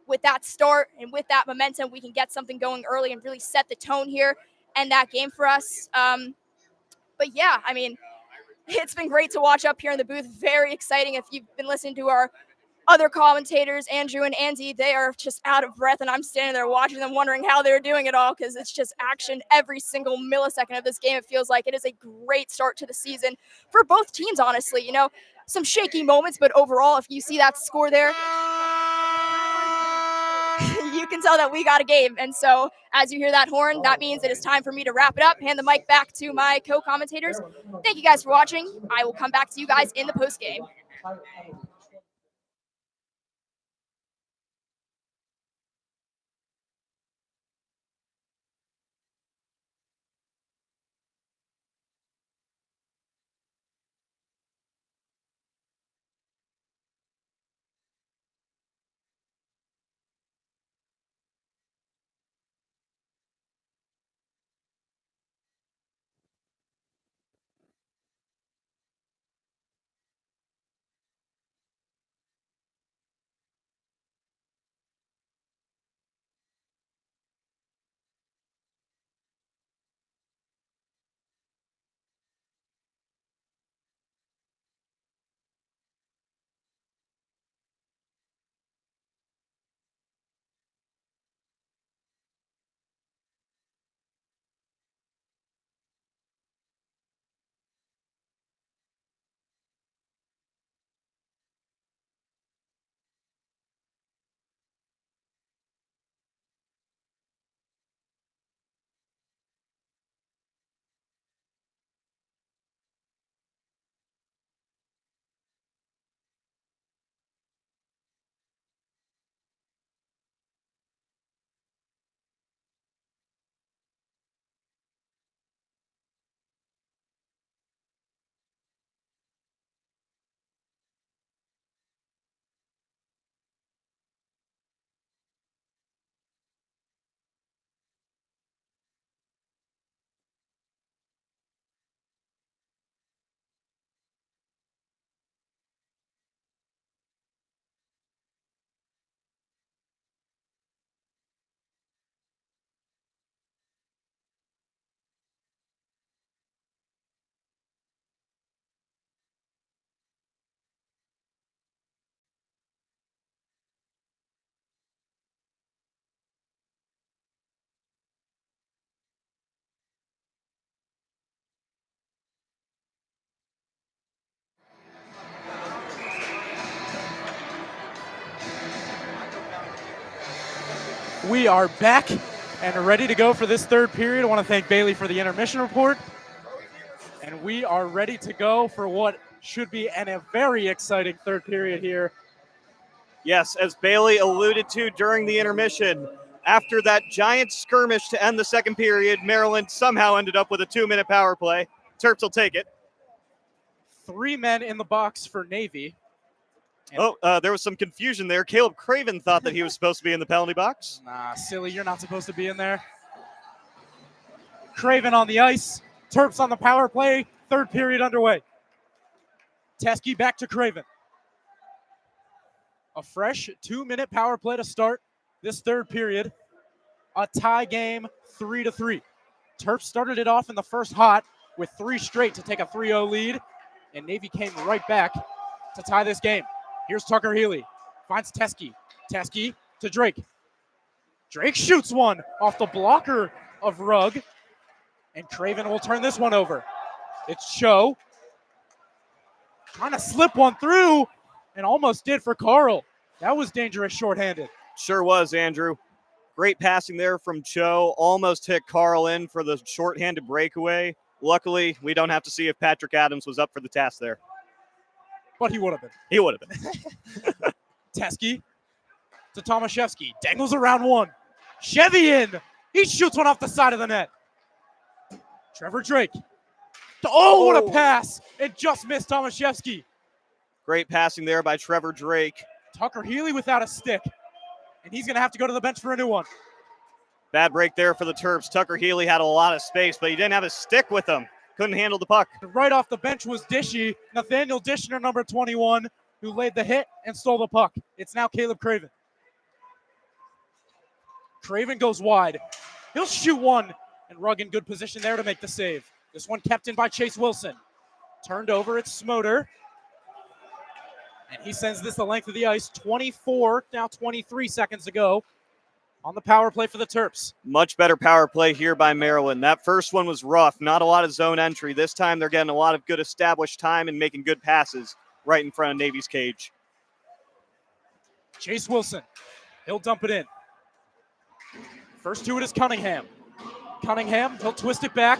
with that start and with that momentum, we can get something going early and really set the tone here and that game for us. But yeah, I mean, it's been great to watch up here in the booth. Very exciting. If you've been listening to our other commentators, Andrew and Andy, they are just out of breath, and I'm standing there watching them wondering how they're doing it all, because it's just action every single millisecond of this game. It feels like it is a great start to the season for both teams, honestly. You know, some shaky moments, but overall, if you see that score there, you can tell that we got a game. And so as you hear that horn, that means it is time for me to wrap it up, hand the mic back to my co-commentators. Thank you guys for watching. I will come back to you guys in the post game. We are back and ready to go for this third period. I want to thank Bailey for the intermission report. And we are ready to go for what should be a very exciting third period here. Yes, as Bailey alluded to during the intermission, after that giant skirmish to end the second period, Maryland somehow ended up with a 2-minute power play. Terps will take it. 3 men in the box for Navy. There was some confusion there. Caleb Craven thought that he was supposed to be in the penalty box. Nah, silly, you're not supposed to be in there. Craven on the ice. Terps on the power play. Third period underway. Teskey back to Craven. A fresh 2-minute power play to start this third period. A tie game, 3-3. Terps started it off in the first hot with 3 straight to take a 3-0 lead, and Navy came right back to tie this game. Here's Tucker Healy. Finds Teskey. Teskey to Drake. Drake shoots one off the blocker of Rugg, and Craven will turn this one over. It's Cho. Trying to slip one through, and almost did for Carl. That was dangerous shorthanded. Sure was, Andrew. Great passing there from Cho. Almost hit Carl in for the shorthanded breakaway. Luckily, we don't have to see if Patrick Adams was up for the task there. But he would have been. He would have been. Teskey to Tomaszewski. Dangles around one. Chevy in. He shoots one off the side of the net. Trevor Drake. What a pass. It just missed Tomaszewski. Great passing there by Trevor Drake. Tucker Healy without a stick. And he's going to have to go to the bench for a new one. Bad break there for the Terps. Tucker Healy had a lot of space, but he didn't have a stick with him. Couldn't handle the puck. Right off the bench was Dishy, Nathaniel Dishner, number 21, who laid the hit and stole the puck. It's now Caleb Craven. Craven goes wide. He'll shoot one, and Rugg in good position there to make the save. This one kept in by Chase Wilson. Turned over, it's Smoter. And he sends this the length of the ice. 24, now 23 seconds to go on the power play for the Terps. Much better power play here by Maryland. That first one was rough. Not a lot of zone entry. This time they're getting a lot of good established time and making good passes right in front of Navy's cage. Chase Wilson. He'll dump it in. First to it is Cunningham. Cunningham, he'll twist it back.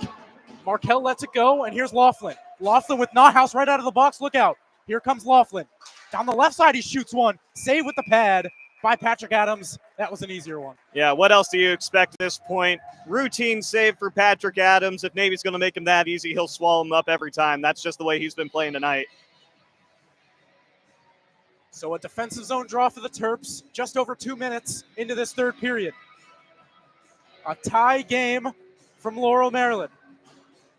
Markell lets it go, and here's Laughlin. Laughlin with Nothouse right out of the box. Look out. Here comes Laughlin. Down the left side, he shoots one. Save with the pad by Patrick Adams. That was an easier one. Yeah, what else do you expect at this point? Routine save for Patrick Adams. If Navy's going to make him that easy, he'll swallow him up every time. That's just the way he's been playing tonight. So a defensive zone draw for the Terps, just over 2 minutes into this third period. A tie game from Laurel, Maryland.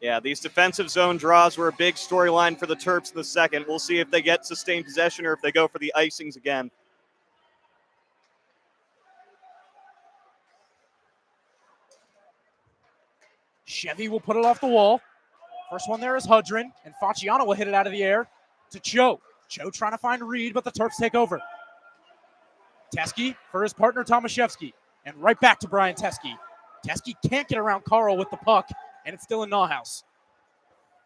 Yeah, these defensive zone draws were a big storyline for the Terps in the second. We'll see if they get sustained possession or if they go for the icings again. Chevy will put it off the wall. First one there is Hudrin, and Facciano will hit it out of the air to Cho. Cho trying to find Reed, but the Terps take over. Teskey for his partner Tomaszewski, and right back to Brian Teskey. Teskey can't get around Carl with the puck, and it's still in Nahhouse.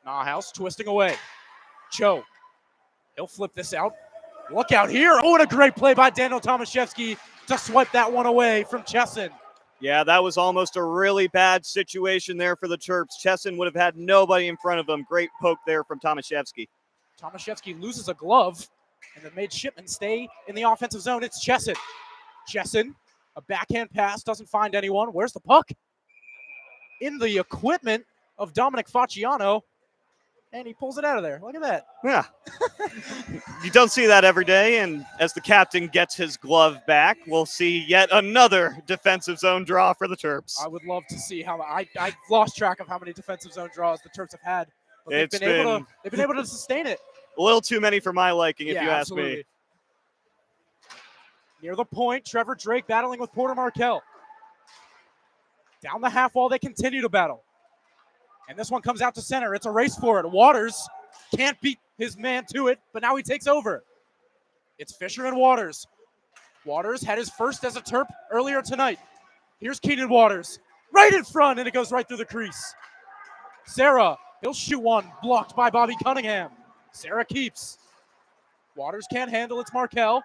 Nahhouse twisting away. Cho, he'll flip this out. Look out here. Oh, and a great play by Daniel Tomaszewski to swipe that one away from Chesson. Yeah, that was almost a really bad situation there for the Terps. Chesson would have had nobody in front of him. Great poke there from Tomaszewski. Tomaszewski loses a glove, and it made Shipman stay in the offensive zone. It's Chesson. Chesson, a backhand pass, doesn't find anyone. Where's the puck? In the equipment of Dominic Facciano, and he pulls it out of there. Look at that. Yeah. You don't see that every day, and as the captain gets his glove back, we'll see yet another defensive zone draw for the Terps. I would love to see how I lost track of how many defensive zone draws the Terps have had. But they've been able to sustain it. A little too many for my liking, if you ask absolutely. me. Near the point, Trevor Drake battling with Porter Markell. Down the half wall, they continue to battle. And this one comes out to center. It's a race for it. Waters can't beat his man to it, but now he takes over. It's Fisher and Waters. Waters had his first as a Terp earlier tonight. Here's Keenan Waters. Right in front, and it goes right through the crease. Sarah, he'll shoot one, blocked by Bobby Cunningham. Sarah keeps. Waters can't handle, it's Markell.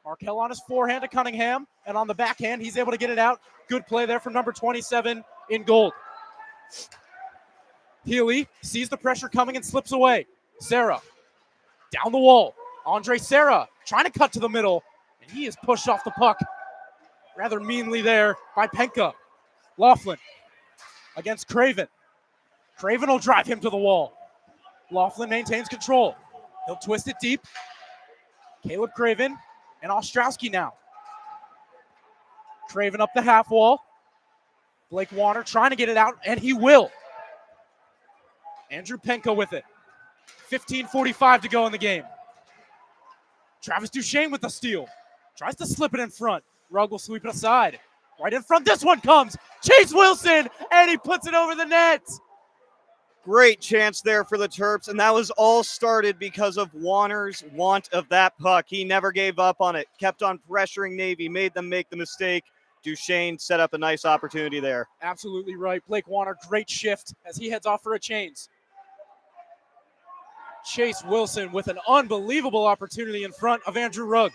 Markell on his forehand to Cunningham, and on the backhand, he's able to get it out. Good play there from number 27 in gold. Healy sees the pressure coming and slips away. Serra down the wall. Andre Serra trying to cut to the middle, and he is pushed off the puck rather meanly there by Penka. Laughlin against Craven. Craven will drive him to the wall. Laughlin maintains control. He'll twist it deep. Caleb Craven and Ostrowski now. Craven up the half wall. Blake Warner trying to get it out, and he will. Andrew Penka with it. 15:45 to go in the game. Travis Duchesne with the steal. Tries to slip it in front. Rugg will sweep it aside. Right in front, this one comes. Chase Wilson, and he puts it over the net. Great chance there for the Terps, and that was all started because of Warner's want of that puck. He never gave up on it, kept on pressuring Navy, made them make the mistake. Duchesne set up a nice opportunity there. Absolutely right. Blake Warner, great shift as he heads off for a change. Chase Wilson with an unbelievable opportunity in front of Andrew Rugg.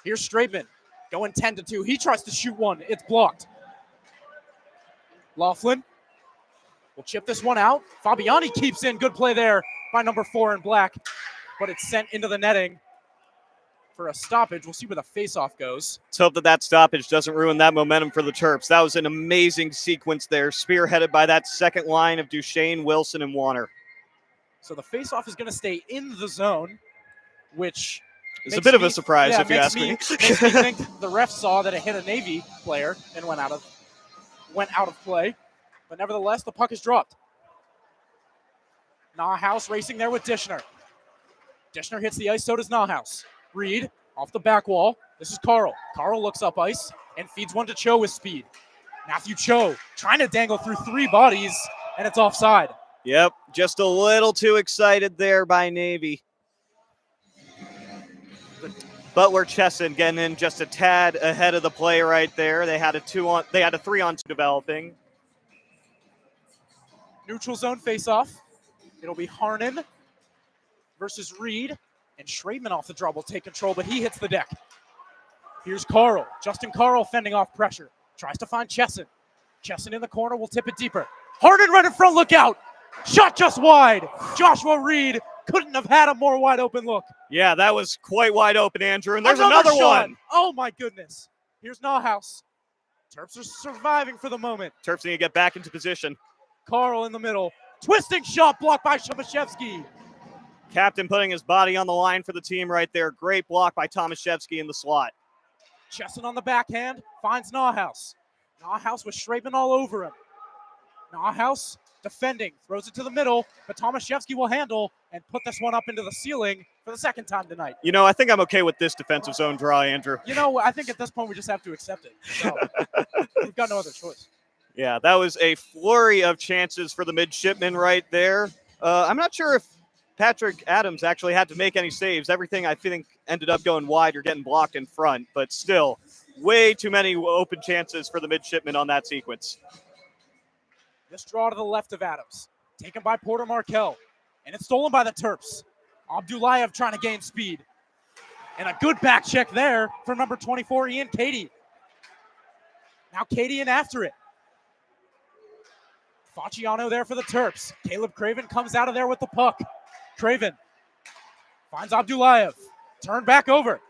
Here's Straitman going 10-2. He tries to shoot one. It's blocked. Laughlin will chip this one out. Fabiani keeps in. Good play there by number 4 in black, but it's sent into the netting for a stoppage. We'll see where the faceoff goes. Let's hope that stoppage doesn't ruin that momentum for the Terps. That was an amazing sequence there, spearheaded by that second line of Duchesne, Wilson, and Warner. So the faceoff is going to stay in the zone, which is a bit of a surprise, if you ask me. Makes me think the ref saw that it hit a Navy player and went out of play. But nevertheless, the puck is dropped. Nauhaus racing there with Dishner. Dishner hits the ice, so does Nauhaus. Reed off the back wall. This is Carl. Carl looks up ice and feeds one to Cho with speed. Matthew Cho trying to dangle through 3 bodies, and it's offside. Yep, just a little too excited there by Navy. Butler Chesson getting in just a tad ahead of the play right there. They had a 3-on-2 developing. Neutral zone face-off. It'll be Harnan versus Reed, and Schrademan off the draw will take control, but he hits the deck. Here's Carl. Justin Carl fending off pressure. Tries to find Chesson. Chesson in the corner will tip it deeper. Harnan right in front, look out. Shot just wide. Joshua Reed couldn't have had a more wide open look. Yeah, that was quite wide open, Andrew. And there's another one. Oh, my goodness. Here's Nauhaus. Terps are surviving for the moment. Terps need to get back into position. Carl in the middle. Twisting shot blocked by Tomaszewski. Captain putting his body on the line for the team right there. Great block by Tomaszewski in the slot. Chesson on the backhand. Finds Nauhaus. Nauhaus with Schrademan all over him. Nauhaus defending, throws it to the middle, but Tomaszewski will handle and put this one up into the ceiling for the second time tonight. You know, I think I'm okay with this defensive zone draw, Andrew. You know, I think at this point we just have to accept it. So we've got no other choice. Yeah, that was a flurry of chances for the midshipmen right there. I'm not sure if Patrick Adams actually had to make any saves. Everything, I think, ended up going wide or getting blocked in front, but still, way too many open chances for the midshipmen on that sequence. This draw to the left of Adams, taken by Porter Markell, and it's stolen by the Terps. Abdullayev trying to gain speed. And a good back check there from number 24, Ian Cady. Now Cady in after it. Facciano there for the Terps. Caleb Craven comes out of there with the puck. Craven finds Abdullayev. Turn back over.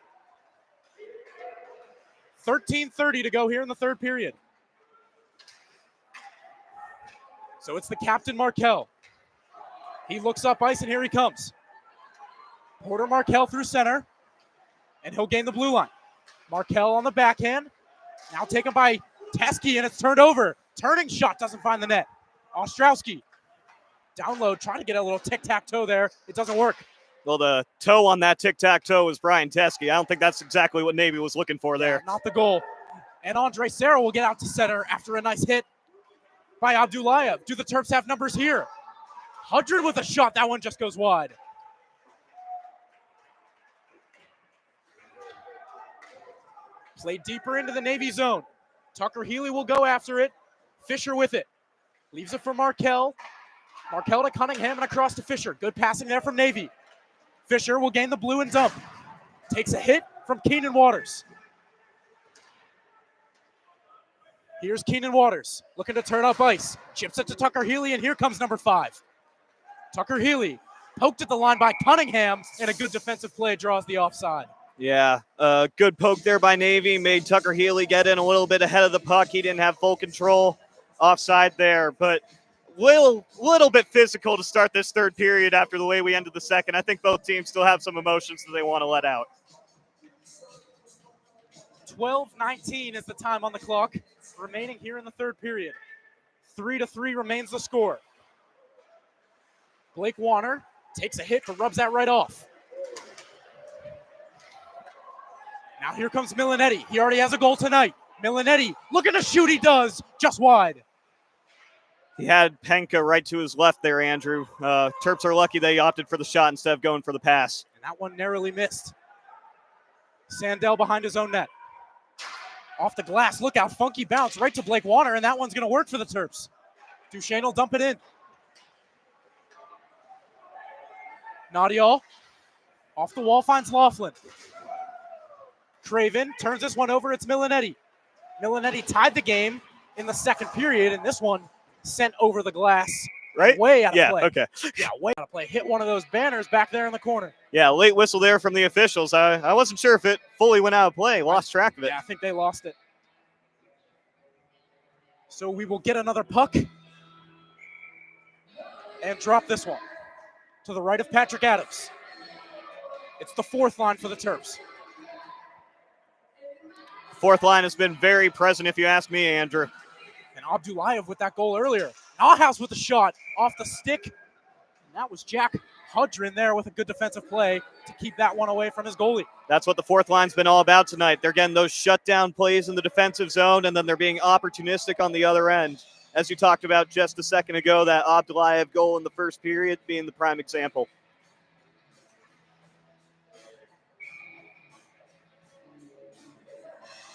13:30 to go here in the third period. So it's the captain, Markell. He looks up ice, and here he comes. Porter Markell through center, and he'll gain the blue line. Markell on the backhand, now taken by Teske, and it's turned over. Turning shot doesn't find the net. Ostrowski, down low, trying to get a little tic-tac-toe there. It doesn't work. Well, the toe on that tic-tac-toe was Brian Teske. I don't think that's exactly what Navy was looking for there. Not the goal. And Andre Serra will get out to center after a nice hit by Abdullayev. Do the Terps have numbers here? 100 with a shot. That one just goes wide. Played deeper into the Navy zone. Tucker Healy will go after it. Fisher with it. Leaves it for Markell. Markell to Cunningham and across to Fisher. Good passing there from Navy. Fisher will gain the blue and dump. Takes a hit from from Keenan Waters. Here's Keenan Waters looking to turn up ice. Chips it to Tucker Healy, and here comes number 5. Tucker Healy poked at the line by Cunningham, and a good defensive play draws the offside. Yeah, good poke there by Navy. Made Tucker Healy get in a little bit ahead of the puck. He didn't have full control. Offside there, but little bit physical to start this third period after the way we ended the second. I think both teams still have some emotions that they want to let out. 12:19 is the time on the clock remaining here in the third period. 3-3 remains the score. Blake Warner takes a hit but rubs that right off. Now here comes Milanetti. He already has a goal tonight. Milanetti looking to shoot. He does, just wide. He had Penka right to his left there, Andrew. Terps are lucky they opted for the shot instead of going for the pass. And that one narrowly missed. Sandell behind his own net. Off the glass, look out, funky bounce right to Blake Warner, and that one's going to work for the Terps. Duchesne will dump it in. Nadial off the wall finds Laughlin. Craven turns this one over, it's Milanetti. Milanetti tied the game in the second period, and this one sent over the glass. Right? Way out of play. Okay. Yeah, way out of play. Hit one of those banners back there in the corner. Yeah, late whistle there from the officials. I wasn't sure if it fully went out of play. Lost track of it. Yeah, I think they lost it. So we will get another puck and drop this one to the right of Patrick Adams. It's the fourth line for the Terps. Fourth line has been very present, if you ask me, Andrew. And Abdullayev with that goal earlier. Nahhouse with a shot off the stick. And that was Jack Hudrin there with a good defensive play to keep that one away from his goalie. That's what the fourth line's been all about tonight. They're getting those shutdown plays in the defensive zone, and then they're being opportunistic on the other end. As you talked about just a second ago, that Abdullayev goal in the first period being the prime example.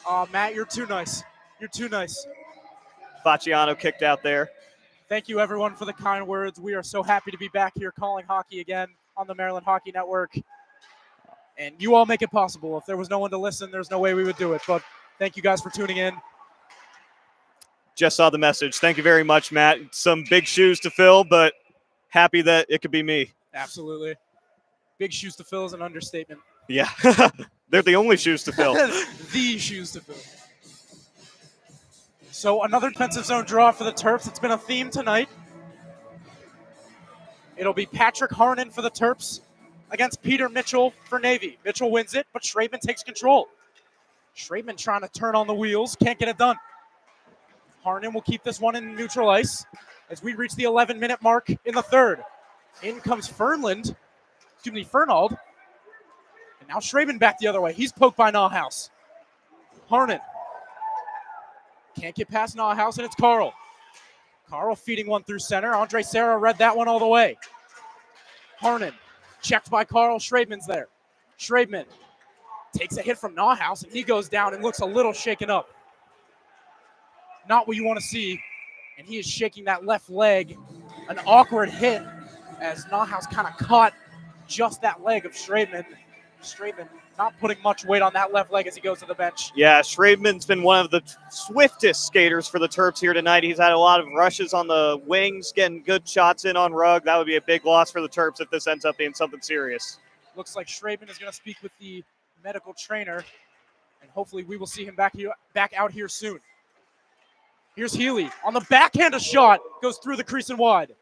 Oh, Matt, you're too nice. You're too nice. Facciano kicked out there. Thank you, everyone, for the kind words. We are so happy to be back here calling hockey again on the Maryland Hockey Network. And you all make it possible. If there was no one to listen, there's no way we would do it. But thank you guys for tuning in. Just saw the message. Thank you very much, Matt. Some big shoes to fill, but happy that it could be me. Absolutely. Big shoes to fill is an understatement. Yeah. They're the only shoes to fill. The shoes to fill. So another defensive zone draw for the Terps. It's been a theme tonight. It'll be Patrick Harnan for the Terps against Peter Mitchell for Navy. Mitchell wins it, but Schrademan takes control. Schrademan trying to turn on the wheels, can't get it done. Harnan will keep this one in neutral ice as we reach the 11-minute mark in the third. In comes Fernald. And now Schrademan back the other way. He's poked by Nahhouse. Harnan. Can't get past Nahhouse, and it's Carl. Carl feeding one through center. Andre Serra read that one all the way. Harnan checked by Carl. Schrademan's there. Schrademan takes a hit from Nahhouse, and he goes down and looks a little shaken up. Not what you want to see, and he is shaking that left leg. An awkward hit as Nahhouse kind of caught just that leg of Schrademan. Schrademan not putting much weight on that left leg as he goes to the bench. Yeah, Schrademan's been one of the swiftest skaters for the Terps here tonight. He's had a lot of rushes on the wings, getting good shots in on Rugg. That would be a big loss for the Terps if this ends up being something serious. Looks like Schrademan is going to speak with the medical trainer, and hopefully we will see him back out here soon. Here's Healy on the backhand, a shot goes through the crease and wide.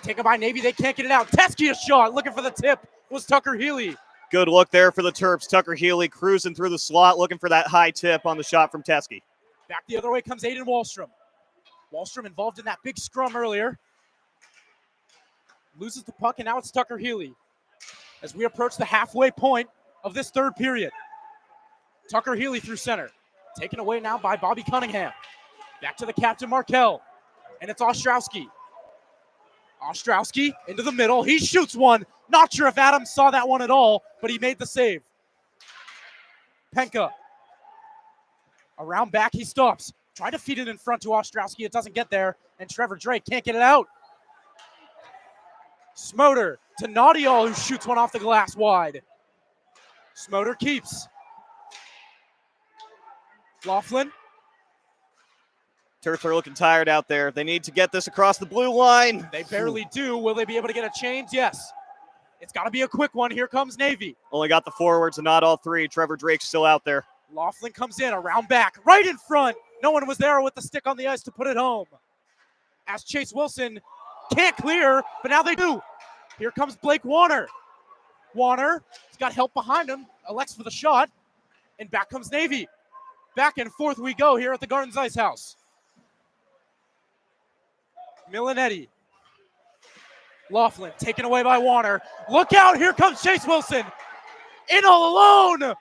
Taken by Navy, they can't get it out. Teskey a shot, looking for the tip was Tucker Healy. Good look there for the Terps. Tucker Healy cruising through the slot, looking for that high tip on the shot from Teskey. Back the other way comes Aiden Wallstrom. Wallstrom involved in that big scrum earlier. Loses the puck, and now it's Tucker Healy. As we approach the halfway point of this third period. Tucker Healy through center. Taken away now by Bobby Cunningham. Back to the captain, Markel. And it's Ostrowski. Ostrowski into the middle. He shoots one. Not sure if Adams saw that one at all, but he made the save. Penka. Around back, he stops. Tried to feed it in front to Ostrowski. It doesn't get there, and Trevor Drake can't get it out. Smoter to Nadial, who shoots one off the glass wide. Smoter keeps. Laughlin. Terps are looking tired out there. They need to get this across the blue line. They barely do. Will they be able to get a change? Yes. It's got to be a quick one. Here comes Navy. Only got the forwards and not all three. Trevor Drake's still out there. Laughlin comes in, around back, right in front. No one was there with the stick on the ice to put it home. As Chase Wilson can't clear, but now they do. Here comes Blake Warner. Warner, he's got help behind him, elects for the shot, and back comes Navy. Back and forth we go here at the Gardens Ice House. Milinetti. Laughlin taken away by Warner. Look out, here comes Chase Wilson. In all alone.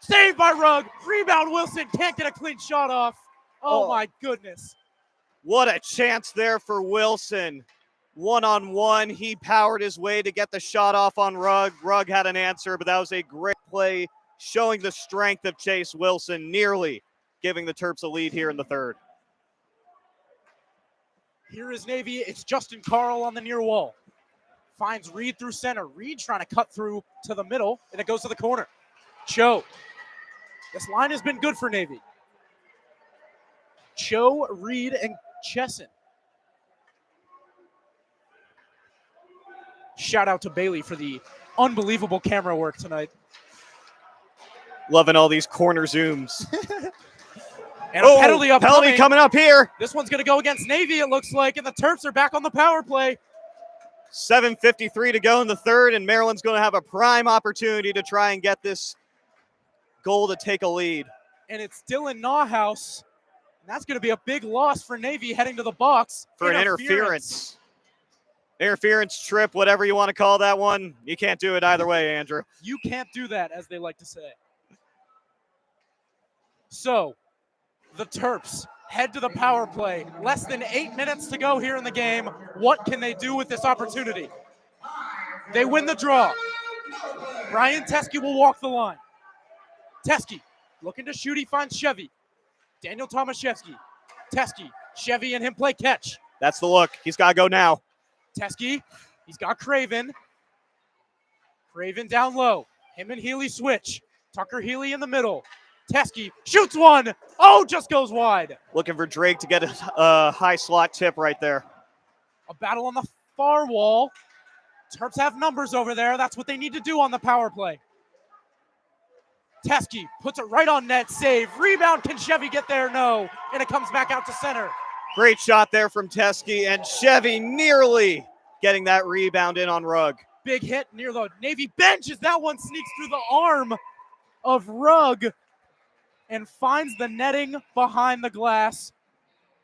Saved by Rugg. Rebound Wilson, can't get a clean shot off. Oh my goodness. What a chance there for Wilson. One-on-one, he powered his way to get the shot off on Rugg. Rugg had an answer, but that was a great play showing the strength of Chase Wilson, nearly giving the Terps a lead here in the third. Here is Navy. It's Justin Carl on the near wall. Finds Reed through center. Reed trying to cut through to the middle, and it goes to the corner. Cho. This line has been good for Navy. Cho, Reed, and Chesson. Shout out to Bailey for the unbelievable camera work tonight. Loving all these corner zooms. And a penalty upcoming. Penalty coming up here. This one's going to go against Navy, it looks like, and the Terps are back on the power play. 7:53 to go in the third, and Maryland's going to have a prime opportunity to try and get this goal to take a lead. And it's Dylan Nauhaus. And that's going to be a big loss for Navy heading to the box. For an interference. Interference trip, whatever you want to call that one. You can't do it either way, Andrew. You can't do that, as they like to say. So, the Terps head to the power play. Less than 8 minutes to go here in the game. What can they do with this opportunity? They win the draw. Brian Teske will walk the line. Teske looking to shoot. He finds Chevy. Daniel Tomaszewski. Teske, Chevy, and him play catch. That's the look. He's got to go now. Teske, he's got Craven. Craven down low. Him and Healy switch. Tucker Healy in the middle. Teske shoots one. Oh, just goes wide. Looking for Drake to get a high slot tip right there. A battle on the far wall. Terps have numbers over there. That's what they need to do on the power play. Teske puts it right on net. Save. Rebound. Can Chevy get there? No. And it comes back out to center. Great shot there from Teske, and Chevy nearly getting that rebound in on Rugg. Big hit near the Navy bench as that one sneaks through the arm of Rugg and finds the netting behind the glass.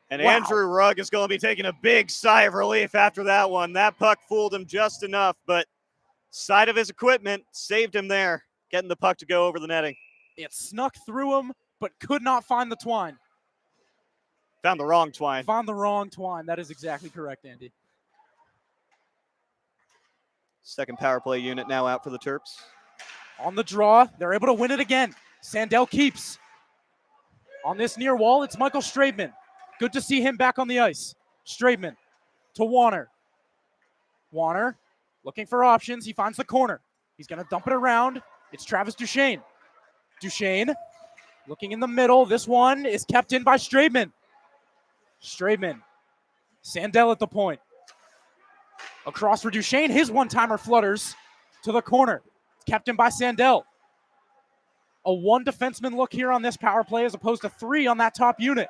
And Andrew Rugg is going to be taking a big sigh of relief after that one. That puck fooled him just enough, but side of his equipment saved him there, getting the puck to go over the netting. It snuck through him, but could not find the twine. Found the wrong twine. Found the wrong twine. That is exactly correct, Andy. Second power play unit now out for the Terps. On the draw, they're able to win it again. Sandell keeps. On this near wall, it's Michael Straitman. Good to see him back on the ice. Straitman to Warner. Warner looking for options. He finds the corner. He's going to dump it around. It's Travis Duchesne. Duchesne looking in the middle. This one is kept in by Straitman. Straitman. Sandell at the point. Across for Duchesne. His one-timer flutters to the corner. It's kept in by Sandell. A one defenseman look here on this power play as opposed to three on that top unit.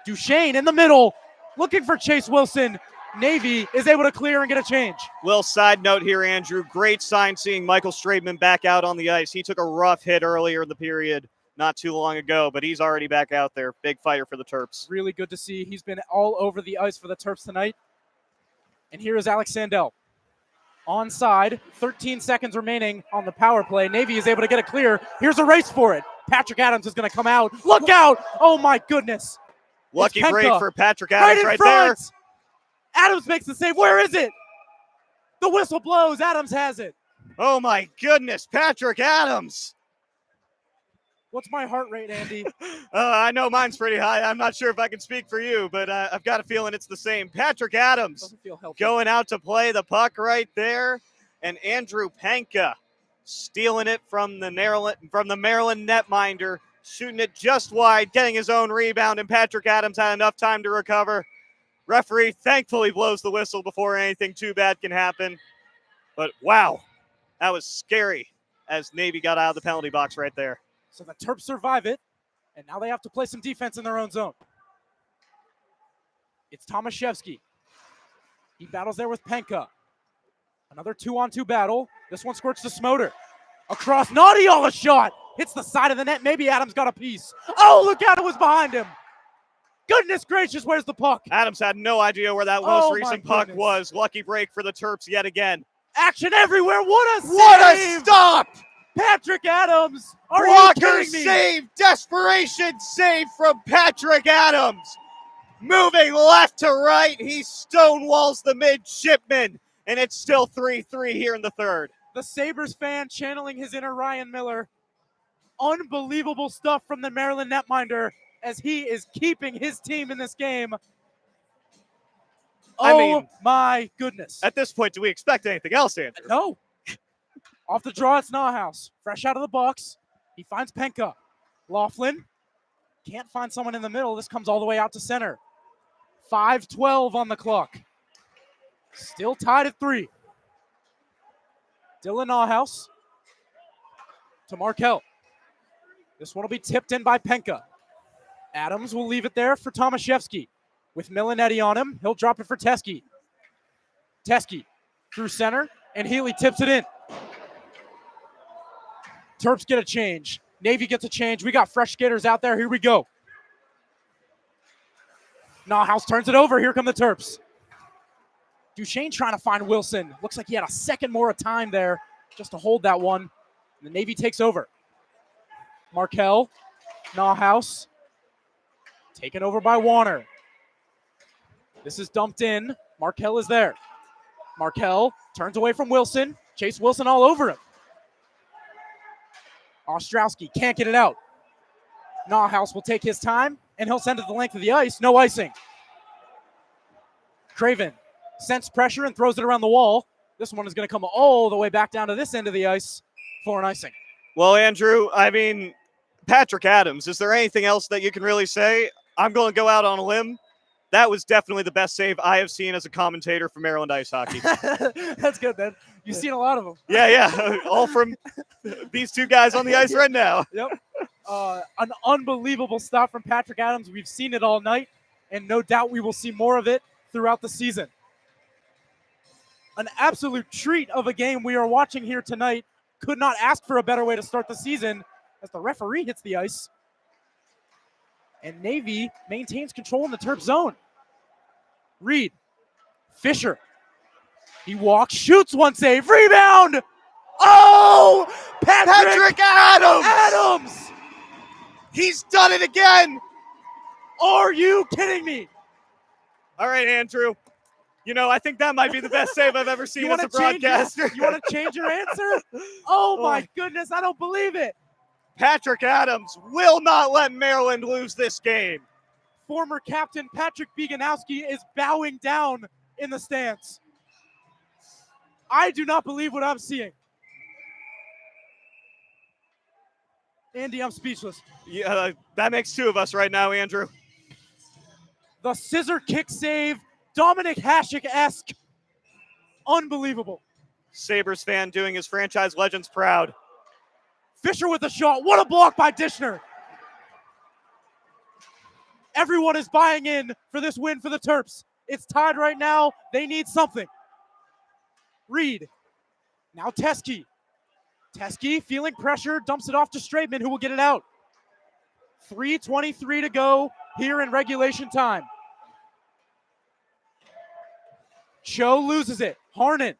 Duchesne in the middle, looking for Chase Wilson. Navy is able to clear and get a change. Little side note here, Andrew. Great sign seeing Michael Straitman back out on the ice. He took a rough hit earlier in the period not too long ago, but he's already back out there. Big fighter for the Terps. Really good to see. He's been all over the ice for the Terps tonight. And here is Alex Sandell. Onside, 13 seconds remaining on the power play. Navy is able to get it clear. Here's a race for it. Patrick Adams is going to come out. Look out! Oh my goodness. Lucky break for Patrick Adams right there. Adams makes the save. Where is it? The whistle blows. Adams has it. Oh my goodness, Patrick Adams. What's my heart rate, Andy? I know mine's pretty high. I'm not sure if I can speak for you, but I've got a feeling it's the same. Patrick Adams Doesn't feel healthy. going out to play the puck right there. And Andrew Panka stealing it from the Maryland netminder, shooting it just wide, getting his own rebound, and Patrick Adams had enough time to recover. Referee thankfully blows the whistle before anything too bad can happen. But wow, that was scary as Navy got out of the penalty box right there. So the Terps survive it, and now they have to play some defense in their own zone. It's Tomaszewski. He battles there with Penka. Another 2-on-2 battle. This one squirts to Smoter. Across, Nadiola shot. Hits the side of the net. Maybe Adams got a piece. Oh, look out, it was behind him. Goodness gracious, where's the puck? Adams had no idea where that most recent puck was. Lucky break for the Terps yet again. Action everywhere. What a save. What a stop! Patrick Adams. Are Blocker you kidding me? save. Desperation save from Patrick Adams. Moving left to right, he stonewalls the midshipman, and it's still 3-3 here in the third. The Sabres fan channeling his inner Ryan Miller. Unbelievable stuff from the Maryland netminder as he is keeping his team in this game. I mean, my goodness. At this point, do we expect anything else, Andrew? No. Off the draw, it's Nauhaus. Fresh out of the box. He finds Penka. Laughlin can't find someone in the middle. This comes all the way out to center. 5:12 on the clock. Still tied at 3. Dylan Nauhaus to Markel. This one will be tipped in by Penka. Adams will leave it there for Tomaszewski. With Milinetti on him, he'll drop it for Teske. Teske through center, and Healy tips it in. Terps get a change. Navy gets a change. We got fresh skaters out there. Here we go. Nauhaus turns it over. Here come the Terps. Duchesne trying to find Wilson. Looks like he had a second more of time there just to hold that one. And the Navy takes over. Markel, Nauhaus, taken over by Warner. This is dumped in. Markel is there. Markel turns away from Wilson. Chase Wilson all over him. Ostrowski can't get it out. Nauhaus will take his time, and he'll send it the length of the ice. No icing. Craven sensed pressure and throws it around the wall. This one is going to come all the way back down to this end of the ice for an icing. Well, Andrew, I mean, Patrick Adams, is there anything else that you can really say? I'm going to go out on a limb. That was definitely the best save I have seen as a commentator for Maryland ice hockey. That's good, man. You've seen a lot of them. Yeah. All from these two guys on the ice right now. Yep. An unbelievable stop from Patrick Adams. We've seen it all night, and no doubt we will see more of it throughout the season. An absolute treat of a game we are watching here tonight. Could not ask for a better way to start the season as the referee hits the ice. And Navy maintains control in the Terp zone. Reed, Fisher. He walks, shoots, one save, rebound! Oh! Patrick Adams! He's done it again! Are you kidding me? All right, Andrew. You know, I think that might be the best save I've ever seen as a broadcaster. You want to change your answer? Oh, my goodness, I don't believe it. Patrick Adams will not let Maryland lose this game. Former captain Patrick Beganowski is bowing down in the stands. I do not believe what I'm seeing. Andy, I'm speechless. Yeah, that makes two of us right now, Andrew. The scissor kick save, Dominic Hasek-esque. Unbelievable. Sabres fan doing his franchise legends proud. Fisher with a shot. What a block by Dishner. Everyone is buying in for this win for the Terps. It's tied right now. They need something. Reed. Now Teske. Teske feeling pressure, dumps it off to Straitman, who will get it out. 3:23 to go here in regulation time. Cho loses it. Harnan.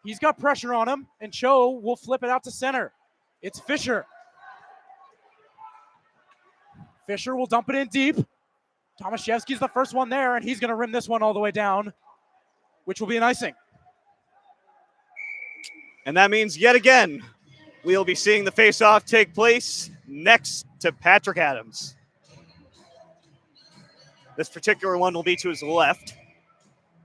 He's got pressure on him, and Cho will flip it out to center. It's Fisher. Fisher will dump it in deep. Tomaszewski's the first one there, and he's going to rim this one all the way down, which will be an icing. And that means yet again, we'll be seeing the face-off take place next to Patrick Adams. This particular one will be to his left.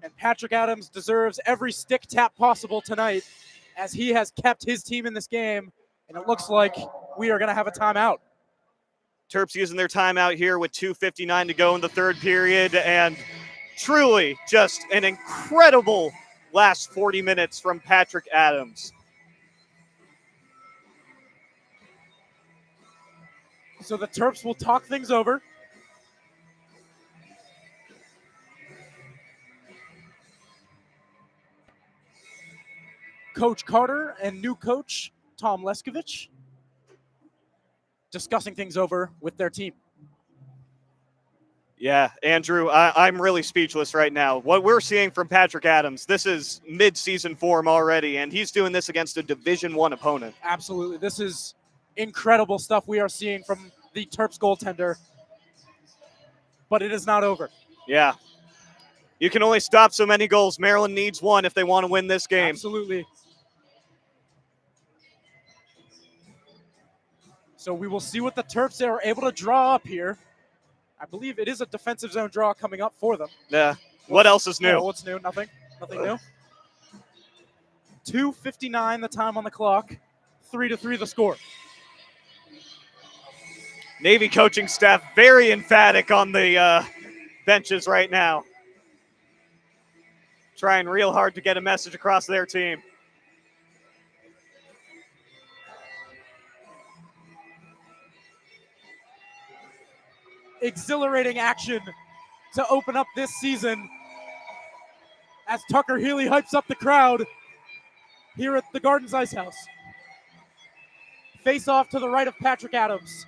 And Patrick Adams deserves every stick tap possible tonight as he has kept his team in this game, and it looks like we are going to have a timeout. Terps using their timeout here with 2:59 to go in the third period, and truly just an incredible last 40 minutes from Patrick Adams. So the Terps will talk things over. Coach Carter and new coach Tom Leskovich discussing things over with their team. Yeah, Andrew, I'm really speechless right now. What we're seeing from Patrick Adams, this is mid-season form already, and he's doing this against a Division I opponent. Absolutely. This is incredible stuff we are seeing from the Terps goaltender, but it is not over. Yeah. You can only stop so many goals. Maryland needs one if they want to win this game. Absolutely. So we will see what the Terps are able to draw up here. I believe it is a defensive zone draw coming up for them. Yeah. What else is new? Yeah, what's new? Nothing. Nothing new. 2:59 the time on the clock. 3-3 the score. Navy coaching staff very emphatic on the benches right now. Trying real hard to get a message across their team. Exhilarating action to open up this season as Tucker Healy hypes up the crowd here at the Gardens Ice House. Face off to the right of Patrick Adams.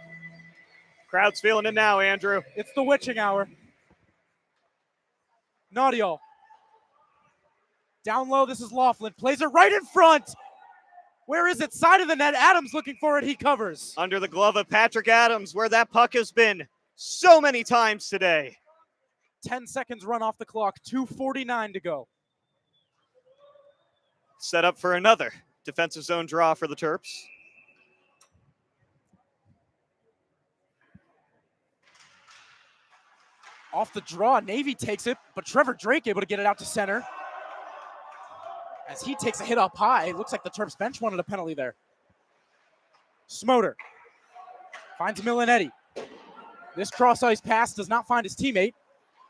Crowd's feeling it now, Andrew. It's the witching hour. Naudial. Down low, this is Laughlin. Plays it right in front. Where is it? Side of the net. Adams looking for it. He covers. Under the glove of Patrick Adams, where that puck has been so many times today. 10 seconds run off the clock. 2:49 to go. Set up for another defensive zone draw for the Terps. Off the draw, Navy takes it, but Trevor Drake able to get it out to center. As he takes a hit up high, it looks like the Terps bench wanted a penalty there. Smoter finds Milanetti. This cross-ice pass does not find his teammate.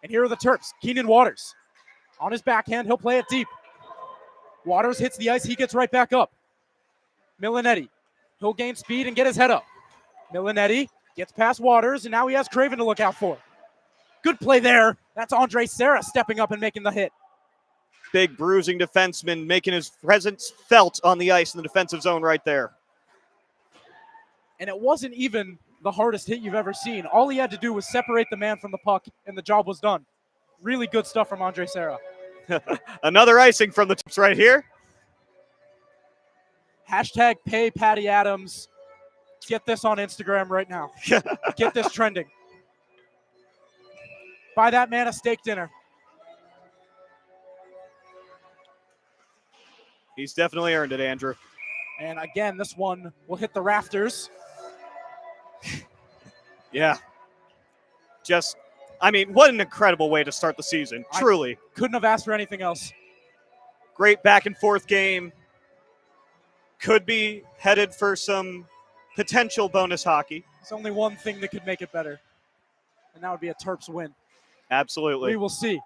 And here are the Terps. Keenan Waters. On his backhand, he'll play it deep. Waters hits the ice, he gets right back up. Milanetti, he'll gain speed and get his head up. Milanetti gets past Waters, and now he has Craven to look out for. Good play there. That's Andre Serra stepping up and making the hit. Big bruising defenseman making his presence felt on the ice in the defensive zone right there. And it wasn't even the hardest hit you've ever seen. All he had to do was separate the man from the puck, and the job was done. Really good stuff from Andre Serra. Another icing from the Terps right here. Hashtag pay Patty Adams. Get this on Instagram right now. Get this trending. Buy that man a steak dinner. He's definitely earned it, Andrew. And again, this one will hit the rafters. Yeah. Just, I mean, what an incredible way to start the season. Truly. Couldn't have asked for anything else. Great back and forth game. Could be headed for some potential bonus hockey. There's only one thing that could make it better, and that would be a Terps win. Absolutely. We will see.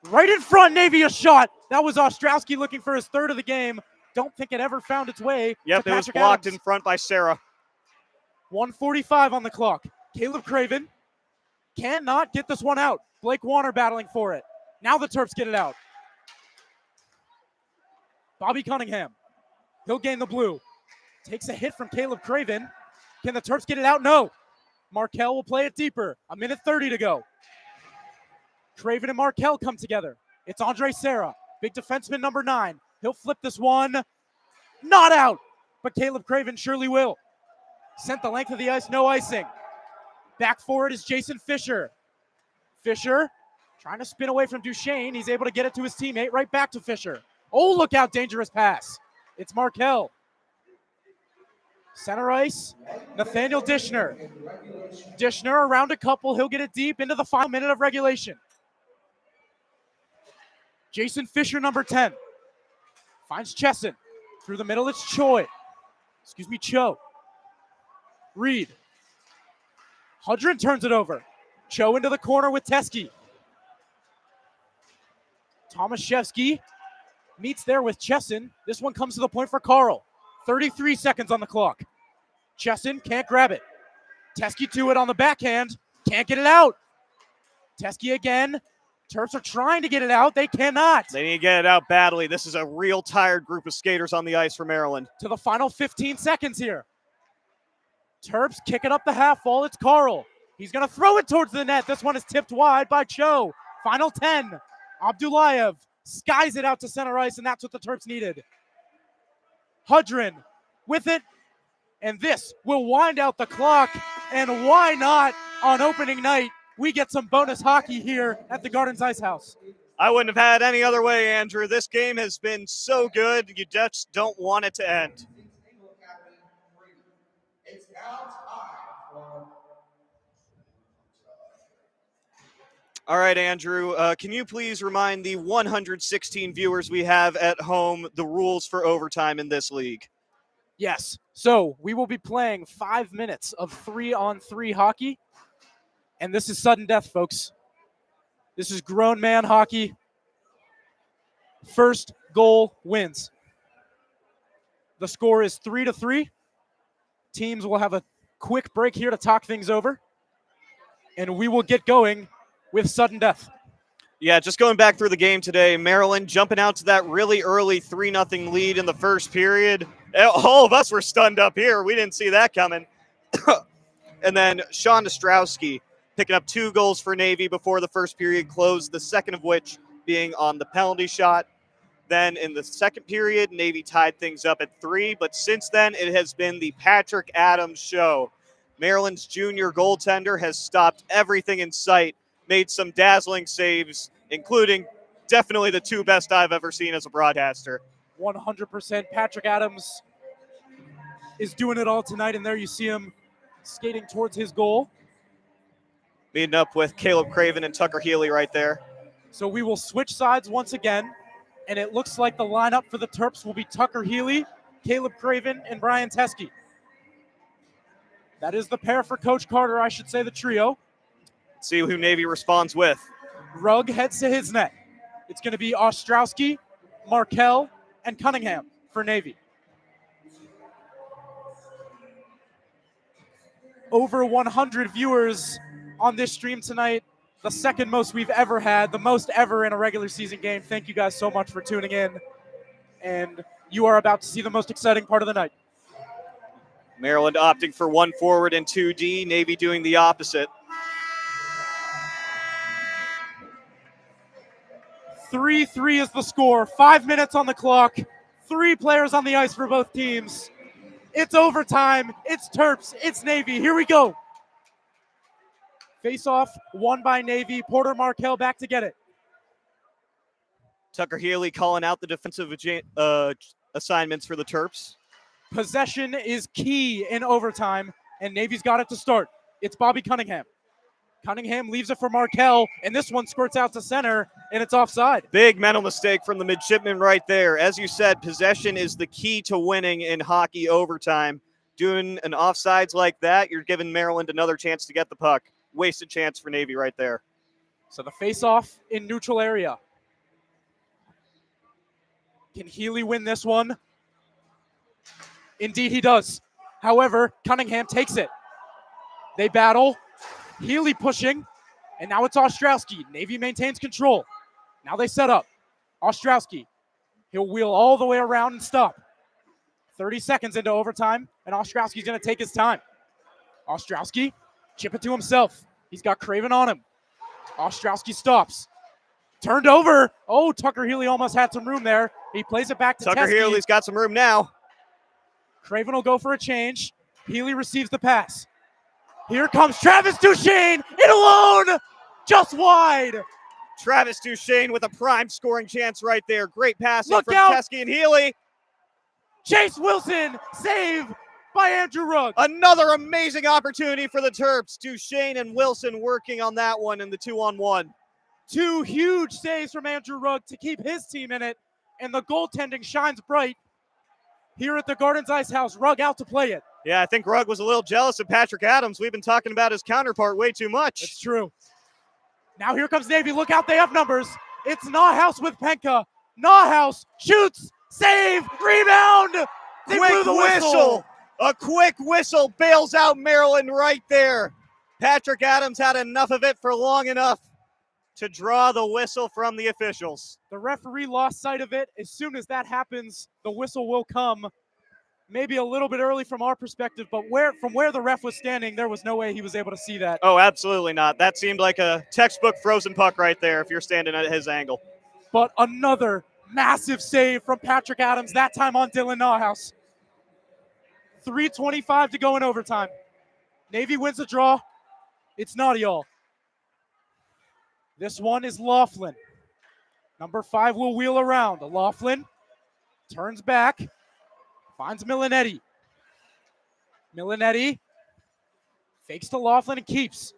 Right in front, Navy, a shot. That was Ostrowski looking for his third of the game. Don't think it ever found its way. Yep, to it was Patrick blocked Adams. in front by Serra. 1:45 on the clock. Caleb Craven cannot get this one out. Blake Warner battling for it. Now the Terps get it out. Bobby Cunningham. He'll gain the blue. Takes a hit from Caleb Craven. Can the Terps get it out? No. Markel will play it deeper. 1:30 to go. Craven and Markel come together. It's Andre Serra, big defenseman number 9. He'll flip this one. Not out, but Caleb Craven surely will. Sent the length of the ice, no icing. Back forward is Jason Fisher. Fisher trying to spin away from Duchesne. He's able to get it to his teammate, right back to Fisher. Oh, look out, dangerous pass. It's Markel. Center ice, Nathaniel Dishner. Dishner around a couple. He'll get it deep into the final minute of regulation. Jason Fisher, number 10. Finds Chesson. Through the middle, it's Cho. Reed. Hudrin turns it over. Cho into the corner with Teskey. Tomaszewski meets there with Chesson. This one comes to the point for Carl. 33 seconds on the clock. Chesson can't grab it. Teskey to it on the backhand. Can't get it out. Teskey again. Terps are trying to get it out. They cannot. They need to get it out badly. This is a real tired group of skaters on the ice for Maryland. To the final 15 seconds here. Terps kicking up the half wall. It's Carl. He's going to throw it towards the net. This one is tipped wide by Cho. Final 10. Abdullayev skies it out to center ice, and that's what the Terps needed. Hudrin with it, and this will wind out the clock. And why not on opening night? We get some bonus hockey here at the Gardens Ice House. I wouldn't have had any other way, Andrew. This game has been so good, you just don't want it to end. It's now time for All right, Andrew, can you please remind the 116 viewers we have at home the rules for overtime in this league? Yes. So we will be playing 5 minutes of 3-on-3 hockey. And this is sudden death, folks. This is grown man hockey. First goal wins. The score is 3-3. Teams will have a quick break here to talk things over. And we will get going with sudden death. Yeah, just going back through the game today, Maryland jumping out to that really early 3-0 lead in the first period. All of us were stunned up here. We didn't see that coming. And then Sean Ostrowski picking up 2 goals for Navy before the first period closed, the second of which being on the penalty shot. Then in the second period, Navy tied things up at 3, but since then it has been the Patrick Adams show. Maryland's junior goaltender has stopped everything in sight, made some dazzling saves, including definitely the 2 best I've ever seen as a broadcaster. 100%. Patrick Adams is doing it all tonight, and there you see him skating towards his goal. Meeting up with Caleb Craven and Tucker Healy right there. So we will switch sides once again, and it looks like the lineup for the Terps will be Tucker Healy, Caleb Craven, and Brian Teskey. That is the pair for Coach Carter, I should say the trio. See who Navy responds with. Rugg heads to his net. It's going to be Ostrowski, Markell, and Cunningham for Navy. Over 100 viewers on this stream tonight. The second most we've ever had, the most ever in a regular season game. Thank you guys so much for tuning in. And you are about to see the most exciting part of the night. Maryland opting for 1 forward and 2D. Navy doing the opposite. 3-3 is the score. 5 minutes on the clock. 3 players on the ice for both teams. It's overtime. It's Terps. It's Navy. Here we go. Face-off won by Navy. Porter Markell back to get it. Tucker Healy calling out the defensive assignments for the Terps. Possession is key in overtime, and Navy's got it to start. It's Bobby Cunningham. Cunningham leaves it for Markell, and this one squirts out to center, and it's offside. Big mental mistake from the midshipman right there. As you said, possession is the key to winning in hockey overtime. Doing an offsides like that, you're giving Maryland another chance to get the puck. Wasted chance for Navy right there. So the face-off in neutral area. Can Healy win this one? Indeed he does. However, Cunningham takes it. They battle. Healy pushing, and now it's Ostrowski. Navy maintains control. Now they set up. Ostrowski. He'll wheel all the way around and stop. 30 seconds into overtime, and Ostrowski's going to take his time. Ostrowski, chip it to himself. He's got Craven on him. Ostrowski stops. Turned over. Oh, Tucker Healy almost had some room there. He plays it back to Tucker Teskey. Healy's got some room now. Craven will go for a change. Healy receives the pass. Here comes Travis Duchesne, in alone, just wide. Travis Duchesne with a prime scoring chance right there. Great passing Look from out. Teskey and Healy. Chase Wilson, save by Andrew Rugg. Another amazing opportunity for the Terps. Duchesne and Wilson working on that one in the 2-on-1. 2 huge saves from Andrew Rugg to keep his team in it, and the goaltending shines bright. here at the Gardens Ice House. Rugg out to play it. Yeah, I think Rugg was a little jealous of Patrick Adams. We've been talking about his counterpart way too much. It's true. Now here comes Navy. Look out, they have numbers. It's Nauhaus with Penka. Nauhaus shoots, save, rebound. They blew the whistle. A quick whistle bails out Maryland right there. Patrick Adams had enough of it for long enough to draw the whistle from the officials. The referee lost sight of it. As soon as that happens, the whistle will come. Maybe a little bit early from our perspective, but from where the ref was standing, there was no way he was able to see that. Oh, absolutely not. That seemed like a textbook frozen puck right there if you're standing at his angle. But another massive save from Patrick Adams, that time on Dylan Nauhaus. 3:25 to go in overtime. Navy wins the draw. It's naughty all. This one is Laughlin. Number 5 will wheel around. Laughlin turns back, finds Milinetti. Milinetti fakes to Laughlin and keeps.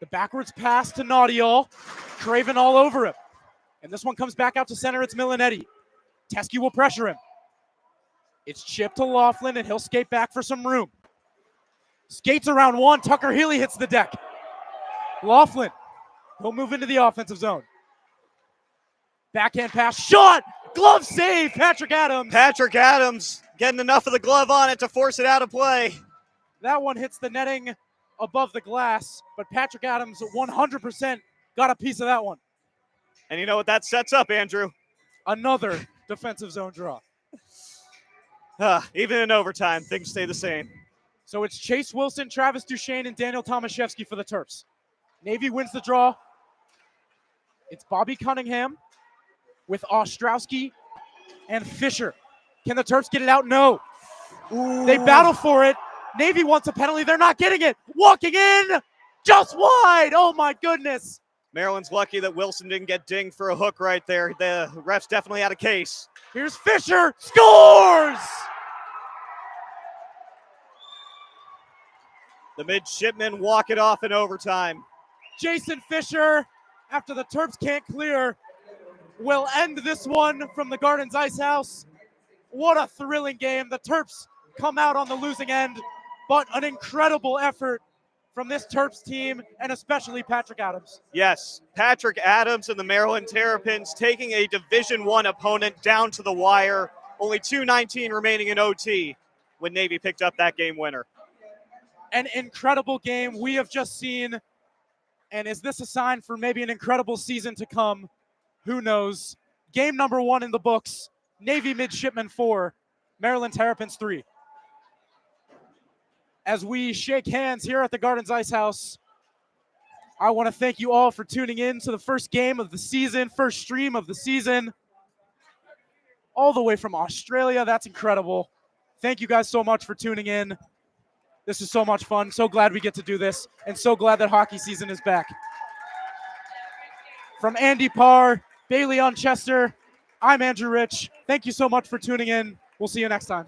The backwards pass to Naughty-all. Craven all over him. And this one comes back out to center. It's Milinetti. Teskey will pressure him. It's chipped to Laughlin, and he'll skate back for some room. Skates around one. Tucker Healy hits the deck. Laughlin, he'll move into the offensive zone. Backhand pass, shot, glove save, Patrick Adams. Patrick Adams getting enough of the glove on it to force it out of play. That one hits the netting above the glass, but Patrick Adams 100% got a piece of that one. And you know what that sets up, Andrew? Another defensive zone draw. Even in overtime, things stay the same. So it's Chase Wilson, Travis Duchesne, and Daniel Tomaszewski for the Terps. Navy wins the draw. It's Bobby Cunningham with Ostrowski and Fisher. Can the Terps get it out? No. Ooh. They battle for it. Navy wants a penalty. They're not getting it. Walking in, just wide. Oh, my goodness. Maryland's lucky that Wilson didn't get dinged for a hook right there. The refs definitely had a case. Here's Fisher. Scores! The midshipmen walk it off in overtime. Jason Fisher, after the Terps can't clear, will end this one from the Gardens Ice House. What a thrilling game. The Terps come out on the losing end, but an incredible effort from this Terps team, and especially Patrick Adams. Yes, Patrick Adams and the Maryland Terrapins taking a Division I opponent down to the wire. Only 2:19 remaining in OT when Navy picked up that game winner. An incredible game we have just seen. And is this a sign for maybe an incredible season to come? Who knows? Game number 1 in the books. Navy Midshipmen 4, Maryland Terrapins 3. As we shake hands here at the Gardens Ice House, I want to thank you all for tuning in to the first game of the season, first stream of the season, all the way from Australia. That's incredible. Thank you guys so much for tuning in. This is so much fun. So glad we get to do this, and so glad that hockey season is back. From Andy Parr, Bailey Unchester, I'm Andrew Rich. Thank you so much for tuning in. We'll see you next time.